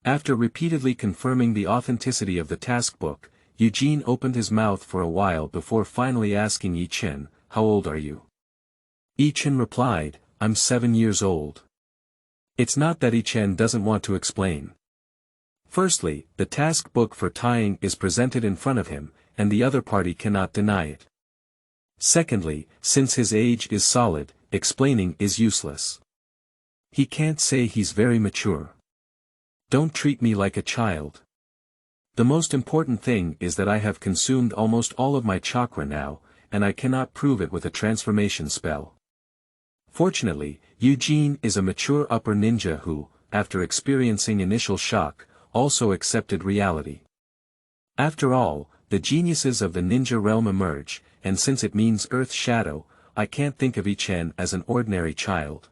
After repeatedly confirming the authenticity of the task book, Eugene opened his mouth for a while before finally asking Ichen, "How old are you?" Ichen replied, "I'm 7 years old." It's not that Ichen doesn't want to explain. Firstly, the task book for tying is presented in front of him, and the other party cannot deny it. Secondly, since his age is solid, explaining is useless. He can't say he's very mature. Don't treat me like a child. The most important thing is that I have consumed almost all of my chakra now, and I cannot prove it with a transformation spell. Fortunately, Eugene is a mature upper ninja who, after experiencing initial shock, also accepted reality. After all, the geniuses of the ninja realm emerge, and since it means Earth Shadow, I can't think of Ichen as an ordinary child.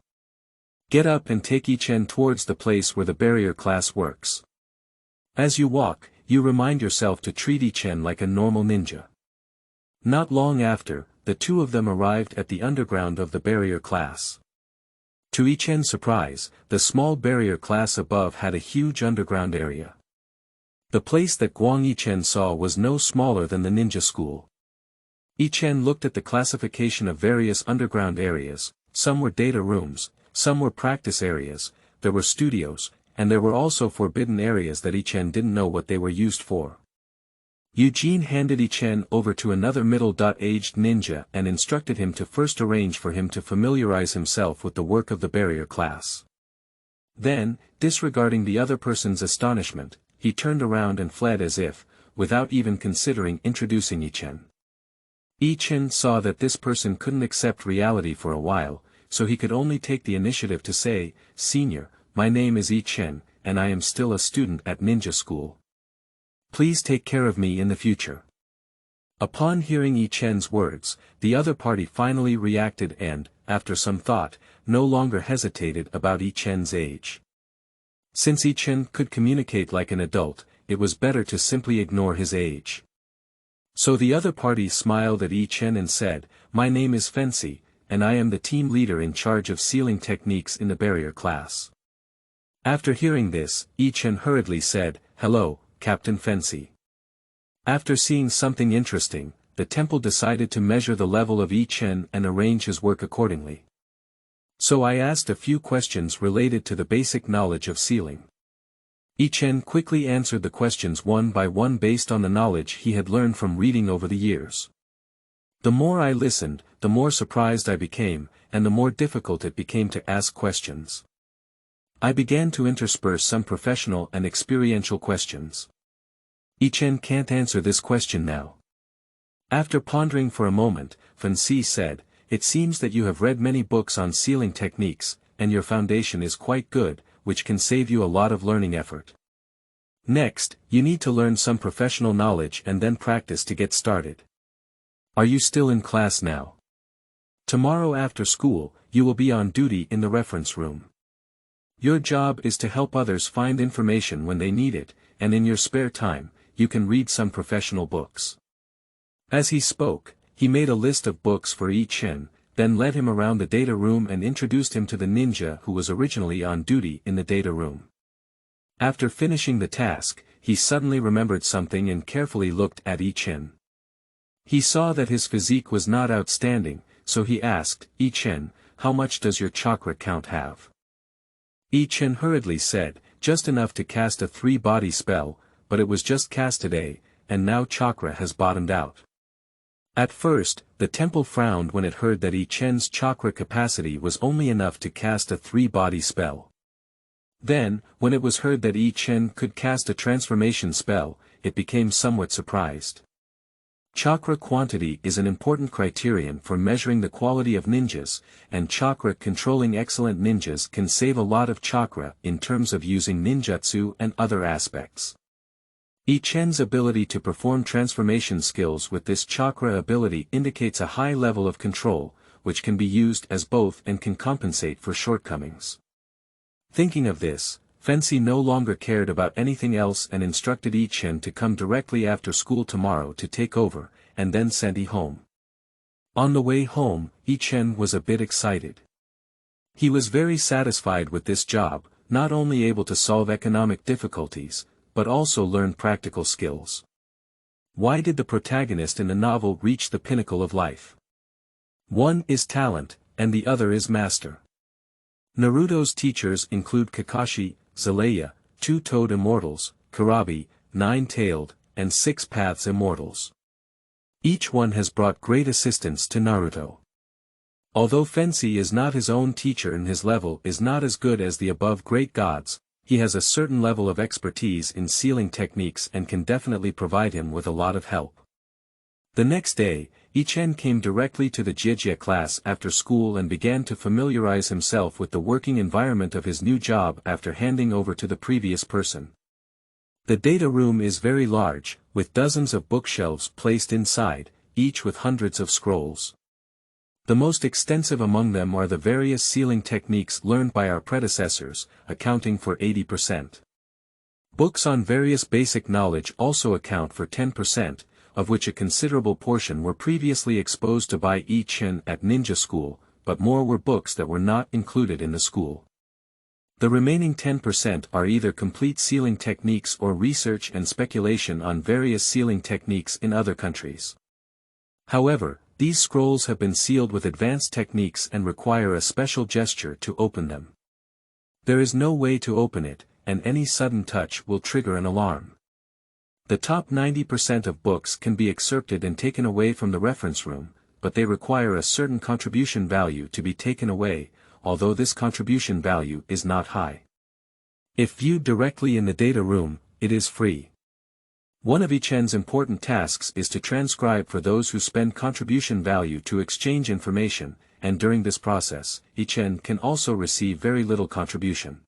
Get up and take Ichen towards the place where the barrier class works. As you walk, you remind yourself to treat Ichen like a normal ninja. Not long after, the two of them arrived at the underground of the barrier class. To Ichen's surprise, the small barrier class above had a huge underground area. The place that Guang Ichen saw was no smaller than the ninja school. Ichen looked at the classification of various underground areas. Some were data rooms, some were practice areas, there were studios, and there were also forbidden areas that Ichen didn't know what they were used for. Eugene handed Ichen over to another middle-aged ninja and instructed him to first arrange for him to familiarize himself with the work of the barrier class. Then, disregarding the other person's astonishment, he turned around and fled as if, without even considering introducing Ichen. Ichen saw that this person couldn't accept reality for a while, so he could only take the initiative to say, "Senior, my name is Ichen, and I am still a student at ninja school. Please take care of me in the future." Upon hearing Ichen's words, the other party finally reacted and, after some thought, no longer hesitated about Ichen's age. Since Ichen could communicate like an adult, it was better to simply ignore his age. So the other party smiled at Ichen and said, "My name is Fency, and I am the team leader in charge of sealing techniques in the barrier class." After hearing this, Ichen hurriedly said, "Hello, Captain Fency." After seeing something interesting, the temple decided to measure the level of Ichen and arrange his work accordingly. So I asked a few questions related to the basic knowledge of sealing. Ichen quickly answered the questions one by one based on the knowledge he had learned from reading over the years. The more I listened, the more surprised I became, and the more difficult it became to ask questions. I began to intersperse some professional and experiential questions. Ichen can't answer this question now. After pondering for a moment, Fency said, "It seems that you have read many books on sealing techniques, and your foundation is quite good, which can save you a lot of learning effort. Next, you need to learn some professional knowledge and then practice to get started. Are you still in class now? Tomorrow after school, you will be on duty in the reference room. Your job is to help others find information when they need it, and in your spare time, you can read some professional books." As he spoke, he made a list of books for Ichen, then led him around the data room and introduced him to the ninja who was originally on duty in the data room. After finishing the task, he suddenly remembered something and carefully looked at Ichen. He saw that his physique was not outstanding, so he asked, "Ichen, how much does your chakra count have?" Ichen hurriedly said, "Just enough to cast a 3-body spell, but it was just cast today, and now chakra has bottomed out." At first, the temple frowned when it heard that Ichen's chakra capacity was only enough to cast a 3-body spell. Then, when it was heard that Ichen could cast a transformation spell, it became somewhat surprised. Chakra quantity is an important criterion for measuring the quality of ninjas, and chakra controlling excellent ninjas can save a lot of chakra in terms of using ninjutsu and other aspects. Ichen's ability to perform transformation skills with this chakra ability indicates a high level of control, which can be used as both and can compensate for shortcomings. Thinking of this, Fensei no longer cared about anything else and instructed Ichen to come directly after school tomorrow to take over, and then sent Yi home. On the way home, Ichen was a bit excited. He was very satisfied with this job, not only able to solve economic difficulties, but also learn practical skills. Why did the protagonist in the novel reach the pinnacle of life? One is talent, and the other is master. Naruto's teachers include Kakashi, Zaleya, Two-Toed Immortals, Karabi, Nine-Tailed, and Six Paths Immortals. Each one has brought great assistance to Naruto. Although Fensei is not his own teacher and his level is not as good as the above great gods, he has a certain level of expertise in sealing techniques and can definitely provide him with a lot of help. The next day, Ichen came directly to the Jijia class after school and began to familiarize himself with the working environment of his new job after handing over to the previous person. The data room is very large, with dozens of bookshelves placed inside, each with hundreds of scrolls. The most extensive among them are the various sealing techniques learned by our predecessors, accounting for 80%. Books on various basic knowledge also account for 10%, of which a considerable portion were previously exposed to by Ichen at ninja school, but more were books that were not included in the school. The remaining 10% are either complete sealing techniques or research and speculation on various sealing techniques in other countries. However, these scrolls have been sealed with advanced techniques and require a special gesture to open them. There is no way to open it, and any sudden touch will trigger an alarm. The top 90% of books can be excerpted and taken away from the reference room, but they require a certain contribution value to be taken away, although this contribution value is not high. If viewed directly in the data room, it is free. One of Ichen's important tasks is to transcribe for those who spend contribution value to exchange information, and during this process, Ichen can also receive very little contribution.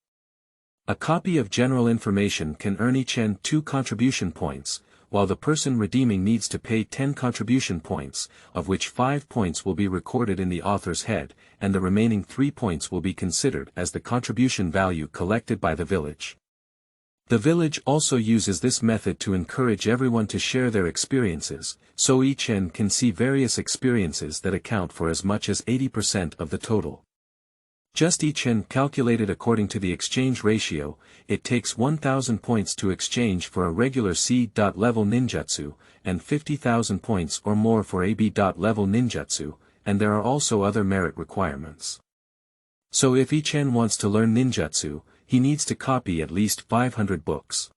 A copy of general information can earn Ichen 2 contribution points, while the person redeeming needs to pay 10 contribution points, of which 5 points will be recorded in the author's head, and the remaining 3 points will be considered as the contribution value collected by the village. The village also uses this method to encourage everyone to share their experiences, so Ichen can see various experiences that account for as much as 80% of the total. Just Ichen calculated according to the exchange ratio, it takes 1,000 points to exchange for a regular C.level ninjutsu, and 50,000 points or more for a B.level ninjutsu, and there are also other merit requirements. So if Ichen wants to learn ninjutsu, he needs to copy at least 500 books.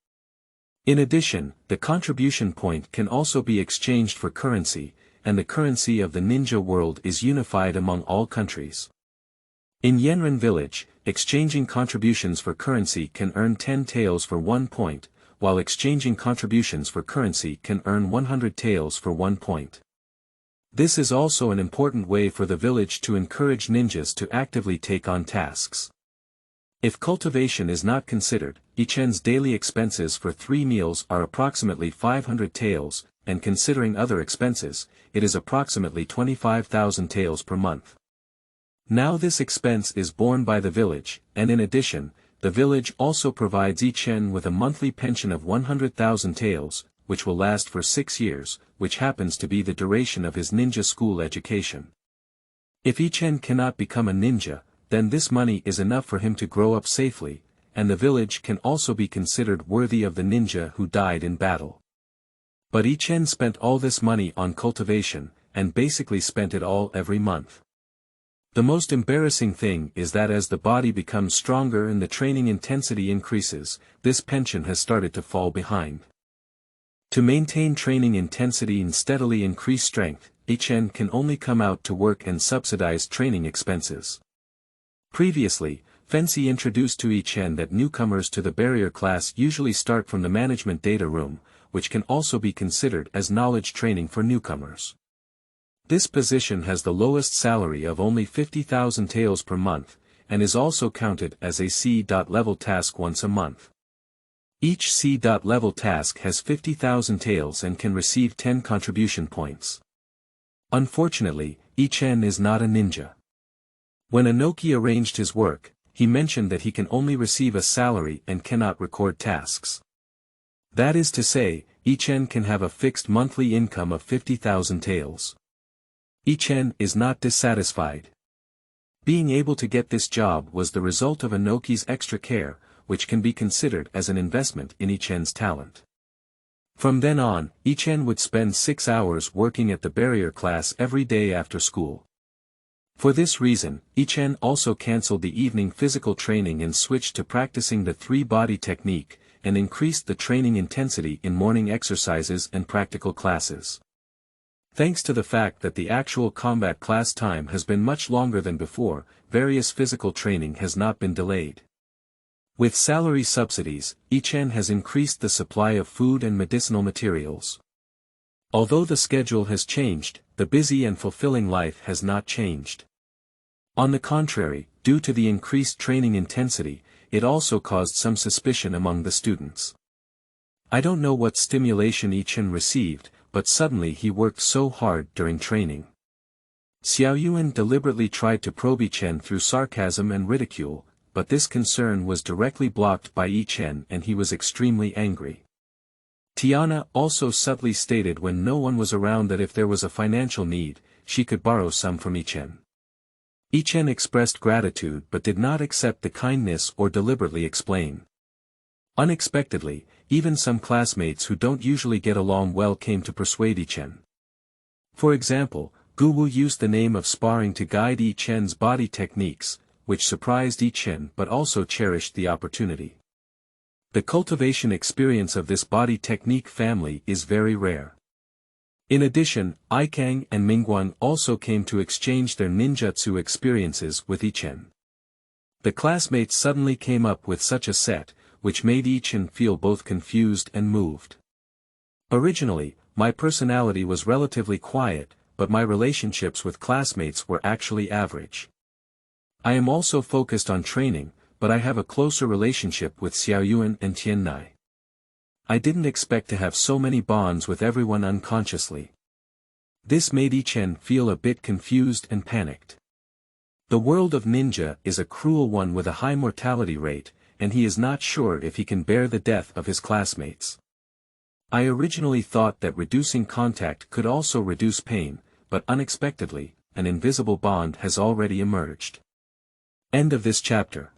In addition, the contribution point can also be exchanged for currency, and the currency of the ninja world is unified among all countries. In Enrollment Village, exchanging contributions for currency can earn 10 taels for 1 point, while exchanging contributions for currency can earn 100 taels for 1 point. This is also an important way for the village to encourage ninjas to actively take on tasks. If cultivation is not considered, Ichen's daily expenses for 3 meals are approximately 500 taels, and considering other expenses, it is approximately 25,000 taels per month. Now this expense is borne by the village, and in addition, the village also provides Ichen with a monthly pension of 100,000 taels, which will last for 6 years, which happens to be the duration of his ninja school education. If Ichen cannot become a ninja, then this money is enough for him to grow up safely, and the village can also be considered worthy of the ninja who died in battle. But Ichen spent all this money on cultivation, and basically spent it all every month. The most embarrassing thing is that as the body becomes stronger and the training intensity increases, this pension has started to fall behind. To maintain training intensity and steadily increase strength, Ichen can only come out to work and subsidize training expenses. Previously, Fensei introduced to Ichen that newcomers to the barrier class usually start from the management data room, which can also be considered as knowledge training for newcomers. This position has the lowest salary of only 50,000 taels per month, and is also counted as a C.level task once a month. Each C.level task has 50,000 taels and can receive 10 contribution points. Unfortunately, Ichen is not a ninja. When Inoki arranged his work, He mentioned that he can only receive a salary and cannot record tasks. That is to say, Ichen can have a fixed monthly income of 50,000 taels. Ichen is not dissatisfied. Being able to get this job was the result of Inoki's extra care, which can be considered as an investment in Ichen's talent. From then on, Ichen would spend 6 hours working at the barrier class every day after school. For this reason, Ichen also cancelled the evening physical training and switched to practicing the three-body technique, and increased the training intensity in morning exercises and practical classes. Thanks to the fact that the actual combat class time has been much longer than before, various physical training has not been delayed. With salary subsidies, Ichen has increased the supply of food and medicinal materials. Although the schedule has changed, the busy and fulfilling life has not changed. On the contrary, due to the increased training intensity, it also caused some suspicion among the students. I don't know what stimulation Ichen received, but suddenly he worked so hard during training. Xiaoyuan deliberately tried to probe Ichen through sarcasm and ridicule, but this concern was directly blocked by Ichen and he was extremely angry. Tiana also subtly stated when no one was around that if there was a financial need, she could borrow some from Ichen. Ichen expressed gratitude but did not accept the kindness or deliberately explain. Unexpectedly, even some classmates who don't usually get along well came to persuade Ichen. For example, Guwu used the name of sparring to guide Ichen's body techniques, which surprised Ichen but also cherished the opportunity. The cultivation experience of this body technique family is very rare. In addition, Ikang and Mingguan also came to exchange their ninjutsu experiences with Ichen. The classmates suddenly came up with such a set, which made Ichen feel both confused and moved. Originally, my personality was relatively quiet, but my relationships with classmates were actually average. I am also focused on training, but I have a closer relationship with Xiaoyuan and Tiannai. I didn't expect to have so many bonds with everyone unconsciously. This made Ichen feel a bit confused and panicked. The world of ninja is a cruel one with a high mortality rate, and he is not sure if he can bear the death of his classmates. I originally thought that reducing contact could also reduce pain, but unexpectedly, an invisible bond has already emerged. End of this chapter.